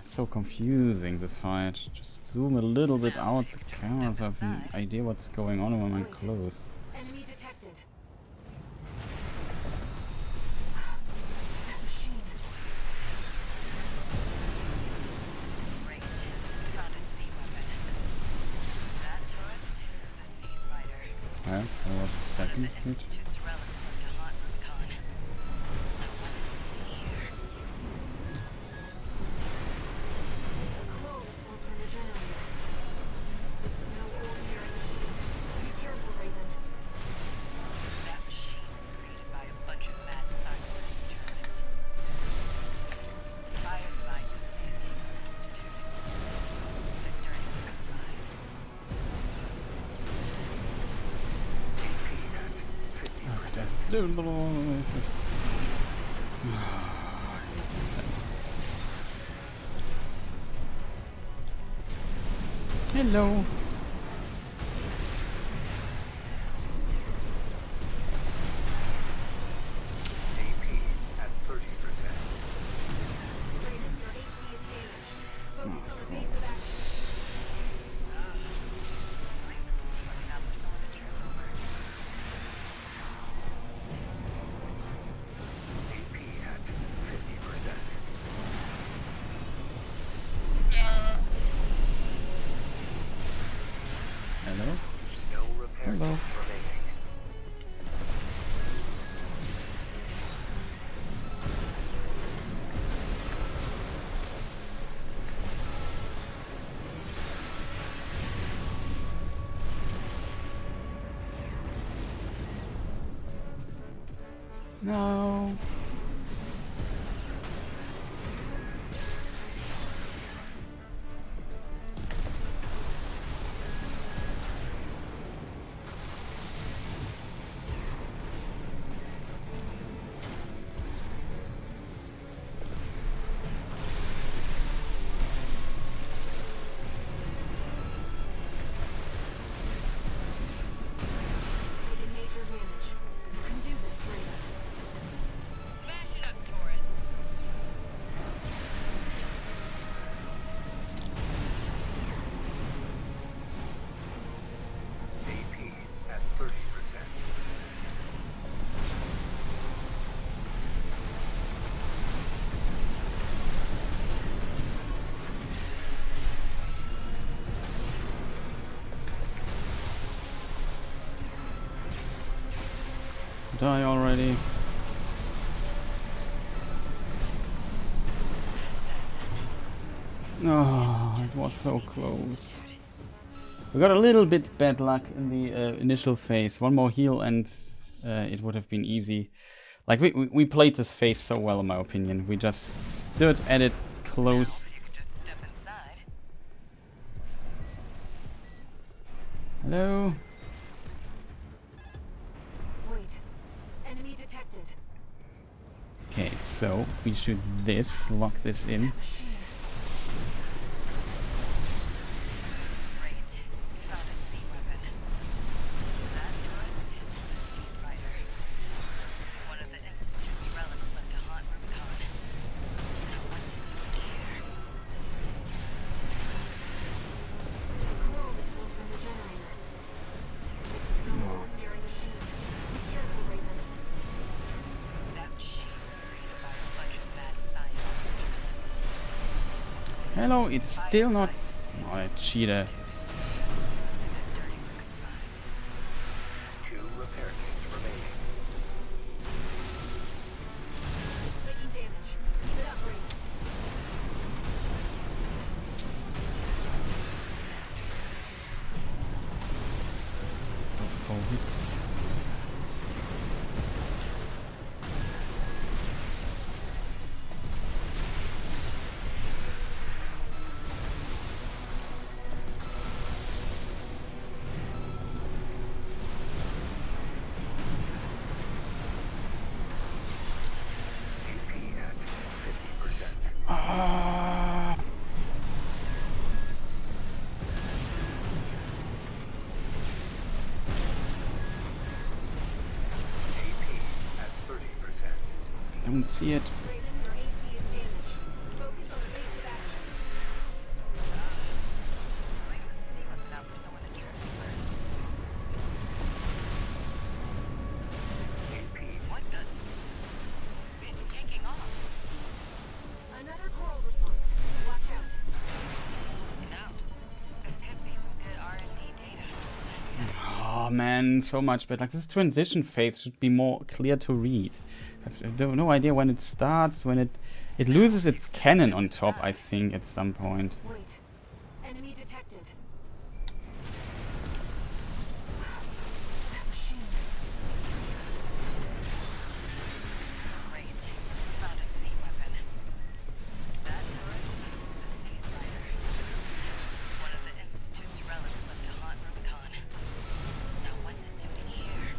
it's so confusing, this fight. Just zoom a little bit out the camera to have an idea what's going on when I'm close. Enemy detected. That machine. Great. Found a sea weapon. That tourist is a sea spider. Yeah, that was the One of second the hit. Institute's relics left to haunt Rubicon. Now what's it doing here? Coral response from the generator. This is no ordinary machine. Be careful, Raven. That machine was created by a bunch of mad scientists, tourist. The fires behind this may have taken the Institute. Victor and Luke survived. Hello. AP at 30%. Raven, your AC is damaged. Focus on evasive action. Leaves a ceiling enough for someone to trip over. AP at 50%. Hello. No repair Hello. kits remaining. No. It's taking major damage. You can do this, Raven. Smash it up, tourist. AP at 30%. Die already. Oh, it was so close. We got a little bit bad luck in the initial phase. One more heal and it would have been easy. Like, we played this phase so well, in my opinion. We just stood at it close. If you could just step inside. Hello? Wait. Enemy detected. Okay, so we shoot this, lock this in. Machine. Great. You found a sea weapon. That tourist is a sea spider. One of the Institute's relics left to haunt Rubicon. Now what's it doing here? Coral response from the generator. This is no ordinary machine. Be careful, Raven. That machine was created by a bunch of mad scientists, tourist. Hello, it's still not... Oh, that cheater. Victor and Luke survived. 2 repair kits remaining. It's taking damage. Keep it up, Raven. hit. Ah. Don't see it. Raven, your AC is damaged. Focus on the base of action. Leaves a C weapon out for someone to trip over. What the? It's taking off. Another coral response. Watch out. No. This could be some good R&D data. That's not Oh man, so much better. Like, this transition phase should be more clear to read. I have no idea when it starts, when it loses its cannon on top, I think, at some point. Wait. Enemy detected. That machine. great. Found a C weapon. That tourist is a sea spider. One of the Institute's relics left to haunt Rubicon. Now what's it doing here?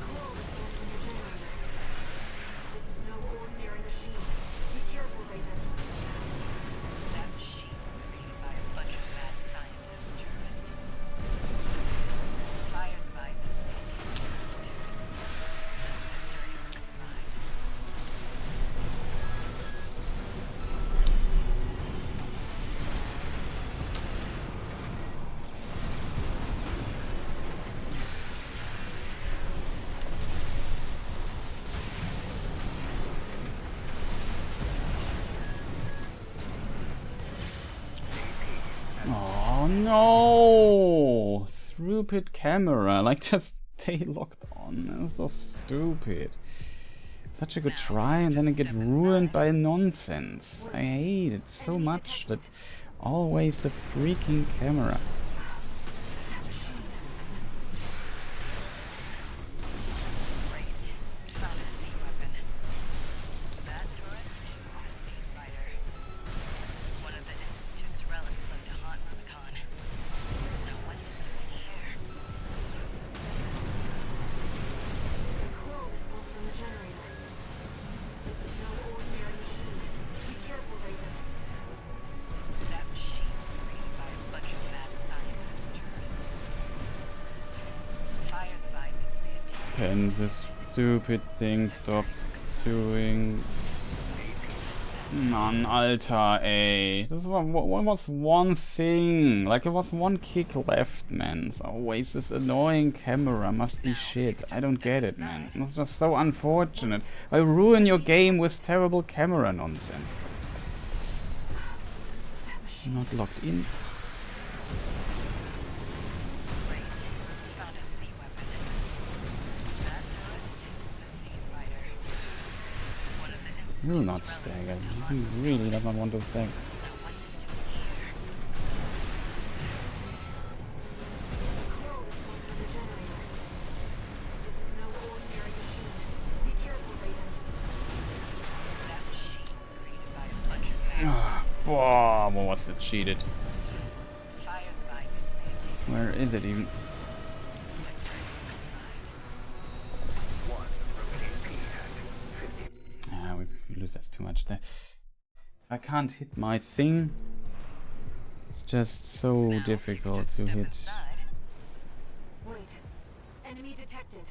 Coral response from your generator. This is no ordinary machine. Be careful, Raven. That machine was created by a bunch of mad scientists, tourist. Fires of Ibis maintained the Institute. Their dirty work survived. Oh no! Stupid camera. Like, just stay locked on. That's so stupid. Such a good try, and then it gets ruined by nonsense. I hate it so much that always the freaking camera. Great. Found a sea weapon. That tourist is a sea spider. One of the Institute's relics left to haunt Rubicon. Now what's it doing here? Coral response from the generator. This is no ordinary machine. Be careful, Raven. That machine was created by a bunch of mad scientists, tourist. The fires of Ibis may have taken Can this stupid thing stop doing? Mann, Alter, ey. This was one thing. Like, it was one kick left, man. It's always this annoying camera. Must be shit. I don't get it, man. It's just so unfortunate. I ruin your game with terrible camera nonsense. Not locked in. Great. Found a sea weapon. That tourist is a sea spider. One of the Do Institute's not relics stagger. left to haunt You Rubicon. really do not want to stagger. Now what's it doing here? Coral response from the generator. This is no ordinary machine. Be careful, Raven. That machine was created by a bunch of mad Ah, scientists. wow, what was it cheated? The fires of Ibis may have taken Where is it even? Their dirty work survived. Ah, we lose that's too much there. I can't hit my thing. It's just so Now, if you could difficult just to step hit. inside. Wait. Enemy detected.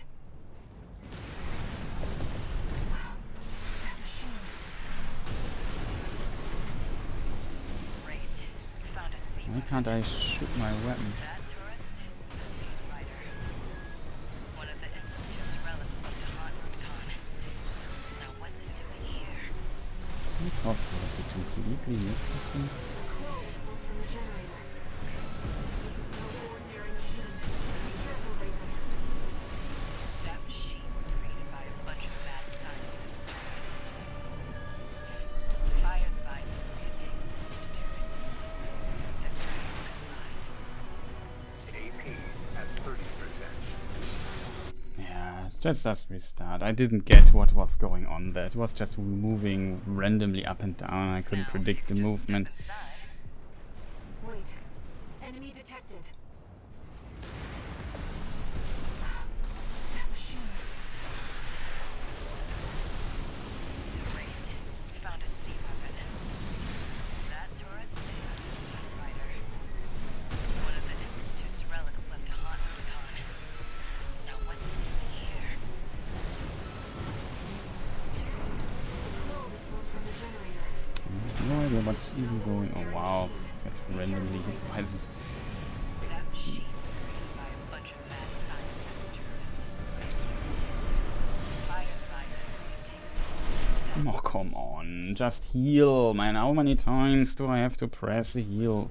That machine. Great. Found a sea Why weapon. can't I shoot my weapon? That tourist is a sea spider. One of the Institute's relics left to haunt Rubicon. Now what's it doing here? Is it possible to completely miss this thing? Coral response from the generator. This is no ordinary machine. Be careful, Raven. That machine was created by a bunch of mad scientists, tourist. The fires of Ibis may have taken the Institute. Their dirty work survived. Just restart. I didn't get what was going on there. It was just moving randomly up and down. I couldn't predict the movement. Wait. Enemy detected. That machine. Great. Found a sea weapon. That tourist is a sea spider. One of the Institute's relics left to haunt Rubicon. Now what's it doing here? Control the smoke from the generator. No idea what's even going on. Oh wow. Just randomly hit by this. That machine was created by a bunch of mad scientist tourists. Fire's virus may have taken me. Oh, come on. Just heal, man. How many times do I have to press the heal?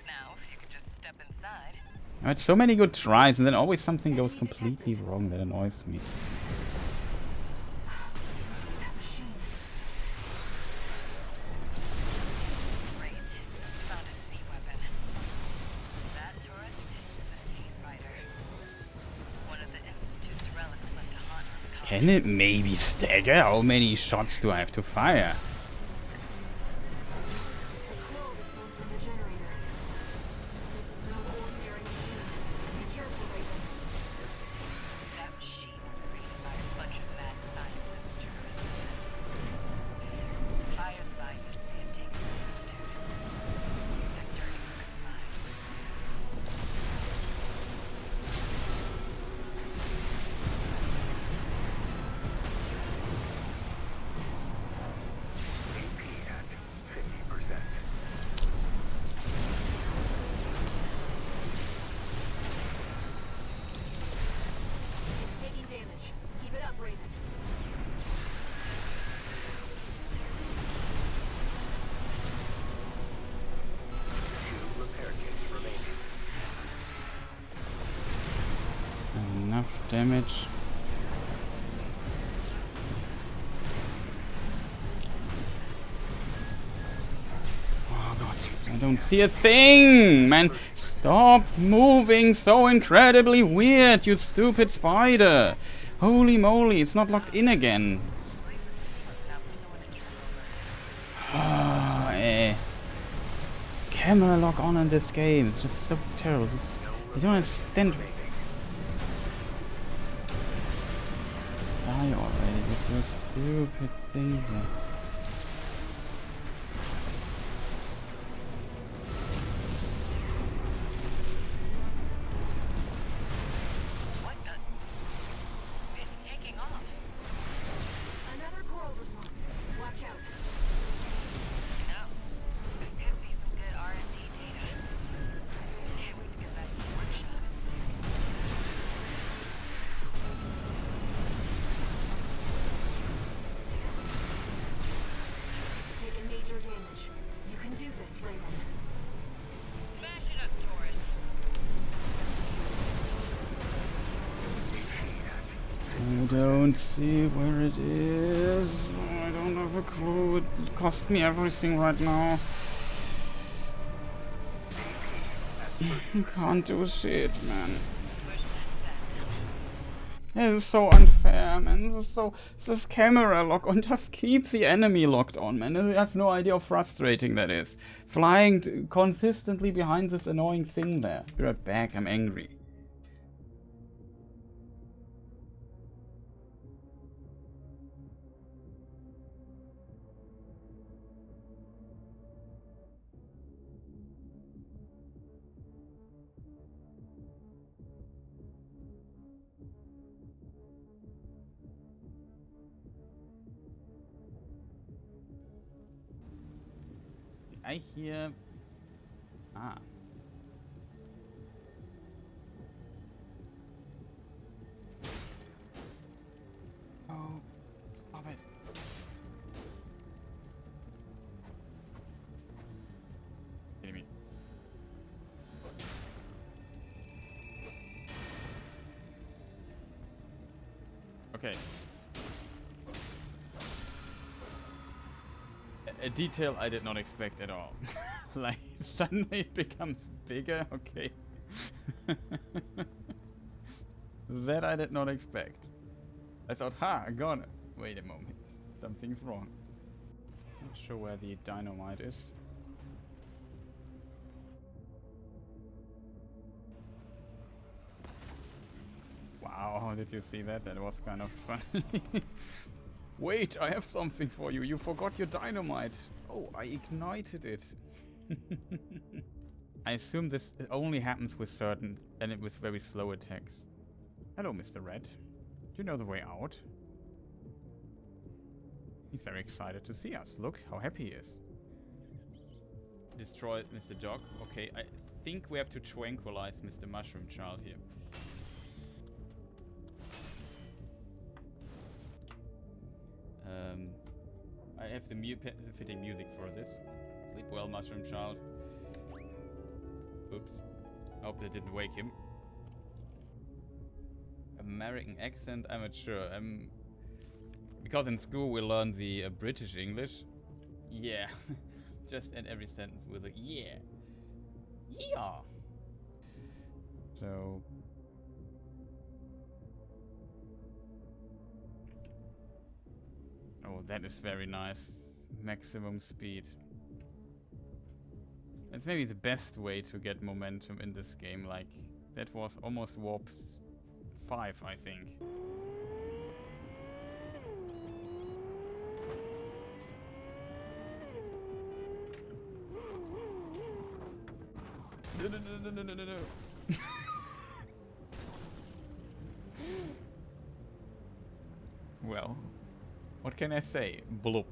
Now, if you could just step inside. I had so many good tries and then always something goes completely wrong. That annoys me. That machine. Great. Found a sea weapon. That tourist is a sea spider. One of the Institute's relics left to haunt Rubicon. Can it maybe stagger? How many shots do I have to fire? Control the smoke from the generator. This is no ordinary machine. Be careful, Raven. That machine was created by a bunch of mad scientist tourists. The fire's virus may have taken the Institute. Their dirty work survived. AP at 50%. It's taking damage. Keep it up, Raven. Two repair kits remaining. Enough damage. Oh god, I don't see a thing, man. Stop moving so incredibly weird, you stupid spider. Holy moly, it's not locked in again. Leaves a sea weapon out for someone to trip over. Ah, Camera lock on in this game. It's just so terrible. You don't understand. Die already with your stupid thing here. What the? It's taking off. Another coral response. Watch out. No. This could be some good R&D data. Can't wait to get back to the workshop. It's taken major damage. You can do this, Raven. Smash it up, tourist. I don't see where it is. I don't have a clue. It cost me everything right now. You can't do shit, man. Push past that then. This is so unfair, man. This camera lock on. Just keep the enemy locked on, man. I have no idea how frustrating that is. Flying consistently behind this annoying thing there. Be right back. I'm angry. I hear... Ah. Oh, stop it. Kidding me. Okay. A detail I did not expect at all. Like, suddenly it becomes bigger, okay. That I did not expect. I thought, ha, I got it. Wait a moment. Something's wrong. Not sure where the dynamite is. Wow, did you see that? That was kind of funny. Wait, I have something for you. You forgot your dynamite. Oh, I ignited it. I assume this only happens with certain and with very slow attacks. Hello, Mr. Red. Do you know the way out? He's very excited to see us. Look how happy he is. Destroy Mr. Dog. Okay, I think we have to tranquilize Mr. Mushroom Child here. I have the fitting music for this. Sleep well, Mushroom Child. Oops. Hope that didn't wake him. American accent, I'm not sure. Because in school we learned the British English. Yeah. Just end every sentence with a yeah. Yeah. So... Oh, that is very nice. Maximum speed. It's maybe the best way to get momentum in this game. Like, that was almost warp 5, I think. No. Well, what can I say? Bloop.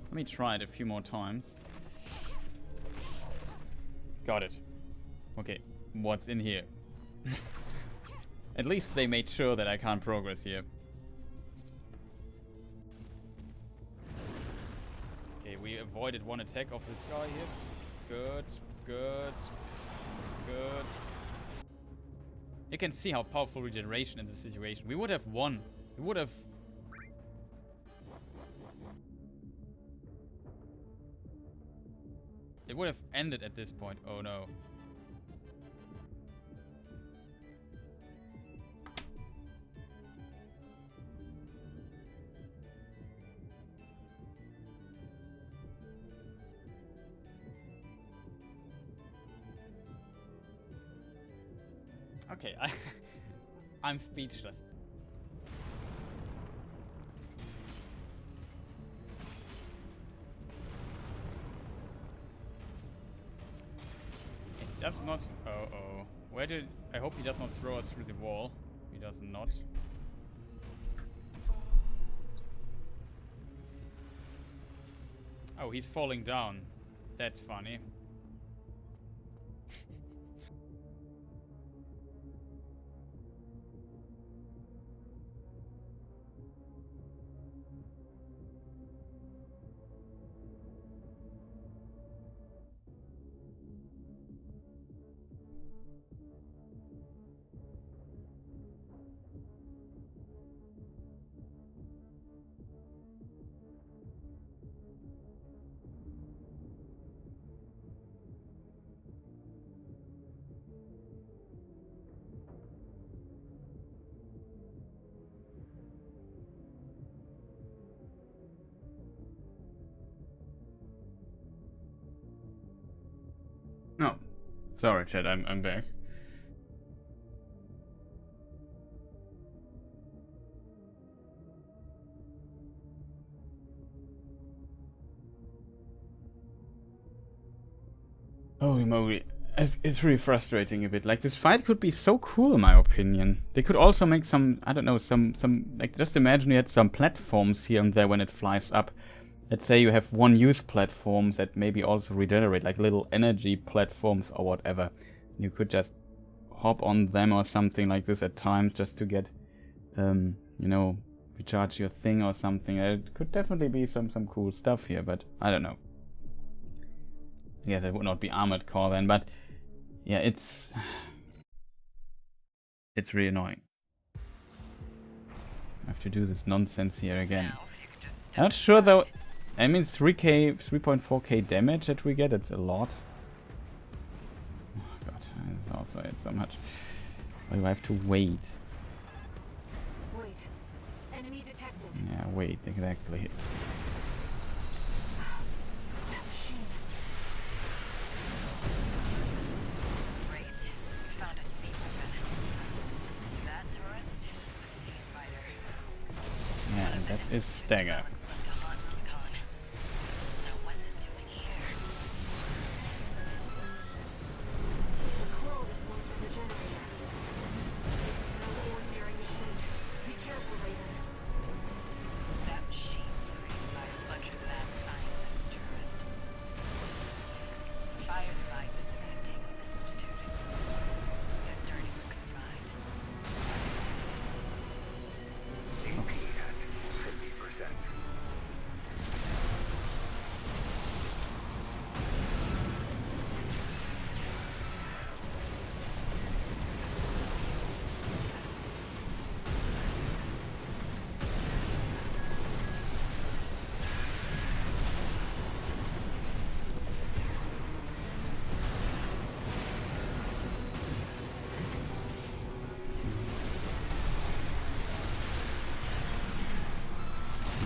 Let me try it a few more times. Got it. Okay, what's in here? At least they made sure that I can't progress here. Okay, we avoided one attack of this guy here. Good, good, good. You can see how powerful regeneration in this situation. We would have won. We would have... It would have ended at this point. Oh no. Okay, I'm speechless. It does not... Uh-oh. Where did... I hope he does not throw us through the wall. He does not. Oh, he's falling down. That's funny. No. Sorry, chat, I'm back. Holy moly. It's really frustrating a bit. Like, this fight could be so cool, in my opinion. They could also make some, I don't know, some like, just imagine you had some platforms here and there when it flies up. Let's say you have one-use platforms that maybe also regenerate, like little energy platforms or whatever. You could just hop on them or something like this at times just to get, you know, recharge your thing or something. It could definitely be some cool stuff here, but I don't know. Yeah, that would not be Armored Core then, but yeah, it's really annoying. I have to do this nonsense here again. I'm not sure though. I mean, 3K, 3.4K damage that we get, it's a lot. outside so much. Why do I have to wait? Wait. Enemy detected. Yeah, wait, exactly. That machine. Great. We found a sea weapon. That tourist is a sea spider. Yeah, and that is Stagger. Relics left to haunt Rubicon. Now what's it doing here? The coral response from the generator. This is no ordinary machine. Be careful, Raven. That machine was created by a bunch of mad scientists, tourist. The fires behind this may have taken the Institute. Their dirty work survived. AP at 50%.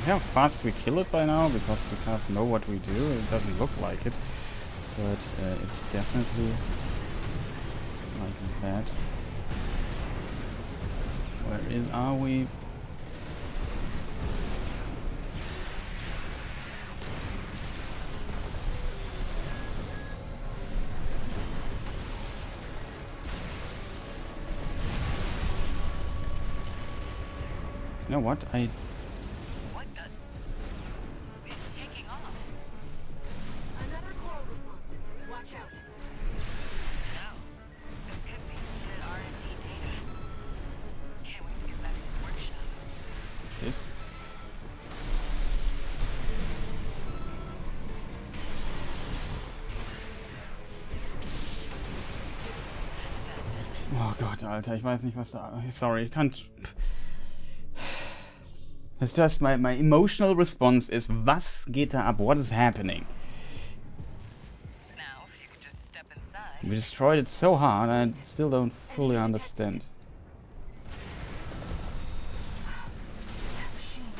How fast we kill it by now, because we kind of know what we do. It doesn't look like it, but it's definitely like that. Where are we? You know what? What the? It's taking off. Another coral response. Watch out. No. This could be some good R&D data. Can't wait to get back to the workshop. This. That's that then. Oh Gott, Alter, ich weiß nicht, was da... Sorry, ich kann... It's just my emotional response is, was geht da ab? What is happening? Now, if you could just step inside. We destroyed it so hard, I still don't fully understand. That machine.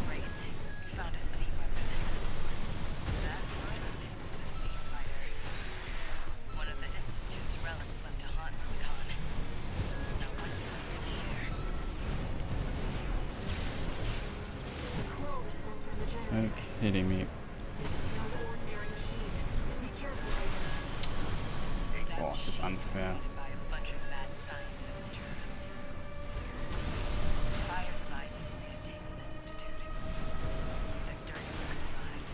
Great. We found a sea weapon. That tourist is a sea spider. One of the Institute's relics left to haunt Rubicon. Now what's it doing here? The coral response from the generator. Are you kidding me? This is no ordinary machine. Be careful, Raven. That Oh, this is machine was unfair. created by a bunch of mad scientists, tourist. The fires behind this may have taken the Institute. Their dirty work survived.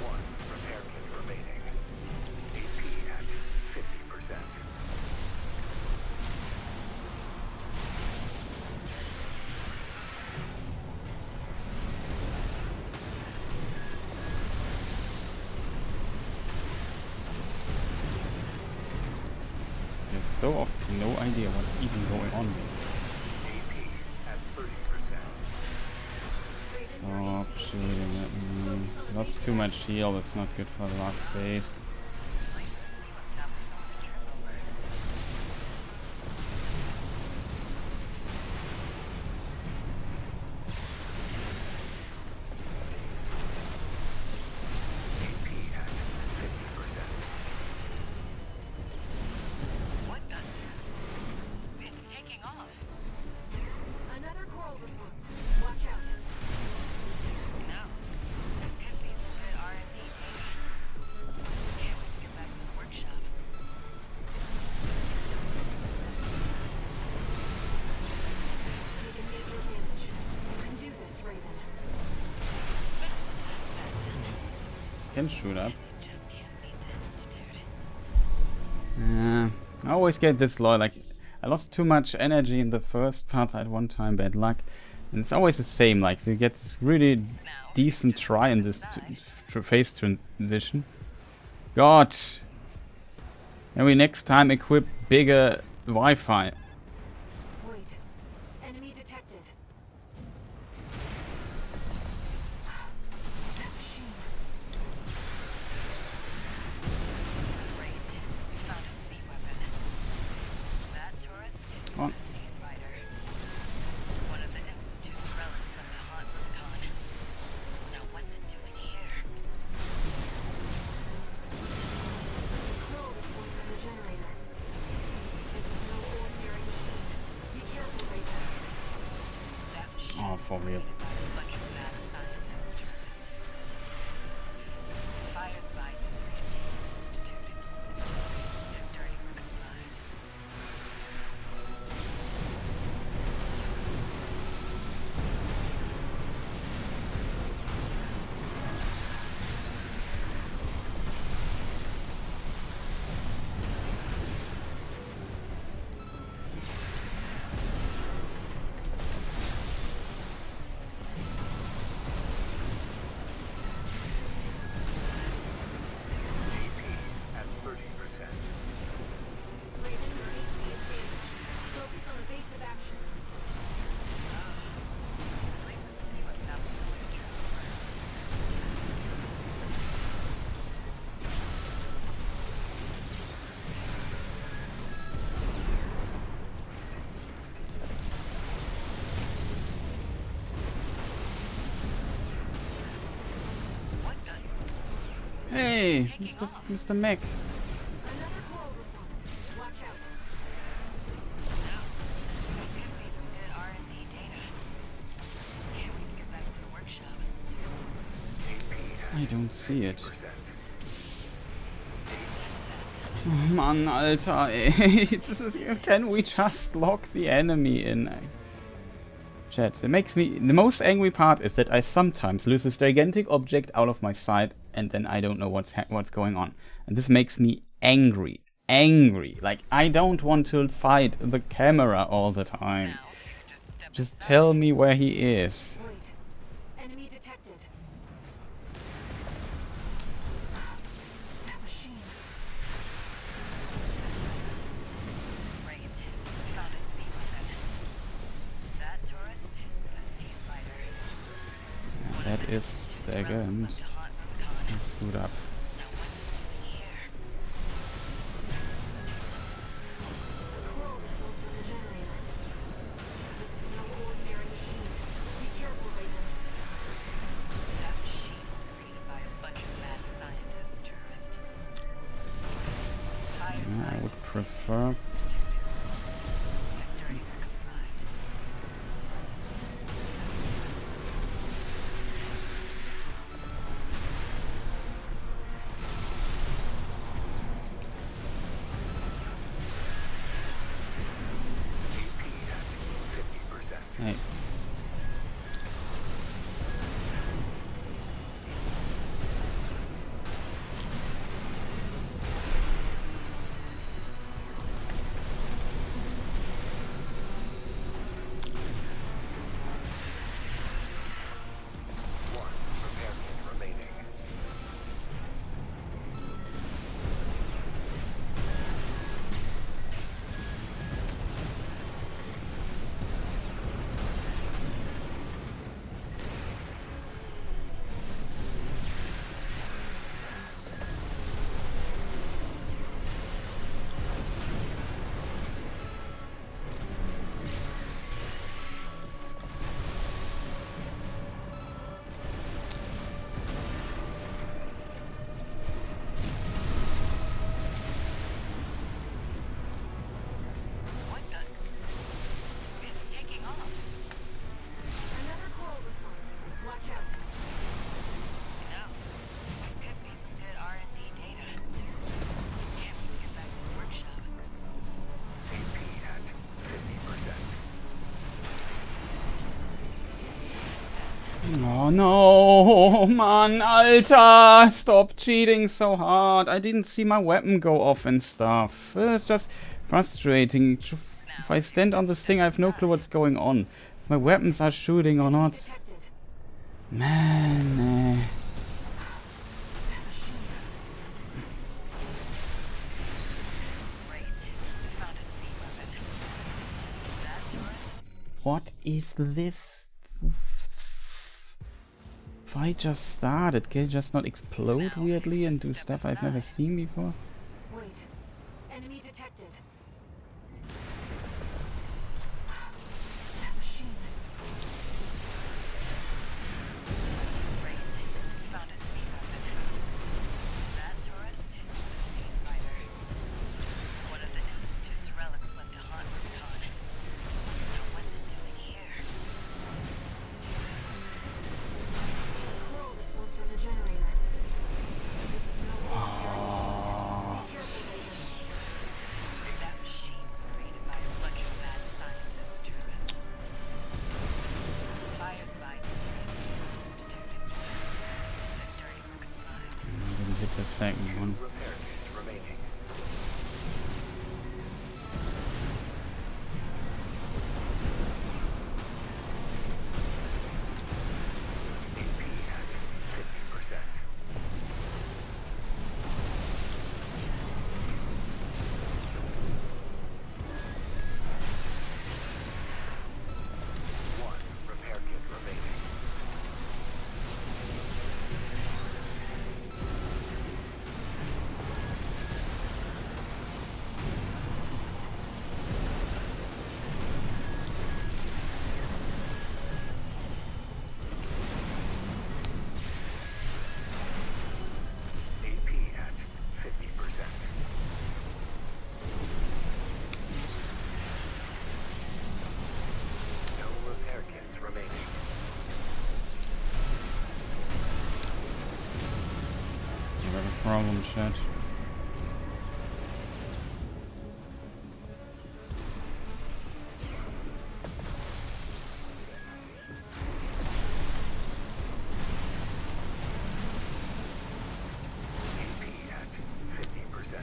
One repair kit remaining. AP at 50%. There's so often no idea what's even going on here. AP at 30%. Stop shooting at me. Lost too much heal, that's not good for the last phase. Might just sea weapon out for someone to trip over. AP at 50%. What the? It's taking off. Another coral response. Watch out. No. This could be some good R&D data. Can't wait to get back to the workshop. Taking major damage. You can do this, Raven. Smith, that's that then. Can shoot up. Guess you just can't beat the Institute. I always get this law, like, I lost too much energy in the first part, I had one time bad luck. And it's always the same, like, you get this really decent try in this phase transition. God! And we next time equip bigger Wi-Fi. Wait. Enemy detected. That machine. on. It's a sea spider. One of the Institute's relics left to haunt Rubicon. Now what's it doing here? Pearl response from the generator. This is no ordinary machine. Be careful, Raven. That machine Oh, for was real. created by a bunch of mad scientists, tourists. The fire's by misery of Taken Institute. Their dirty work survived. At 30%. Raven, your AC is damaged. Focus on the base of action. Leaves us to see what Novel's going to trip over. What the? Hey, Taking off. Mr. Mech. Another coral response. Watch out. Now, this could be some good R&D data. Can't wait to get back to the workshop. I don't see it. 50%. Mann, Alter, ey. Das ist, can we just lock the enemy in? Chat, it makes me... The most angry part is that I sometimes lose this gigantic object out of my sight and then I don't know what's going on. And this makes me angry. Angry. Like, I don't want to fight the camera all the time. Now, if you could just step Just inside. tell me where he is. Wait. Enemy detected. That machine. Great. Found a sea weapon. That tourist is a sea spider. That is the Relics end. left to haunt Rubicon. Screwed up. Now what's it doing here? Coral response from the generator. This is no ordinary machine. Be careful, Raven. That machine was created by a bunch of mad scientists, tourists. Fires Yeah, I by would misery of prefer- Taken Institute. Their dirty work survived. Hey. One repair kit remaining. What the? It's taking off. Another coral response. Watch out. You know, this could be some good R&D data. Can't wait to get back to the workshop. AP at 50%. Oh no, man, Alter! Stop cheating so hard. I didn't see my weapon go off and stuff. It's just frustrating. If I stand on this thing, I have no clue what's going on. If my weapons are shooting or not. Detected. Man, That machine. Great. We found a sea weapon. That tourist? what is this? Fight just started. Can it just not explode weirdly and do stuff I've never seen before? Wait. Enemy detected. get the second one. Repair kits remaining. AP at 50%. One repair kit remaining. AP at 50%. No repair kits remaining. You have a problem, chat. AP at 50%.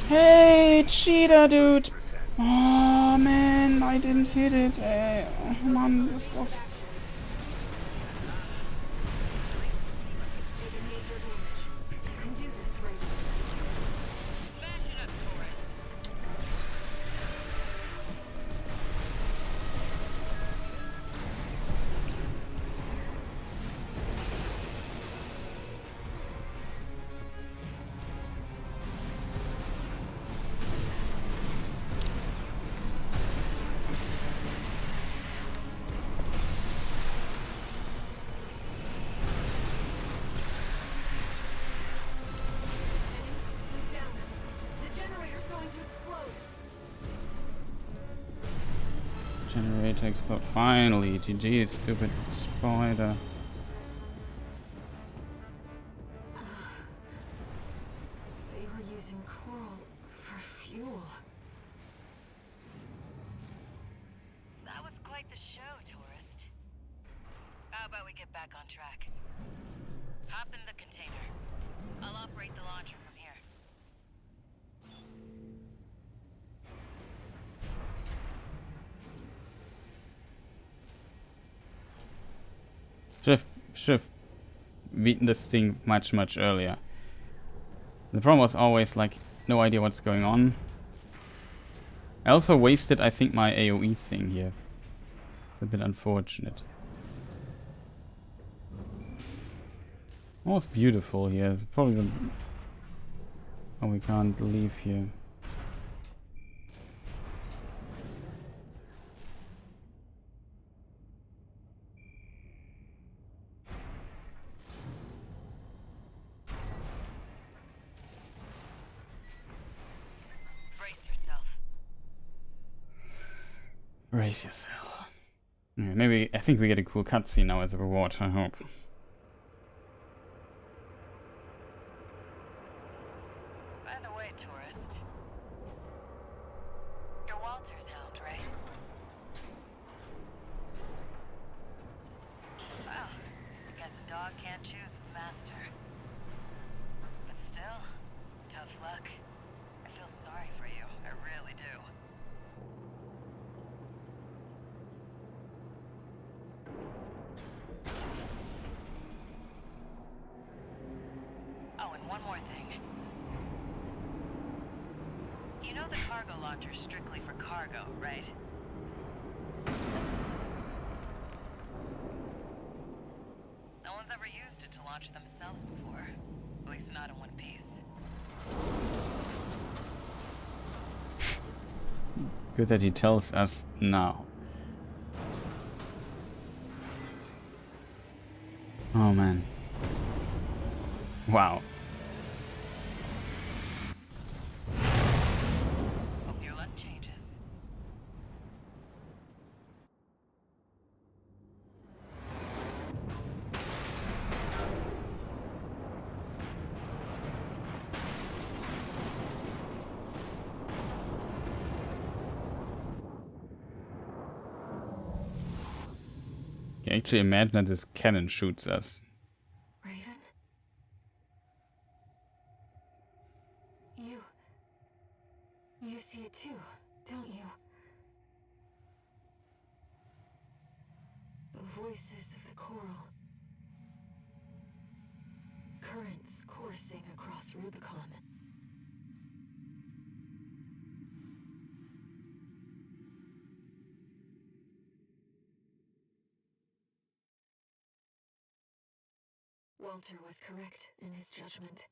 Hey, cheater, dude! 50%. Oh man, I didn't hit it. Oh man, this was. It's taken major damage. You can do this, right? Smash it up, tourist. Enemy systems down. The generator's going to explode. Generator explode. Finally, GG, stupid spider. They were using coral for fuel. That was quite the show, tourist. How about we get back on track? Hop in the container. I'll operate the launcher from here. Should've beaten this thing much earlier. The problem was always like no idea what's going on. I also wasted, I think, my AoE thing here. It's a bit unfortunate. Oh, it's beautiful here. It's probably the... Oh, we can't leave here. Brace yourself. Brace yourself. Yeah, maybe, I think we get a cool cutscene now as a reward, I hope. By the way, tourist. You're Walter's hound, right? Well, I guess a dog can't choose its master. But still, tough luck. I feel sorry for you. I really do. Oh, and one more thing. You know the cargo launcher's strictly for cargo, right? No one's ever used it to launch themselves before. At least not in one piece. Good that he tells us now. Oh man. Wow. Hope your luck changes. You actually imagine that this cannon shoots us. Raven? You see it too, don't you? The voices of the coral. Currents coursing across Rubicon. Walter was correct in his judgment.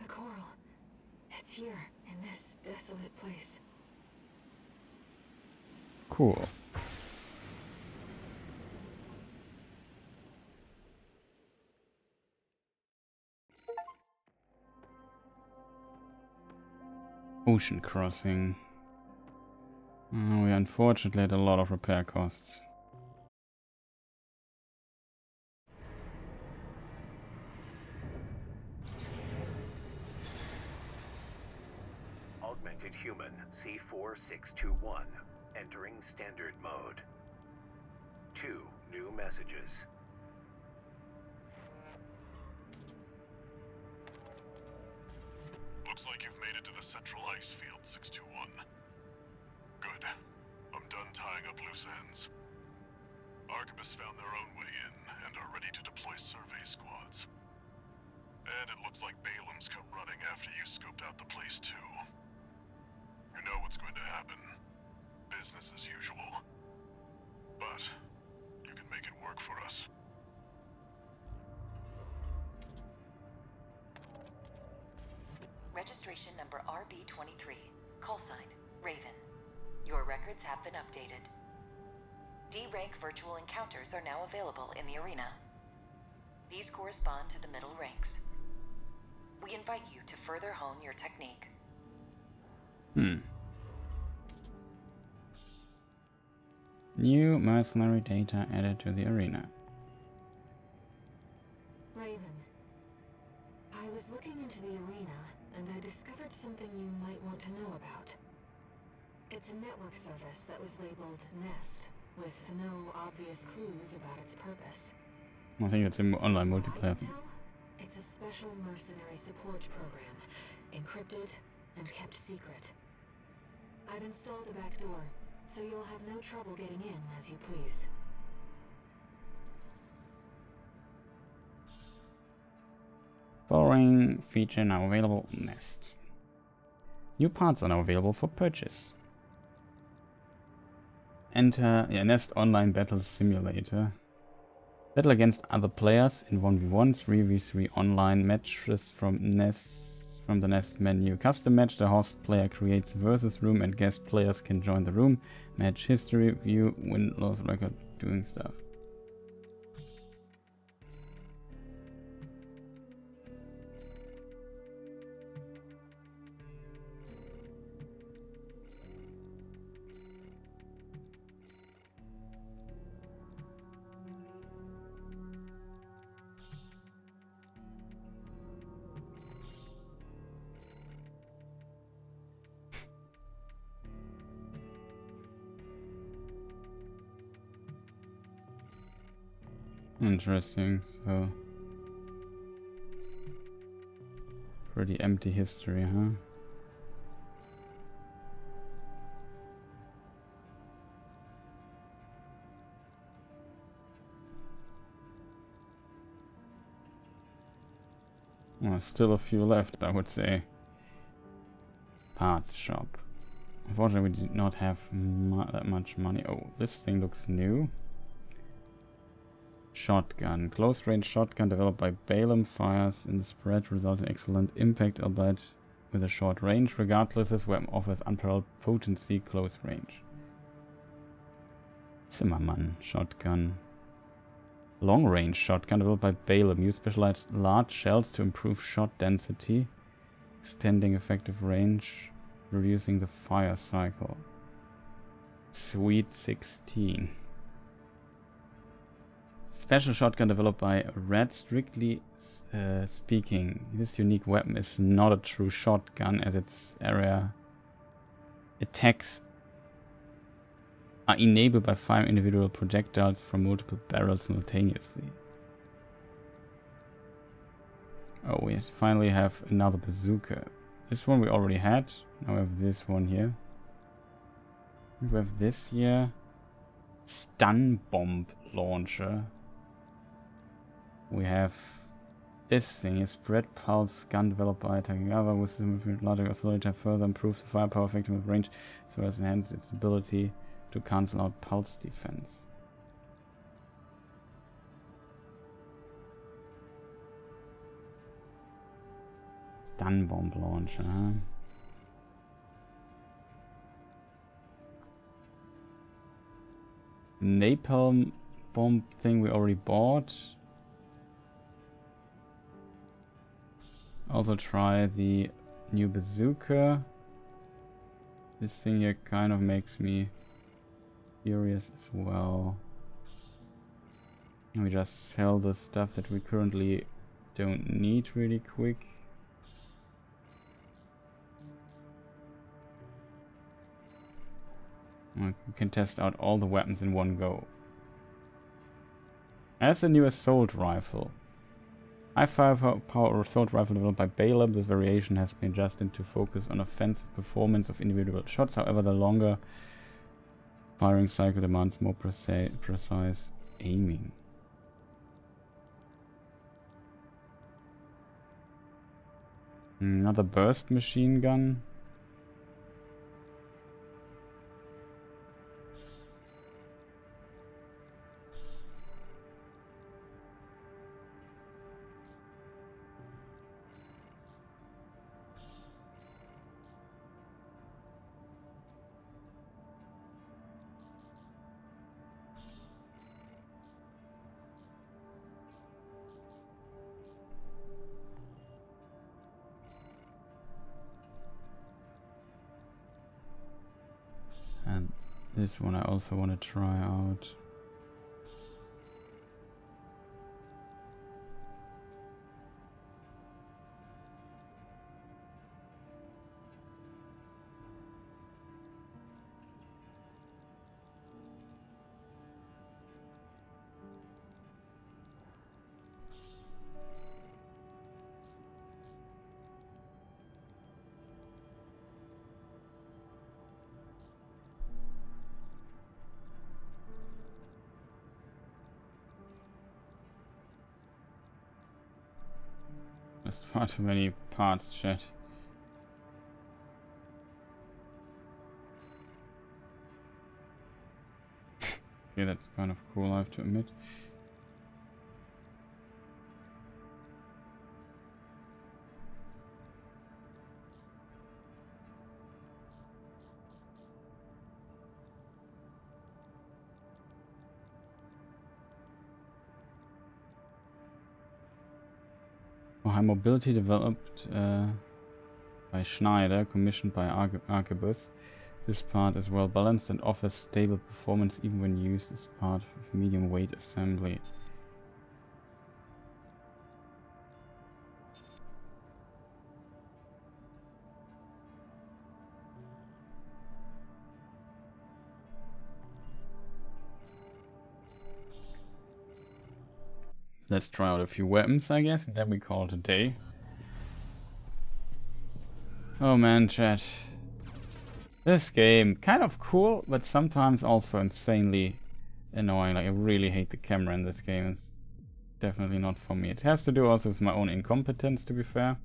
The coral. It's here, in this desolate place. Cool. Ocean crossing. We unfortunately had a lot of repair costs. Augmented Human C4621, entering standard mode. 2 new messages. Looks like you've made it to the central ice field, 621. Good. I'm done tying up loose ends. Arquebus found their own way in and are ready to deploy survey squads. And it looks like Balum's come running after you scoped out the place too. You know what's going to happen. Business as usual. But you can make it work for us. Registration number RB23. Call sign, Raven. Your records have been updated. D-rank virtual encounters are now available in the arena. These correspond to the middle ranks. We invite you to further hone your technique. New mercenary data added to the arena. Raven, I was looking into the arena, and I discovered something you might want to know about. It's a network service that was labeled Nest, with no obvious clues about its purpose. I think it's an online From what I multiplayer. can tell, it's a special mercenary support program, encrypted and kept secret. I've installed a backdoor, so you'll have no trouble getting in as you please. Following feature now available, Nest. New parts are now available for purchase. Enter Nest Online Battle Simulator. Battle against other players in 1v1, 3v3 online matches from the Nest menu. Custom match, the host player creates a versus room and guest players can join the room. Match history, view, win, loss, record, doing stuff. Interesting, so pretty empty history, huh? Well, still a few left, I would say. Parts shop. Unfortunately, we did not have that much money. Oh, this thing looks new. Shotgun. Close range shotgun developed by Balum, fires in the spread, resulting in excellent impact, albeit with a short range. Regardless, this weapon offers unparalleled potency close range. Zimmermann shotgun. Long range shotgun developed by Balum. Use specialized large shells to improve shot density, extending effective range, reducing the fire cycle. Sweet 16. Special shotgun developed by Red. Strictly speaking, this unique weapon is not a true shotgun as its area attacks are enabled by firing individual projectiles from multiple barrels simultaneously. Oh, we finally have another bazooka. This one we already had. Now we have this one here. We have this here. Stun bomb launcher. We have this thing, a spread pulse gun developed by Takegawa with the logic authority further improves the firepower effectiveness range so as enhance its ability to cancel out pulse defense. Stun bomb launcher, huh? Napalm bomb thing we already bought. Also try the new bazooka. This thing here kind of makes me curious as well. And we just sell the stuff that we currently don't need really quick. We can test out all the weapons in one go. As the new assault rifle. High firepower assault rifle developed by Baldur. This variation has been adjusted to focus on offensive performance of individual shots. However, the longer firing cycle demands more precise aiming. Another burst machine gun. And this one I also want to try out. There's far too many parts, chat. Okay, that's kind of cool, I have to admit. High mobility developed by Schneider, commissioned by Arquebus. This part is well balanced and offers stable performance even when used as part of medium weight assembly. Let's try out a few weapons, I guess, and then we call it a day. Oh man, chat. This game, kind of cool, but sometimes also insanely annoying. Like, I really hate the camera in this game. It's definitely not for me. It has to do also with my own incompetence, to be fair.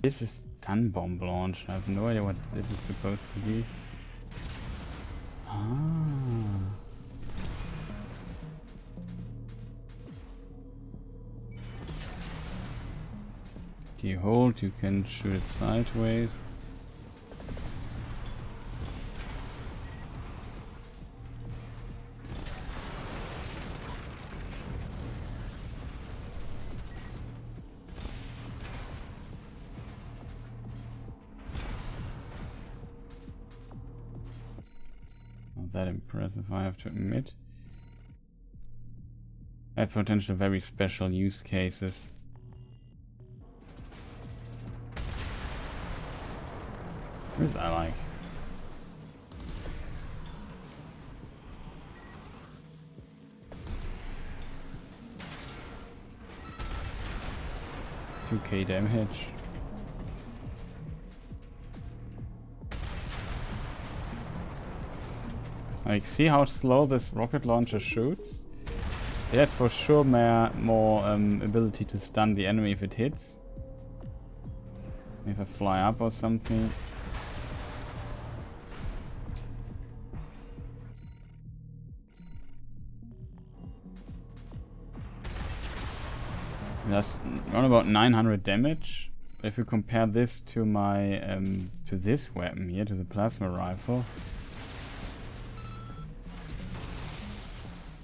This is stun bomb launch. I have no idea what this is supposed to be. Ah. If you hold, you can shoot it sideways. That impressive, I have to admit. At potential very special use cases. This I like. $2K damage. Like, see how slow this rocket launcher shoots? It has for sure more ability to stun the enemy if it hits. If I fly up or something. That's around about 900 damage. If you compare this to my to this weapon here, to the plasma rifle.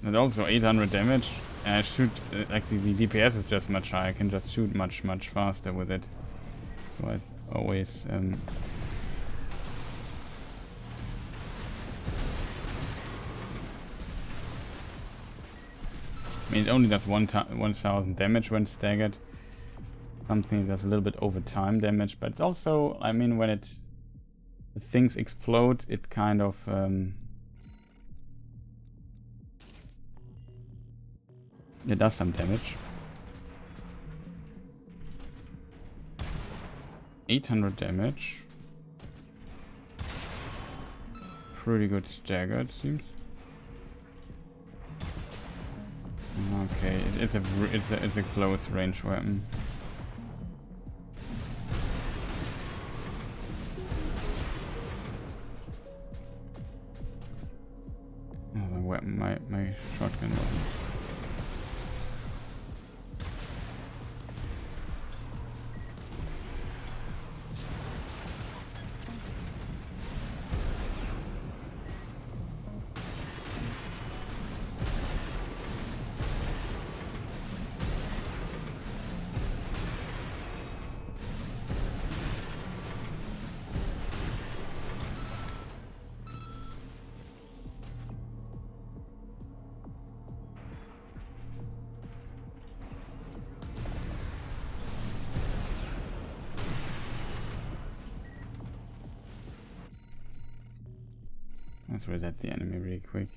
And also 800 damage, and I shoot, actually the DPS is just much higher, I can just shoot much faster with it. So I always I mean, it only does 1000 damage when staggered. Something that's a little bit over time damage, but it's also, I mean, when the things explode, it kind of it does some damage. 800 damage. Pretty good stagger, it seems. Okay, it's a close range weapon. Oh, the weapon, my shotgun wasn't. Let's reset the enemy really quick.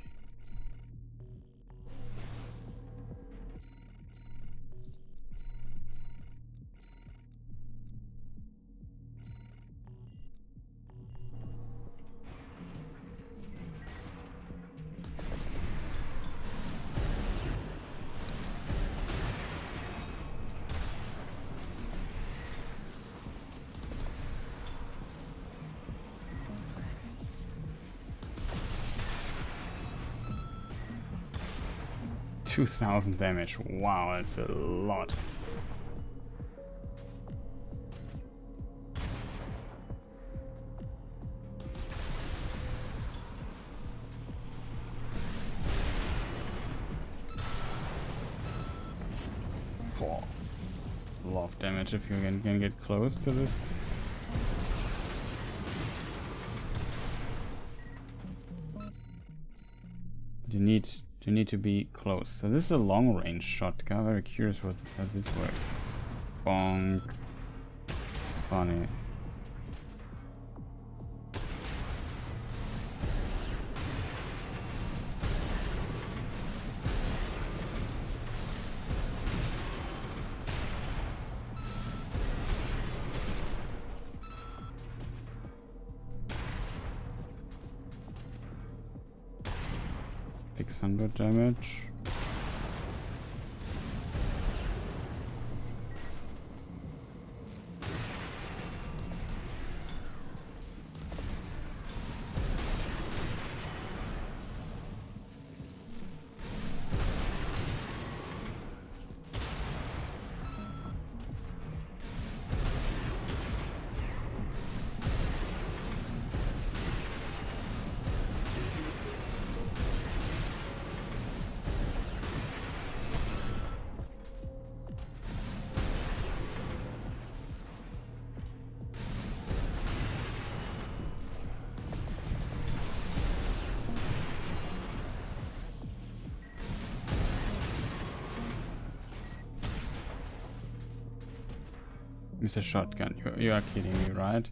$2,000 damage. Wow, that's a lot. Oh, a lot of damage if you can get close to this. You need to be close. So this is a long range shotgun. Very curious how this works. Bonk. Funny. $600 damage. It's a shotgun. You are kidding me, right?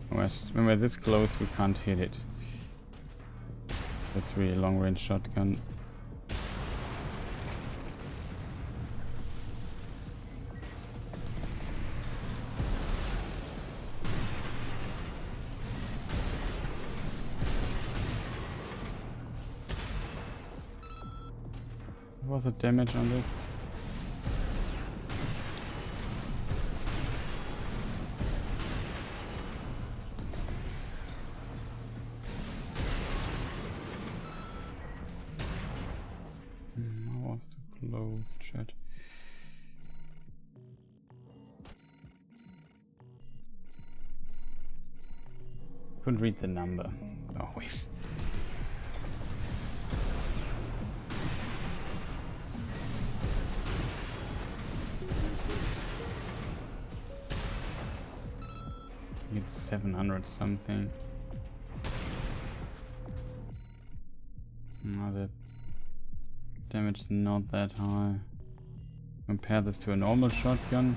When we're this close, we can't hit it. That's really a long-range shotgun. What was the damage on this? How was the close chat? Couldn't read the number. Always. It's 700 something. No, the damage is not that high. Compare this to a normal shotgun.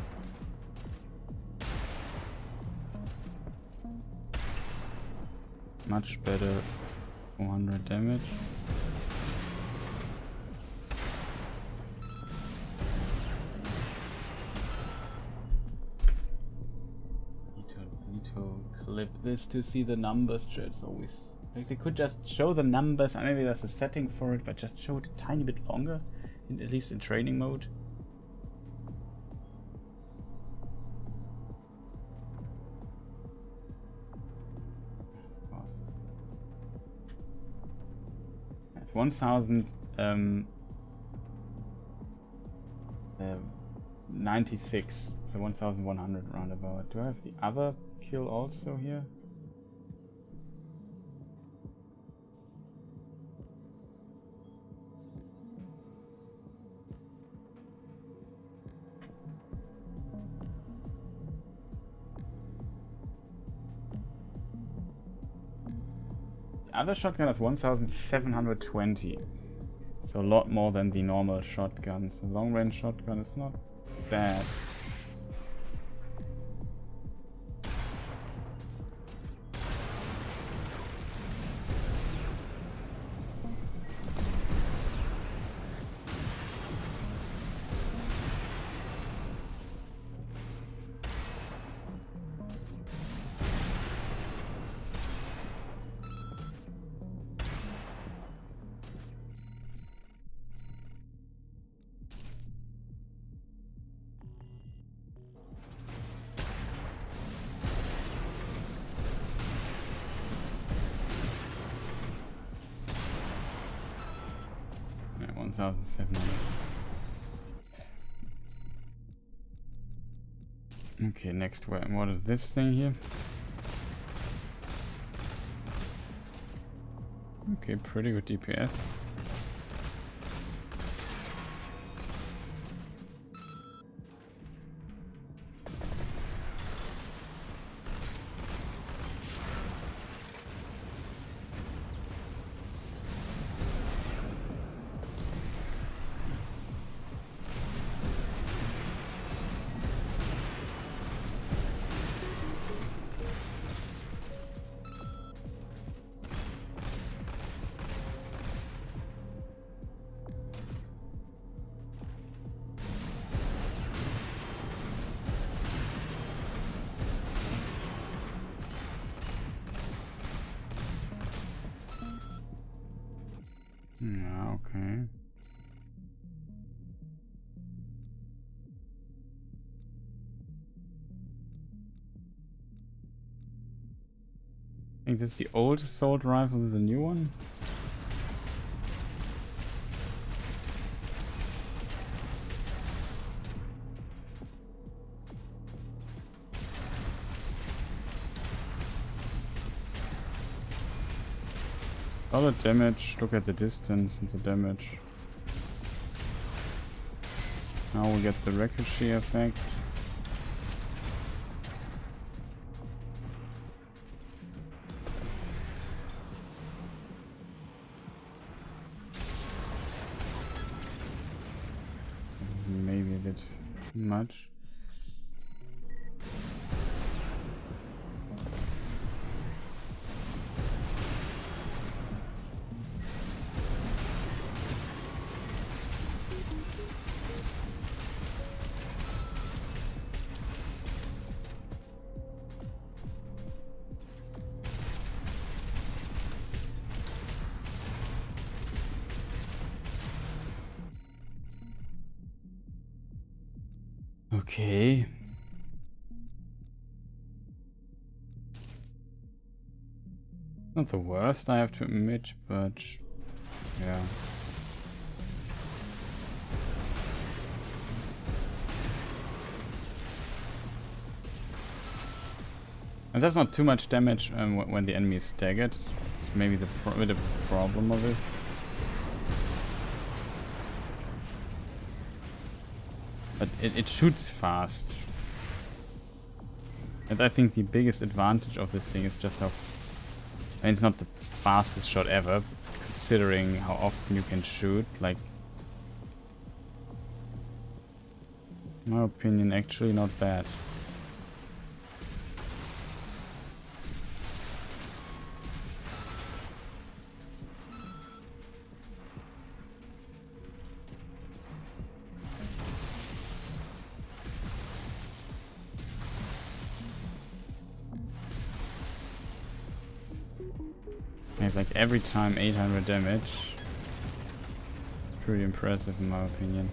Much better, 400 damage. Need to clip this to see the numbers. It's always like they could just show the numbers. Maybe there's a setting for it, but just show it a tiny bit longer, at least in training mode. It's 1096, so 1100 roundabout. Do I have the other kill also here? The other shotgun is 1720, so a lot more than the normal shotguns. The long range shotgun is not bad. Yeah, 1700. Okay, next weapon. What is this thing here? Okay, pretty good DPS. Yeah, okay. I think this is the old assault rifle, this is the new one. Solid damage, look at the distance and the damage. Now we get the ricochet effect. Maybe a bit much. Okay. Not the worst, I have to admit, but yeah. And that's not too much damage when the enemy is staggered. Maybe the problem of it. But it shoots fast. And I think the biggest advantage of this thing is just how... I mean, it's not the fastest shot ever, considering how often you can shoot. Like, in my opinion, actually not bad. It's like every time 800 damage. Pretty impressive in my opinion.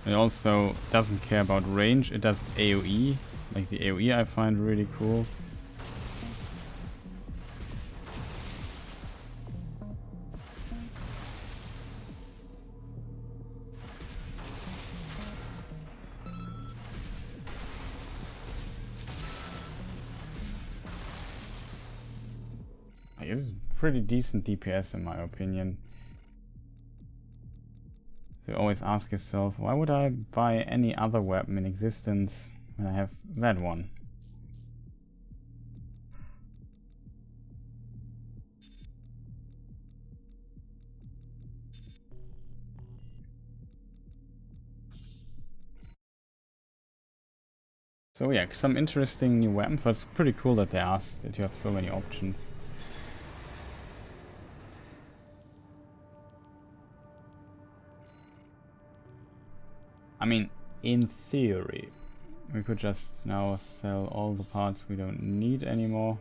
It also doesn't care about range, it does AoE. Like the AoE I find really cool. This is pretty decent DPS in my opinion. So you always ask yourself, why would I buy any other weapon in existence when I have that one? So yeah, some interesting new weapons, but it's pretty cool that they asked that you have so many options. I mean, in theory, we could just now sell all the parts we don't need anymore.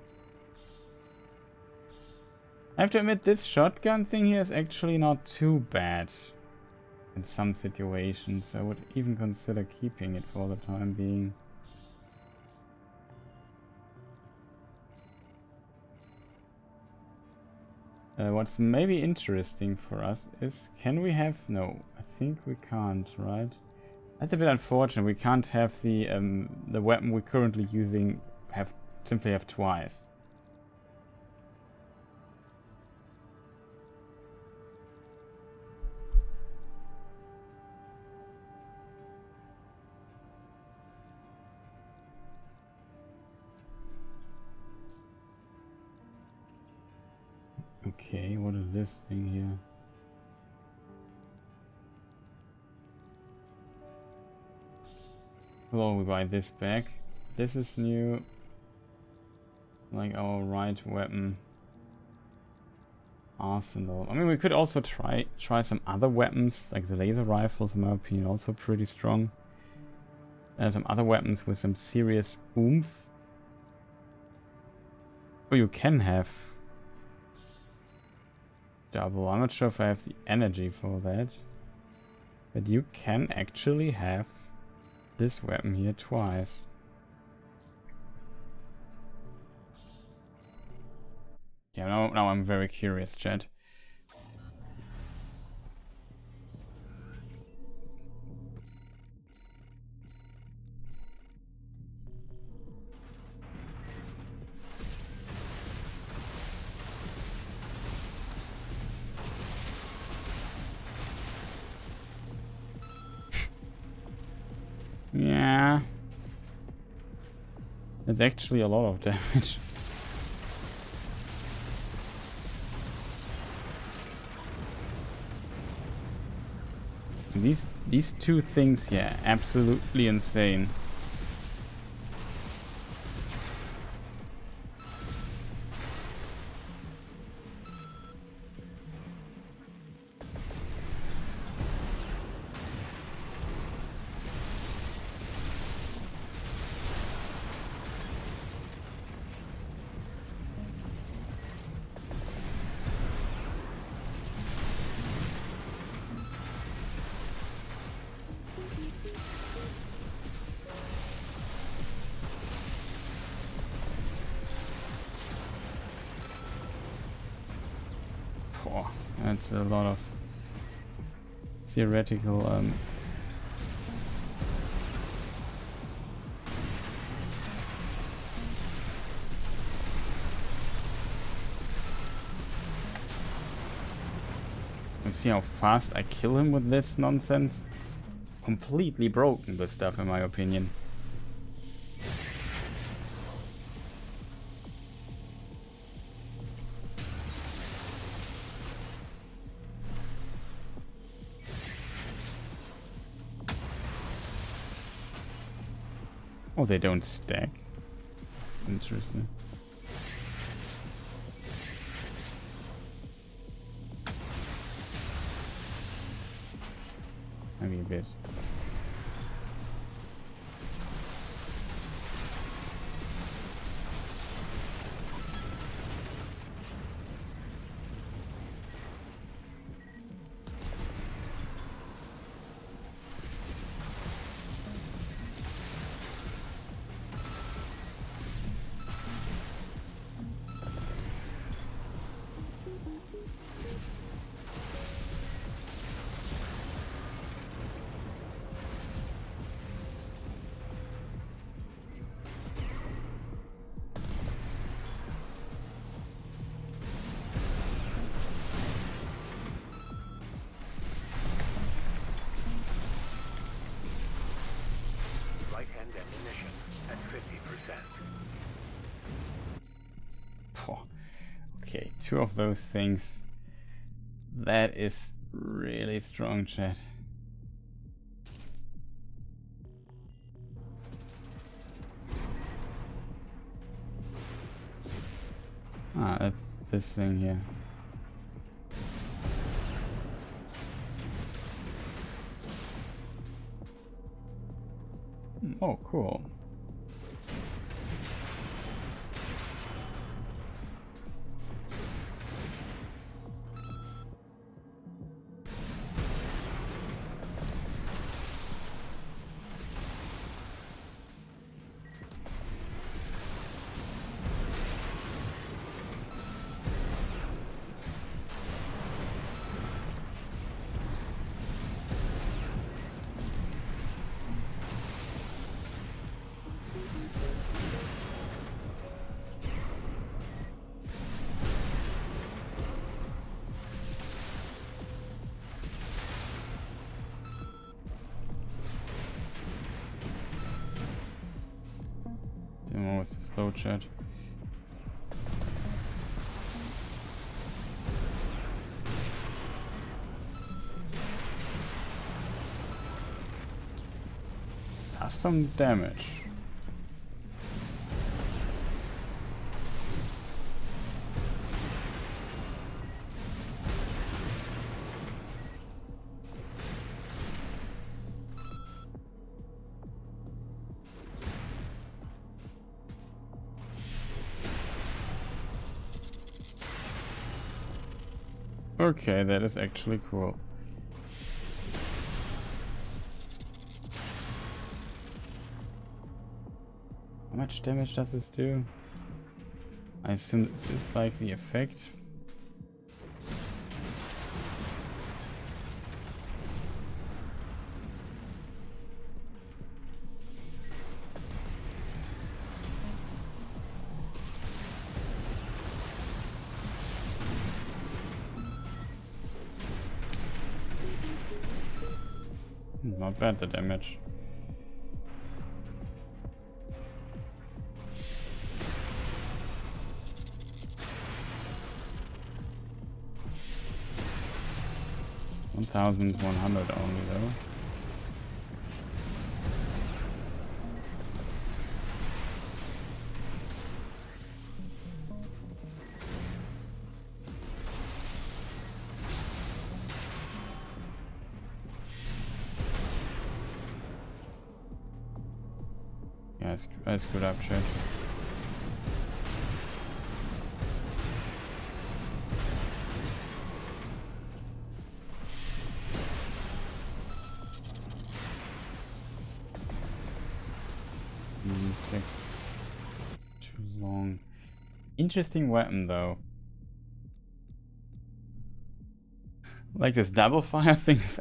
I have to admit, this shotgun thing here is actually not too bad in some situations. I would even consider keeping it for the time being. What's maybe interesting for us is, can we have... No, I think we can't, right? That's a bit unfortunate. We can't have the weapon we're currently using simply have twice. Okay, what is this thing here? Well, we buy this back. This is new. Like our right weapon arsenal. I mean, we could also try some other weapons, like the laser rifles, in my opinion, also pretty strong. Some other weapons with some serious oomph. Oh, you can have double. I'm not sure if I have the energy for that. But you can actually have this weapon here twice. Yeah, now I'm very curious, chat. Yeah. It's actually a lot of damage. These two things here, absolutely insane. That's a lot of theoretical you see how fast I kill him with this nonsense? Completely broken, this stuff, in my opinion. Oh, they don't stack. Interesting. Maybe a bit. Right-hand ammunition at 50%. Okay, two of those things. That is really strong, chat. Ah, that's this thing here. Oh, cool. Demo is a slow chat. Does some damage. Okay, that is actually cool. How much damage does this do? I assume this is like the effect. Not bad, the damage. 1100 only though. Yeah, I screwed up, chat. Takes too long. Interesting weapon though. Like this double fire thing is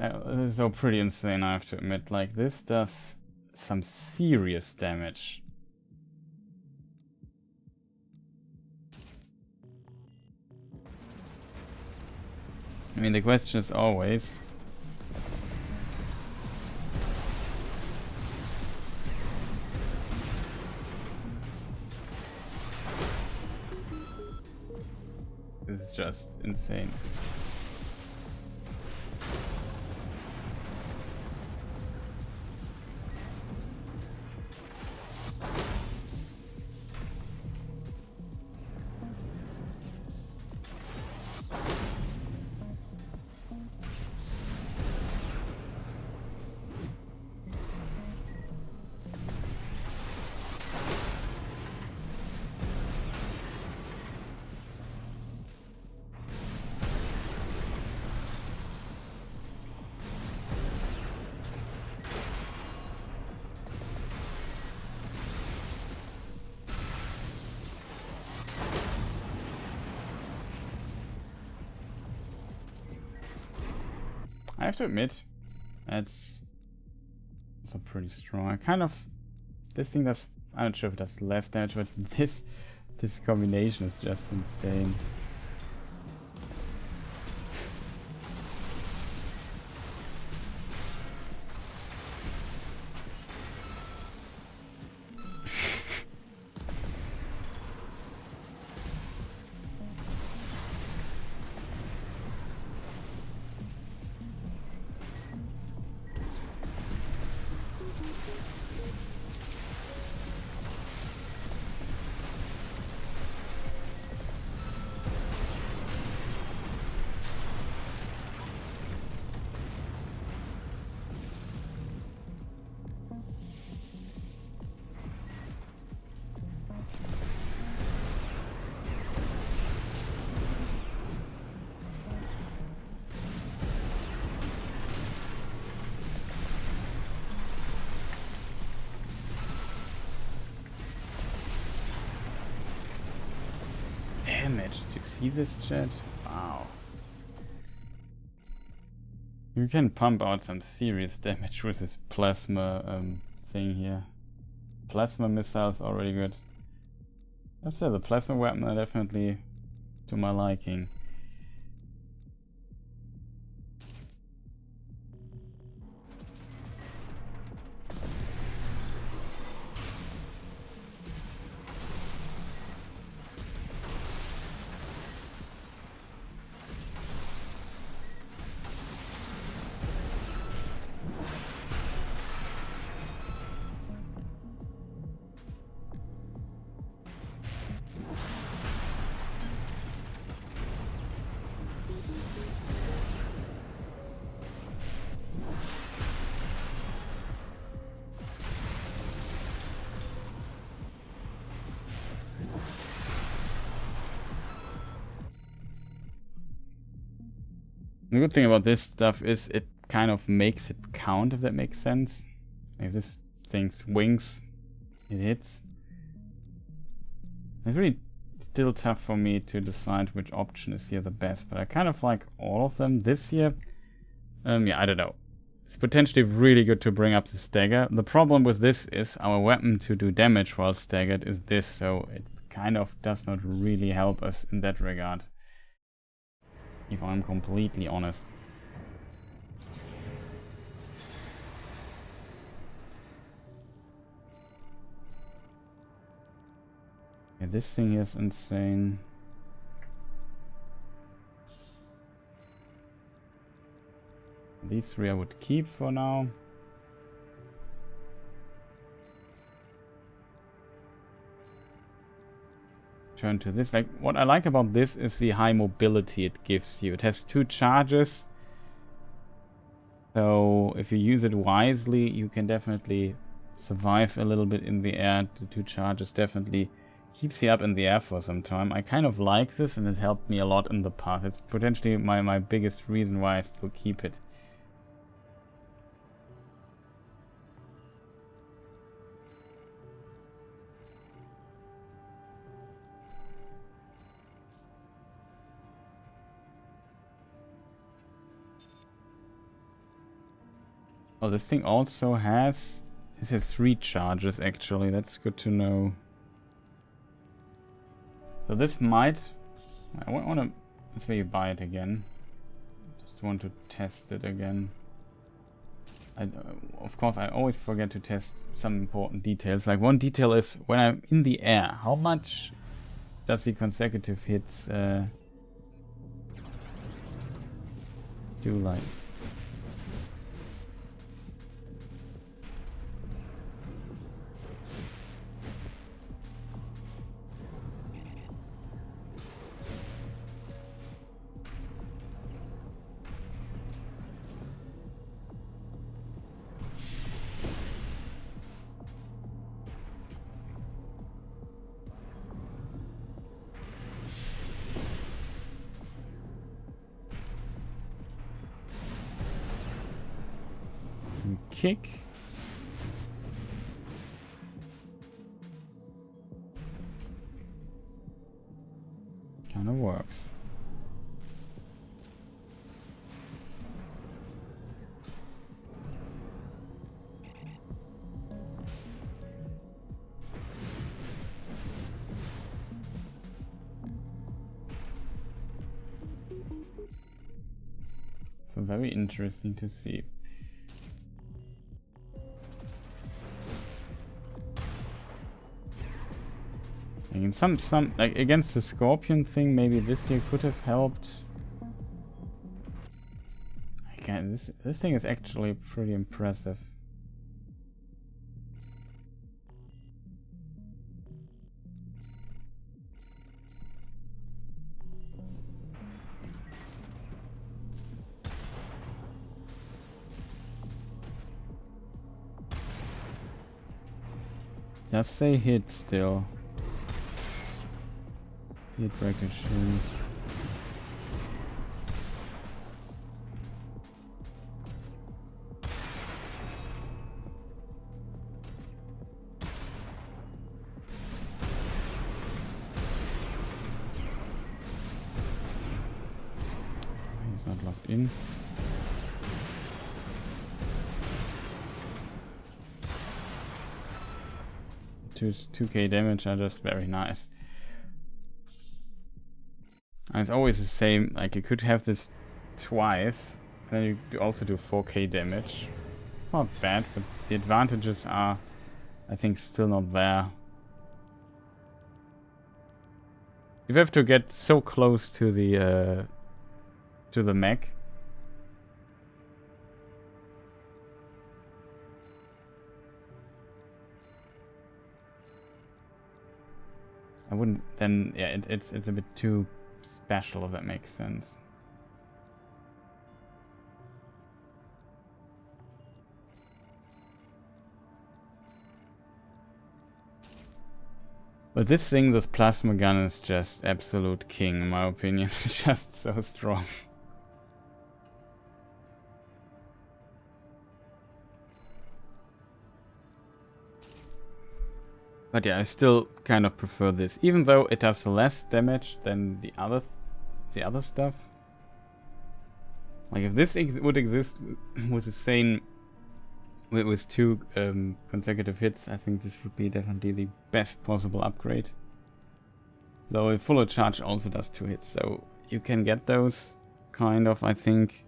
so pretty insane, I have to admit. Like this does some serious damage. I mean, the question is always, this is just insane. I have to admit, that's also pretty strong. I kind of, this thing does, I'm not sure if it does less damage, but this combination is just insane. Damage, did you see this, chat? Wow. You can pump out some serious damage with this plasma thing here. Plasma missiles already good. I'd say the plasma weapon are definitely to my liking. The good thing about this stuff is it kind of makes it count, if that makes sense. If this thing swings, it hits. It's really still tough for me to decide which option is here the best, but I kind of like all of them. This here, yeah, I don't know. It's potentially really good to bring up the stagger. The problem with this is our weapon to do damage while staggered is this, so it kind of does not really help us in that regard, if I'm completely honest. Yeah, this thing is insane. These 3 I would keep for now. Turn to this. Like, what I like about this is the high mobility it gives you. It has 2 charges. So if you use it wisely, you can definitely survive a little bit in the air. The 2 charges definitely keeps you up in the air for some time. I kind of like this, and it helped me a lot in the past. It's potentially my biggest reason why I still keep it. Oh, this thing also has... This has 3 charges actually, that's good to know. So this might... I want to... Let's maybe buy it again. Just want to test it again. Of course, I always forget to test some important details. Like, one detail is when I'm in the air, how much does the consecutive hits do, like... Kick. Kind of works. So very interesting to see. In some like against the scorpion thing, maybe this here could have helped. Again, this thing is actually pretty impressive. Just say hit still. Hit ricochet. He's not locked in. Two 2k damage are just very nice. And it's always the same, like you could have this twice, and then you also do 4k damage. Not bad, but the advantages are, I think, still not there. You have to get so close to the mech. I wouldn't, then, yeah, it's a bit too special, if that makes sense. But this thing, this plasma gun, is just absolute king, in my opinion. It's just so strong. But yeah, I still kind of prefer this, even though it does less damage than the other stuff. Like if this would exist with the same, with 2 consecutive hits, I think this would be definitely the best possible upgrade. Though a full charge also does 2 hits, so you can get those kind of, I think.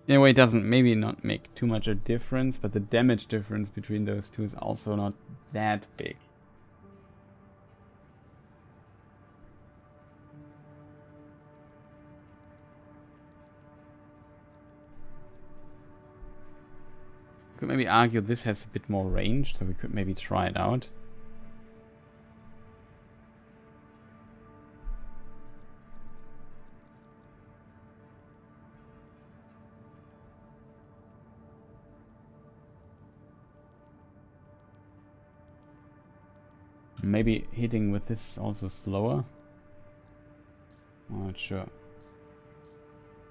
In a way, it doesn't maybe not make too much a difference, but the damage difference between those two is also not that big. could maybe argue this has a bit more range, so we could maybe try it out. Maybe hitting with this is also slower. I'm not sure.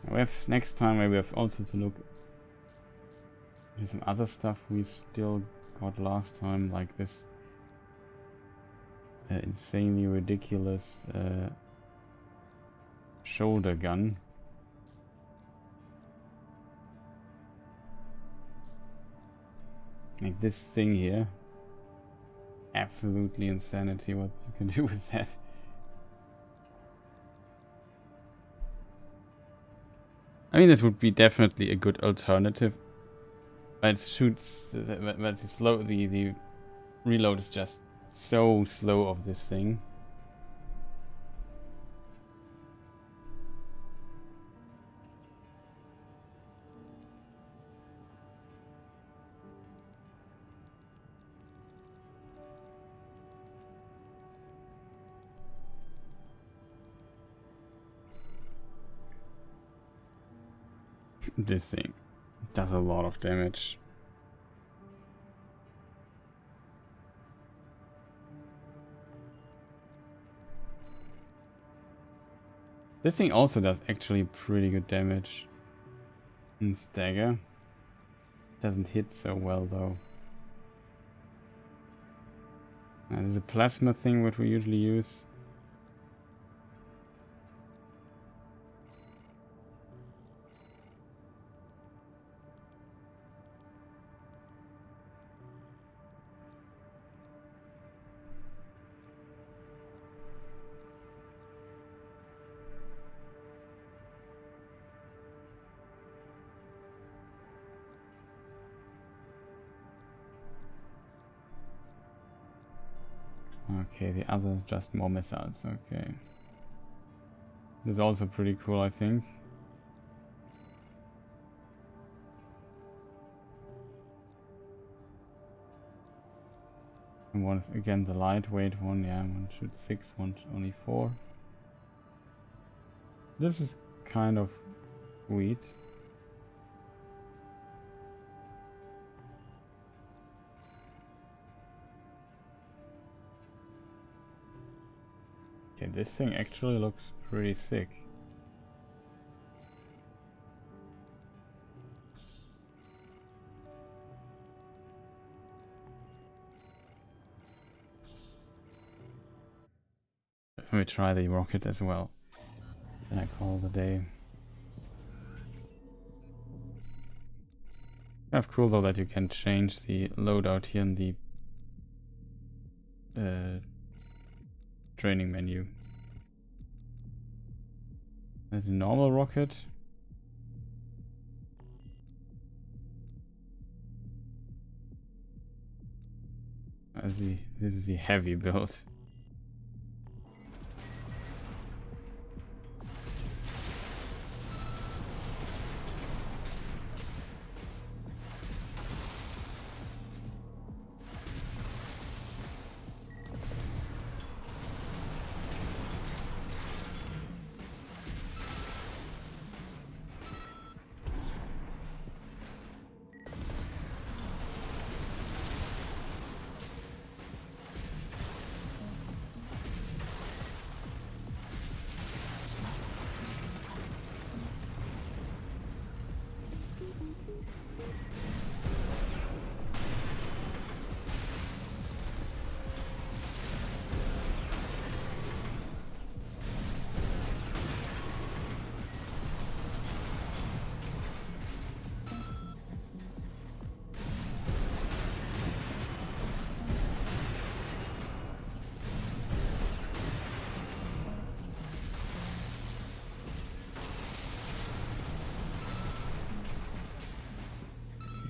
We have next time maybe we have also to look at some other stuff we still got last time, like this insanely ridiculous shoulder gun. Like this thing here. Absolutely insanity what you can do with that. I mean, this would be definitely a good alternative. But it shoots, but it's slow. The reload is just so slow of this thing. This thing does a lot of damage. This thing also does actually pretty good damage in stagger. Doesn't hit so well though. There's a plasma thing what we usually use. Okay, the other is just more missiles, okay. This is also pretty cool, I think. And one is again the lightweight one, yeah, one shoots 6, one only 4. This is kind of sweet. Okay, this thing actually looks pretty sick. Let me try the rocket as well. Then I call it a day. Kind of cool though that you can change the loadout here in the training menu. There's a normal rocket. This is the heavy build.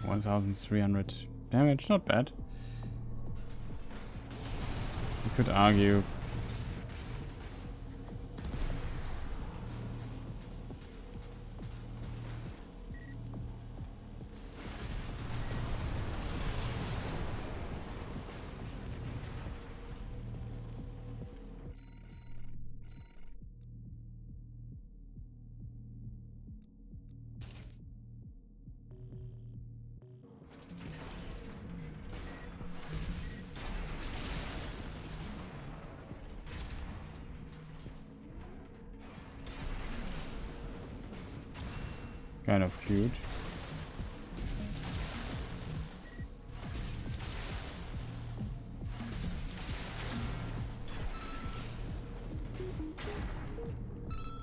$1,300 damage, not bad. You could argue kind of cute.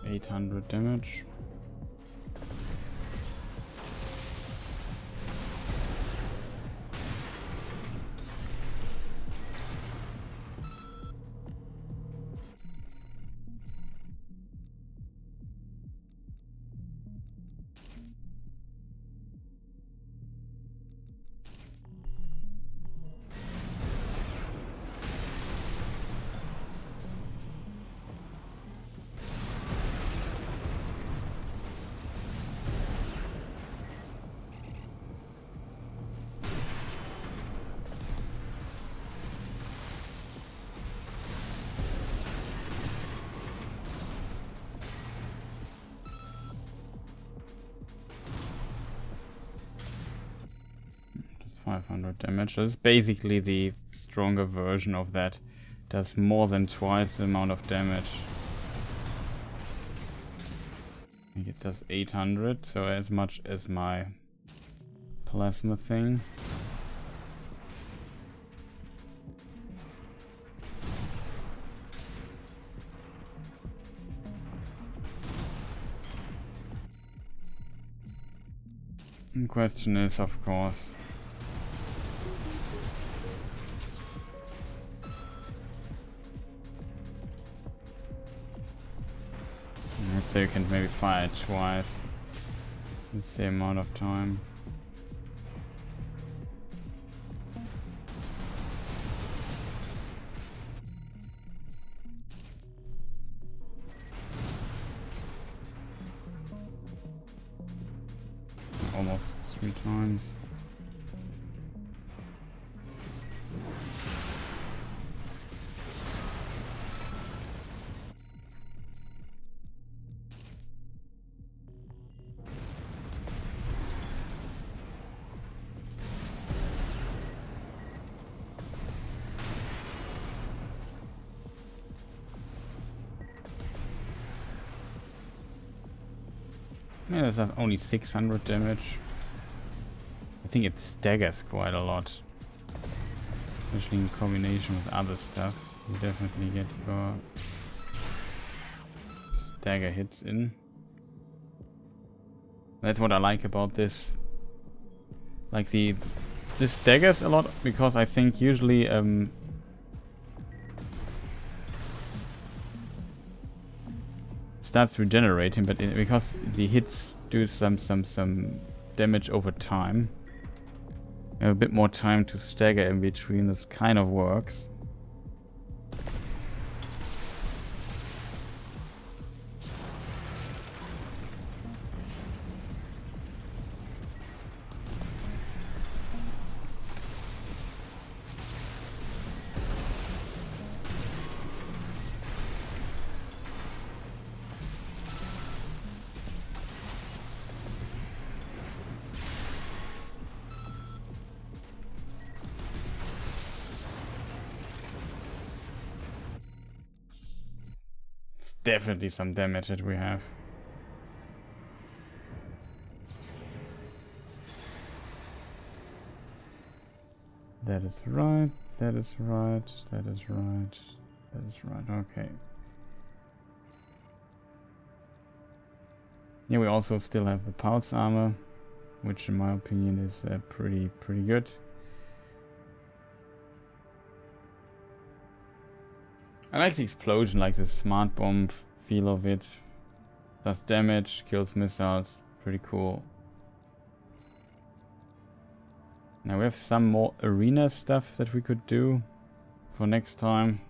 $800 damage. Just 500 damage. That's basically the stronger version of that. Does more than twice the amount of damage. I think it does 800, so as much as my plasma thing. The question is, of course, let's say you can maybe fire it twice in the same amount of time. Almost 3 times. Yeah, this has only 600 damage. I think it staggers quite a lot. Especially in combination with other stuff. You definitely get your stagger hits in. That's what I like about this. Like this staggers a lot because I think usually starts regenerating, but because the hits do some damage over time, you have a bit more time to stagger in between. This kind of works. Definitely some damage that we have. That is right, that is right, that is right, that is right, okay. Yeah, we also still have the pulse armor, which in my opinion is pretty good. I like the explosion, like the smart bomb feel of it. Does damage, kills missiles, pretty cool. Now we have some more arena stuff that we could do for next time.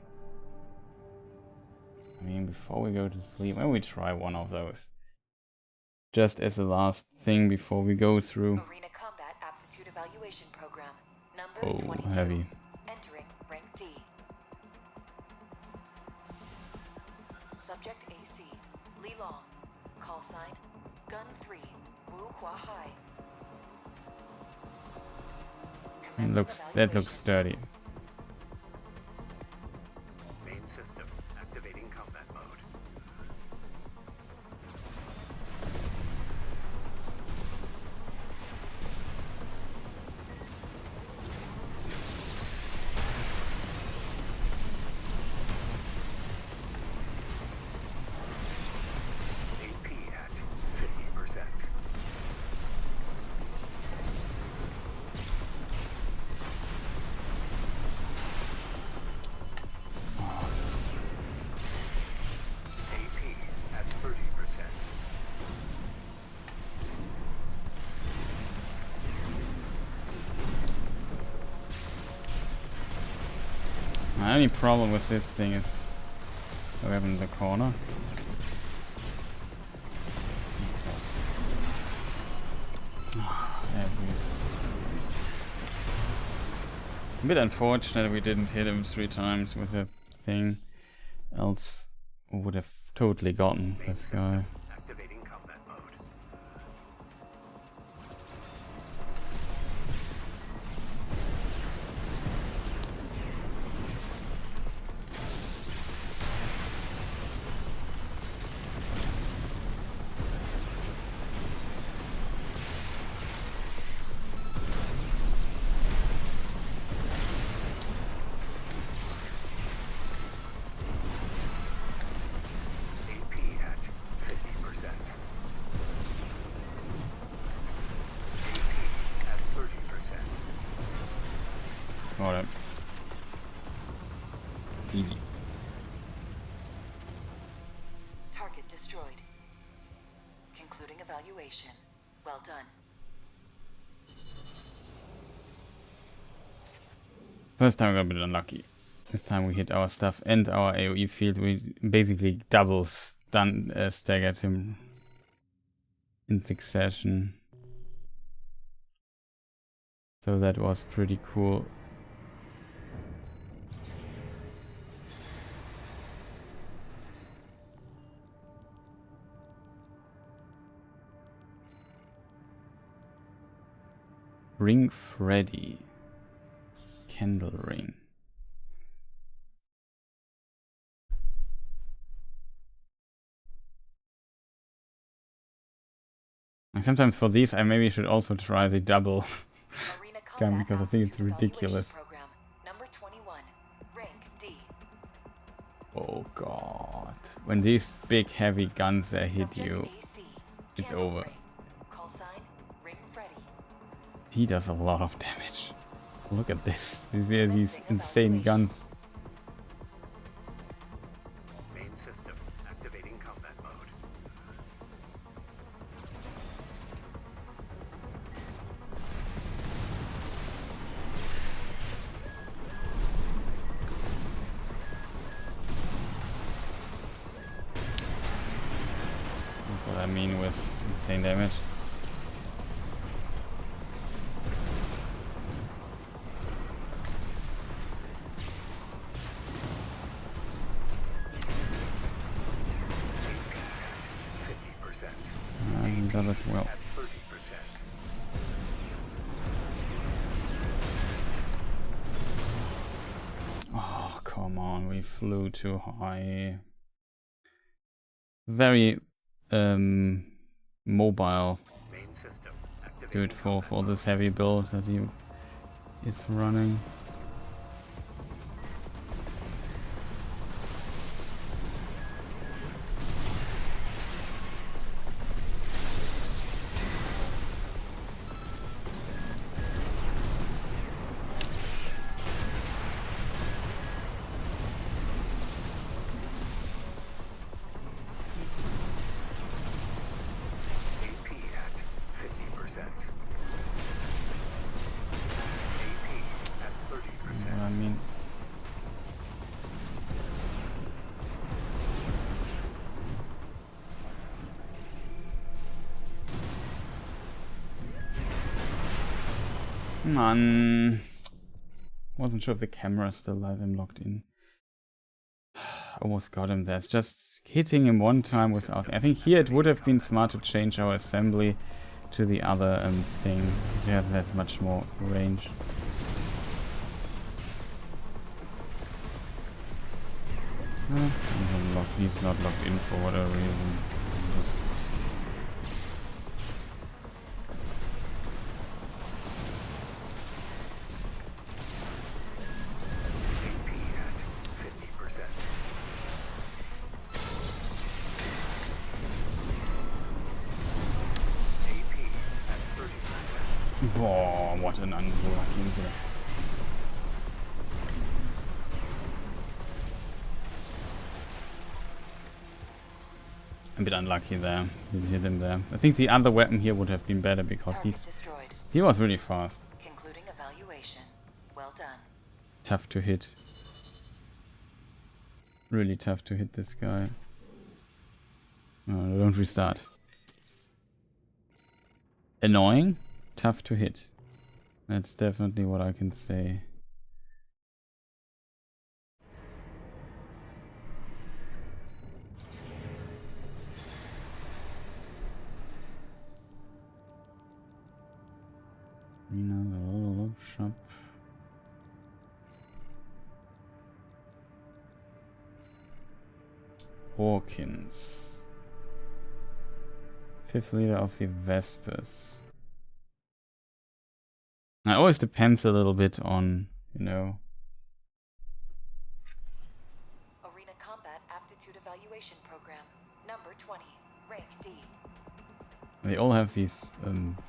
I mean, before we go to sleep, maybe we try one of those. Just as the last thing before we go through. Arena Combat Aptitude Evaluation Program, number 22. Heavy. Entering rank D. Subject AC, Li Long. Call sign, Gun 3, Wu Hua Hai. That looks sturdy. Main system activating combat mode. only problem with this thing is we have in the corner. A bit unfortunate we didn't hit him 3 times with a thing, else we would have totally gotten this guy. Activating combat mode. Got it. Easy. Target destroyed. Concluding evaluation. Well done. First time we got a bit unlucky. This time we hit our stuff and our AoE field. We basically double staggered him in succession. So that was pretty cool. Ring Freddy. Candle ring. And sometimes for these I maybe should also try the double gun because I think it's ridiculous. Number 21, rank D. Oh god. When these big heavy guns that hit you, it's over. Call sign, Ring Freddy. He does a lot of damage. Look at this. These insane guns. Main system activating combat mode. That's what I mean with insane damage. Does it well. At 30%. Oh, come on, we flew too high. Very mobile. Main system Good activating for this heavy build that he is running. AP at 50%. AP at 30%. I mean, come on. Wasn't sure if the camera still had him locked in. Almost got him there. It's just hitting him one time without. I think here it would have been smart to change our assembly to the other thing. It has much more range. He's not locked in for whatever reason. Just AP at 50%. AP at 30%. Boah, what an unlucky incident. A bit unlucky there. Didn't hit him there. I think the other weapon here would have been better because Target destroyed. he was really fast. Concluding evaluation. Well done. Tough to hit. really tough to hit this guy. Oh, don't restart. Annoying, tough to hit. That's definitely what I can say. Shop. Hawkins. 5th leader of the Vespers. It always depends a little bit on, you know. Arena Combat Aptitude Evaluation Program, number 20, rank D. They all have these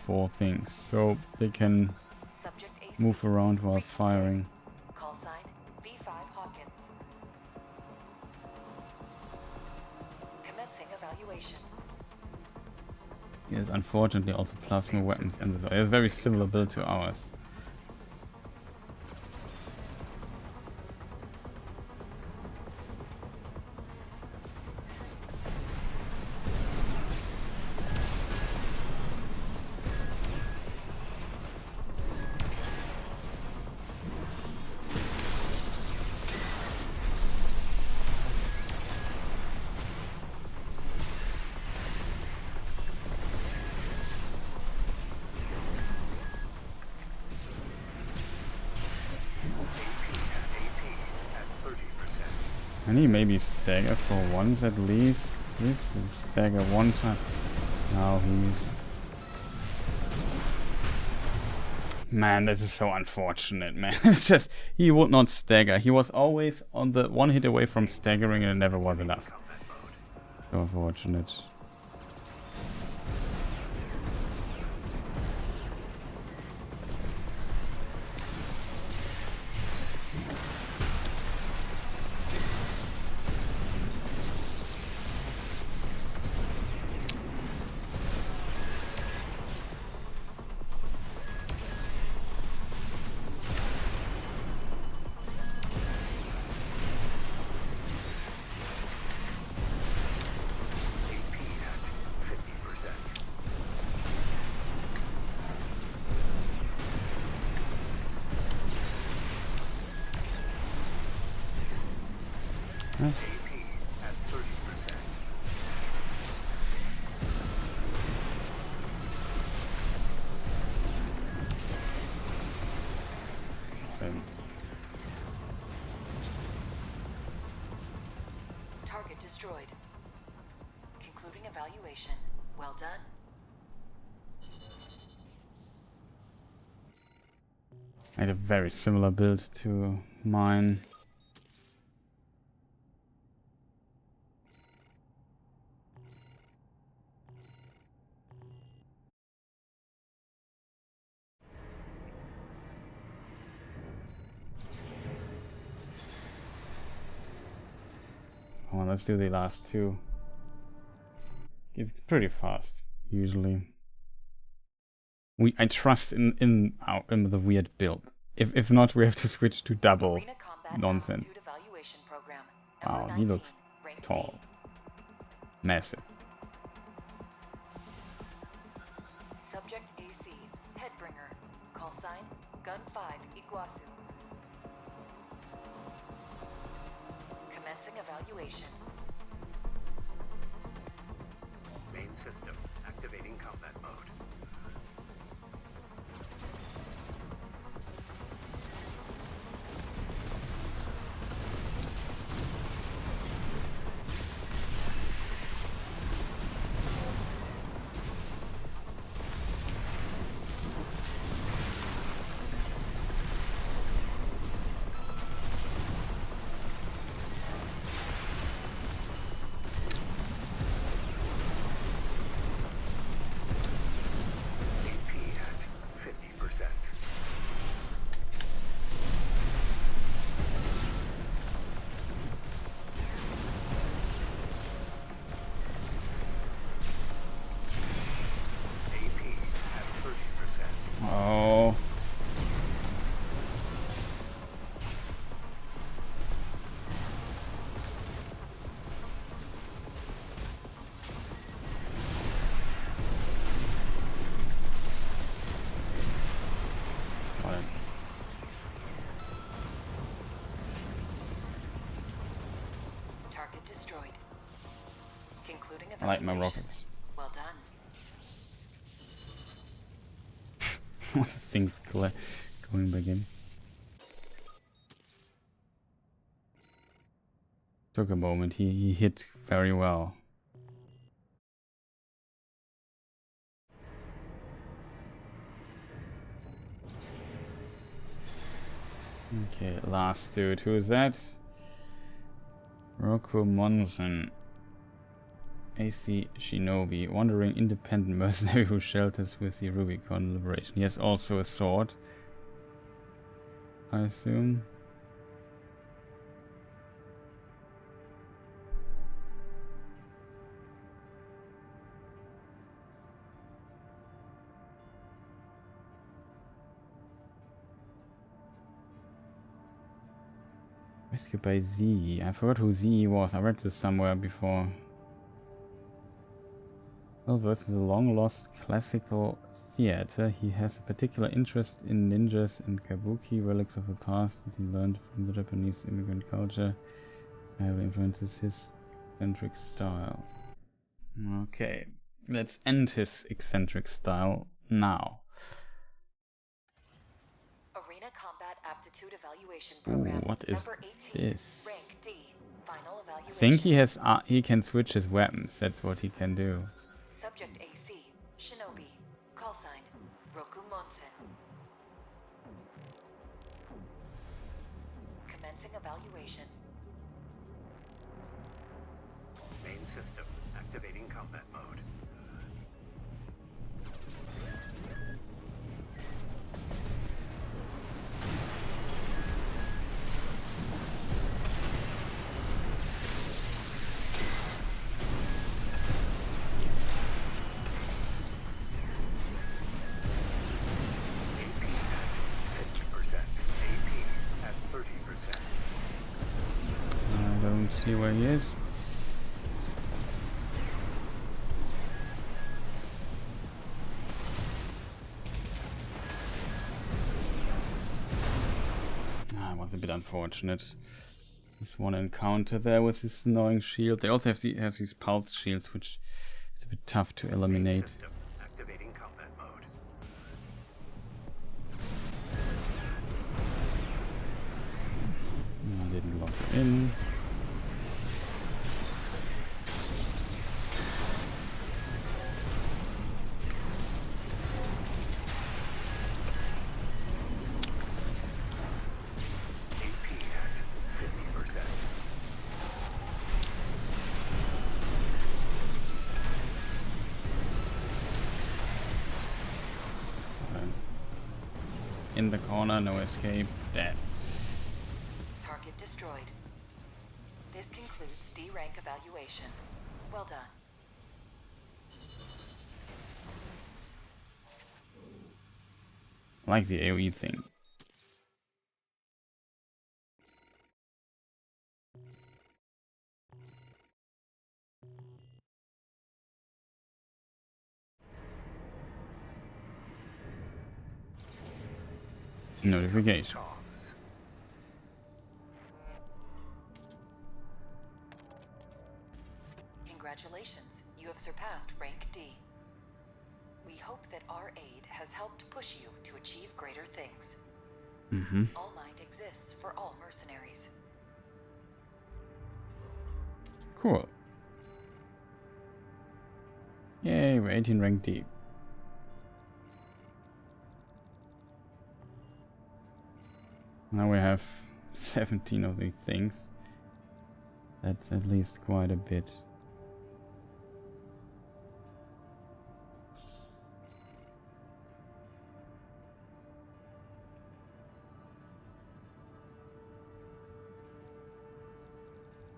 4 things, so they can Subject AC. move around while firing. Call sign V5 Hawkins. Commencing evaluation. Yes, unfortunately also plasma weapons and this. It's a very similar build to ours. Can he maybe stagger for once at least? Stagger one time. Now he's... Man, this is so unfortunate, man. It's just, he would not stagger. He was always on the 1 hit away from staggering and it never was enough. So unfortunate. Target destroyed. Concluding evaluation. Well done. I had a very similar build to mine. Come on, let's do the last 2. It's pretty fast, usually. I trust in the weird build. If not, we have to switch to double nonsense. Wow, he looks tall. Massive. Subject AC, Headbringer. Call sign, Gun 5, Iguazu. Commencing evaluation. Main system activating combat mode. Target destroyed. Concluding I like my evaluation. rockets. Well done. All the things going back in. Took a moment. He hit very well. Okay, last dude. Who is that? Roku Monson. AC Shinobi, wandering independent mercenary who shelters with the Rubicon Liberation. He has also a sword, I assume. Rescued by Z. I forgot who Z was. I read this somewhere before. Well, versus a long-lost classical theater, he has a particular interest in ninjas and kabuki, relics of the past that he learned from the Japanese immigrant culture. Heavily influences his eccentric style. Okay, let's end his eccentric style now. Arena Combat Aptitude Evaluation Ooh, Program. what is Number 18. this? Rank D. Final evaluation. I think he has. He can switch his weapons. That's what he can do. Subject AC. Shinobi. Call sign. Roku Monsen. Commencing evaluation. Main system activating combat mode. I don't see where he is. Ah, it was a bit unfortunate. This one encounter there with this annoying shield. They also have these pulse shields, which is a bit tough to eliminate. System activating combat mode. I didn't lock it in. AP at 50%. In the corner, no escape, dead. Target destroyed. This concludes D rank evaluation. Well done. I like the AoE thing. Notification. Comms. Congratulations, you have surpassed rank D. We hope that our aid has helped push you to achieve greater things. All Might exists for all mercenaries. Cool. Yay, we're 18 rank deep. Now we have 17 of these things. That's at least quite a bit.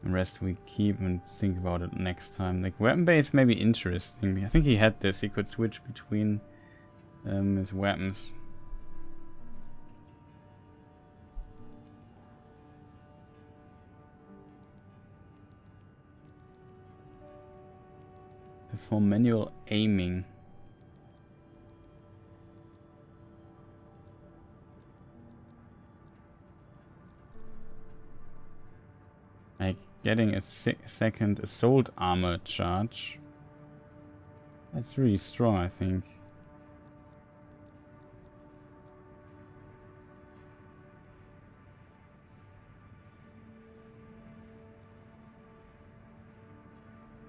The rest we keep and think about it next time. Like, weapon base may be interesting. I think he had this. He could switch between his weapons. For manual aiming. I getting a second assault armor charge. That's really strong, I think.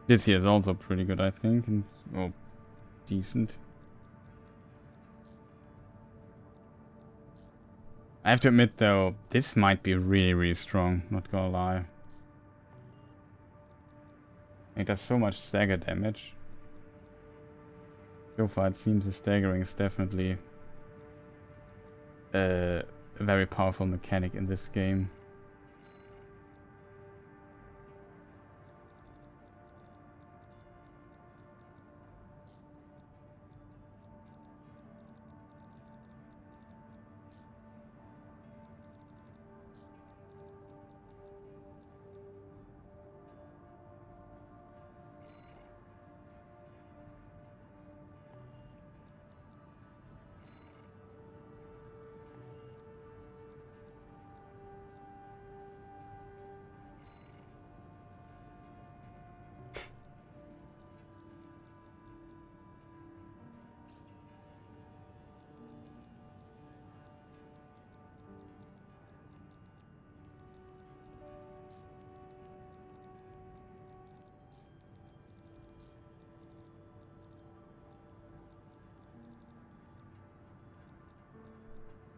This here is also pretty good, I think, and decent. I have to admit though, this might be really, really strong, not gonna lie. It does so much stagger damage. So far it seems the staggering is definitely a very powerful mechanic in this game.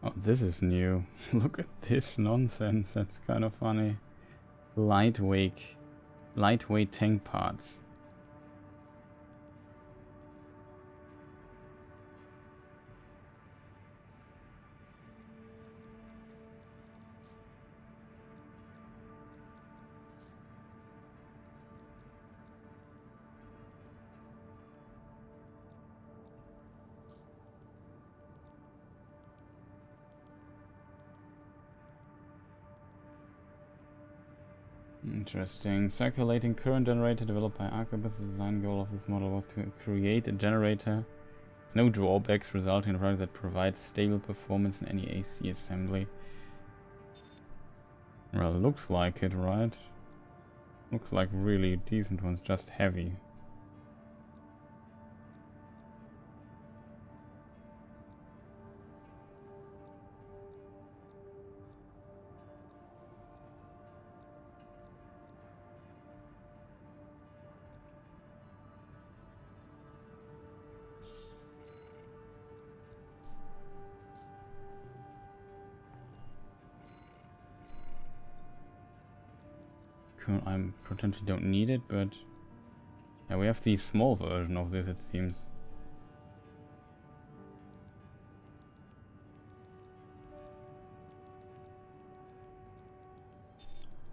Oh, this is new. Look at this nonsense. That's kind of funny. Lightweight tank parts. Interesting. Circulating current generator developed by Archibus. The design goal of this model was to create a generator with no drawbacks, resulting in a product that provides stable performance in any AC assembly. Well, looks like it, right? Looks like really decent ones, just heavy. I potentially don't need it, but yeah, we have the small version of this, it seems.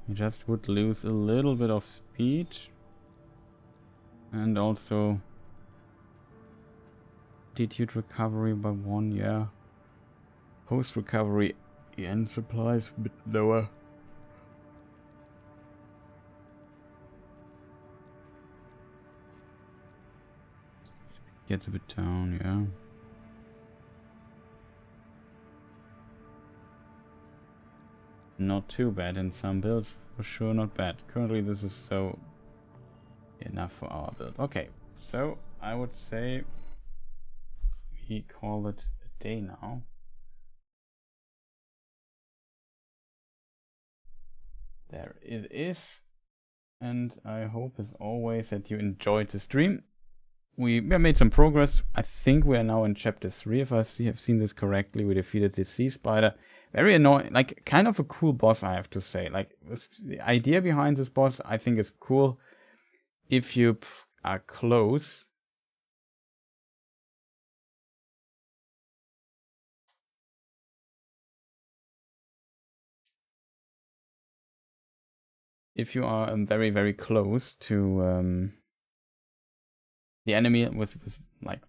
You just would lose a little bit of speed and also attitude recovery by 1, yeah. Post recovery and supplies a bit lower. Gets a bit down, yeah. Not too bad in some builds, for sure not bad. Currently this is so enough for our build. Okay, so I would say we call it a day now. There it is. And I hope as always that you enjoyed the stream. We made some progress. I think we are now in chapter 3, if I have seen this correctly. We defeated the sea spider. Very annoying, like kind of a cool boss, I have to say. Like the idea behind this boss, I think is cool. If you are close, if you are very, very close to the enemy with like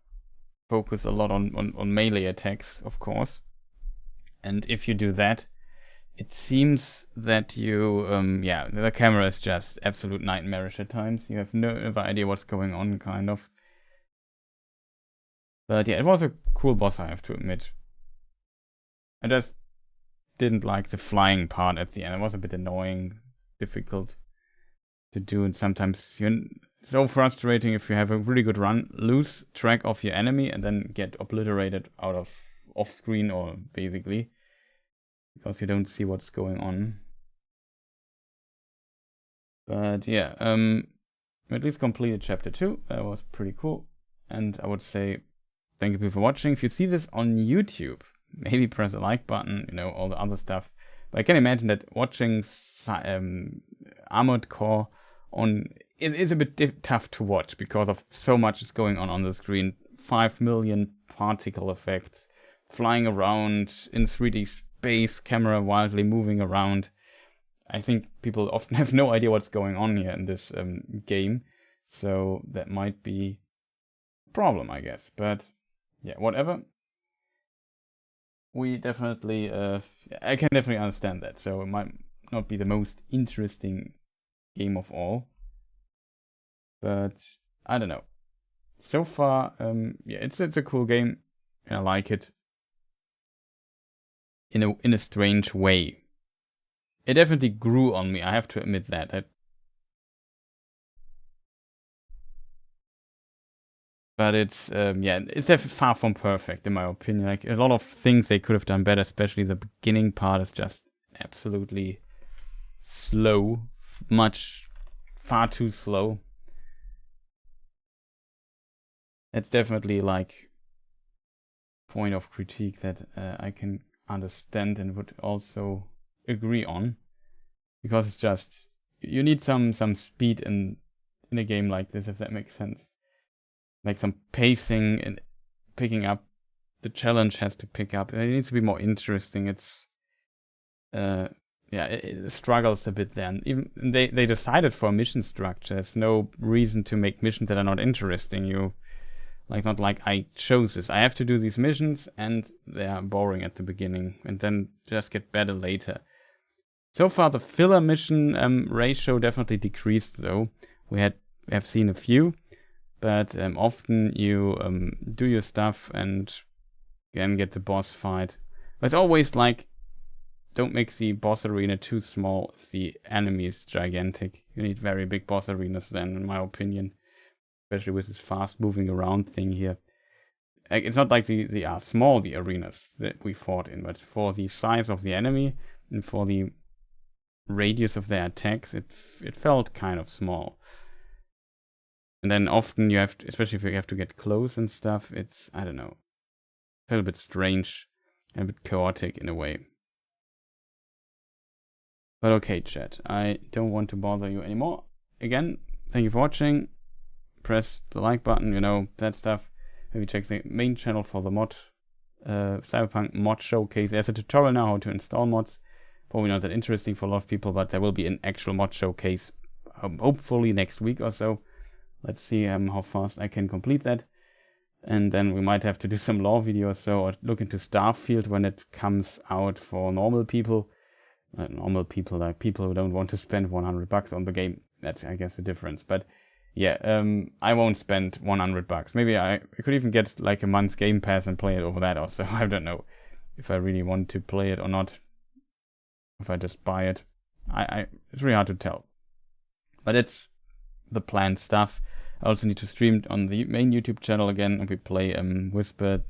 focus a lot on melee attacks, of course. And if you do that, it seems that you, yeah, the camera is just absolute nightmarish at times. You have no idea what's going on, kind of. But yeah, it was a cool boss, I have to admit. I just didn't like the flying part at the end. It was a bit annoying, difficult. to do, and sometimes you're so frustrating if you have a really good run, lose track of your enemy, and then get obliterated out of off screen, or basically because you don't see what's going on. But yeah, at least completed chapter 2. That was pretty cool, and I would say thank you for watching. If you see this on YouTube, maybe press the like button, you know, all the other stuff. But I can imagine that watching Armored Core on it is a bit tough to watch because of so much is going on the screen. 5 million particle effects, flying around in 3D space, camera wildly moving around. I think people often have no idea what's going on here in this game, so that might be a problem, I guess. But yeah, whatever. We definitely, I can definitely understand that. So it might not be the most interesting game of all, but I don't know. So far, yeah, it's a cool game, and I like it in a strange way. It definitely grew on me. I have to admit that. But it's yeah, it's definitely far from perfect in my opinion. Like a lot of things they could have done better, especially the beginning part is just absolutely slow, far too slow. It's definitely like point of critique that I can understand and would also agree on, because it's just you need some speed in a game like this, if that makes sense. Like some pacing and picking up. The challenge has to pick up. It needs to be more interesting. It's yeah, it struggles a bit then. Even they decided for a mission structure. There's no reason to make missions that are not interesting. Not like I chose this. I have to do these missions and they are boring at the beginning and then just get better later. So far the filler mission ratio definitely decreased though. We have seen a few. But often you do your stuff and again get the boss fight. But it's always like, don't make the boss arena too small if the enemy is gigantic. You need very big boss arenas then, in my opinion. Especially with this fast moving around thing here. Like, it's not like they are small, the arenas that we fought in, but for the size of the enemy and for the radius of their attacks, it felt kind of small. And then often you have to, especially if you have to get close and stuff, it's, I don't know, a little bit strange and a bit chaotic in a way. But okay, chat, I don't want to bother you anymore. Again, thank you for watching. Press the like button, you know, that stuff. Maybe check the main channel for the mod, Cyberpunk mod showcase. There's a tutorial now how to install mods. Probably not that interesting for a lot of people, but there will be an actual mod showcase, hopefully next week or so. Let's see how fast I can complete that. And then we might have to do some lore videos, so or look into Starfield when it comes out for normal people. Normal people, like people who don't want to spend $100 on the game. That's, I guess, the difference. But yeah, I won't spend $100. Maybe I could even get like a month's Game Pass and play it over that also. I don't know if I really want to play it or not. If I just buy it. It's really hard to tell. But it's the planned stuff. I also need to stream it on the main YouTube channel again, and we play Whispers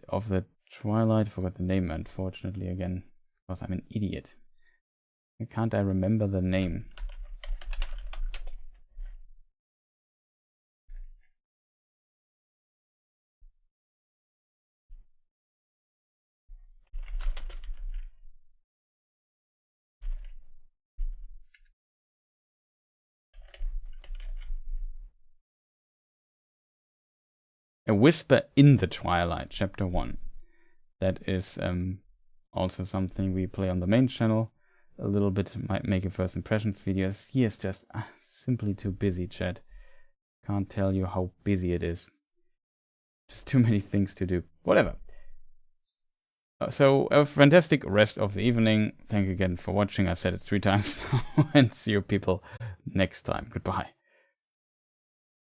of the Twilight. I forgot the name, unfortunately, again, because I'm an idiot. Why can't I remember the name? A Whisper in the Twilight, Chapter 1. That is also something we play on the main channel. A little bit, might make a first impressions video. He is just simply too busy, chat. Can't tell you how busy it is. Just too many things to do. Whatever. So, a fantastic rest of the evening. Thank you again for watching. I said it 3 times now. And see you people next time. Goodbye.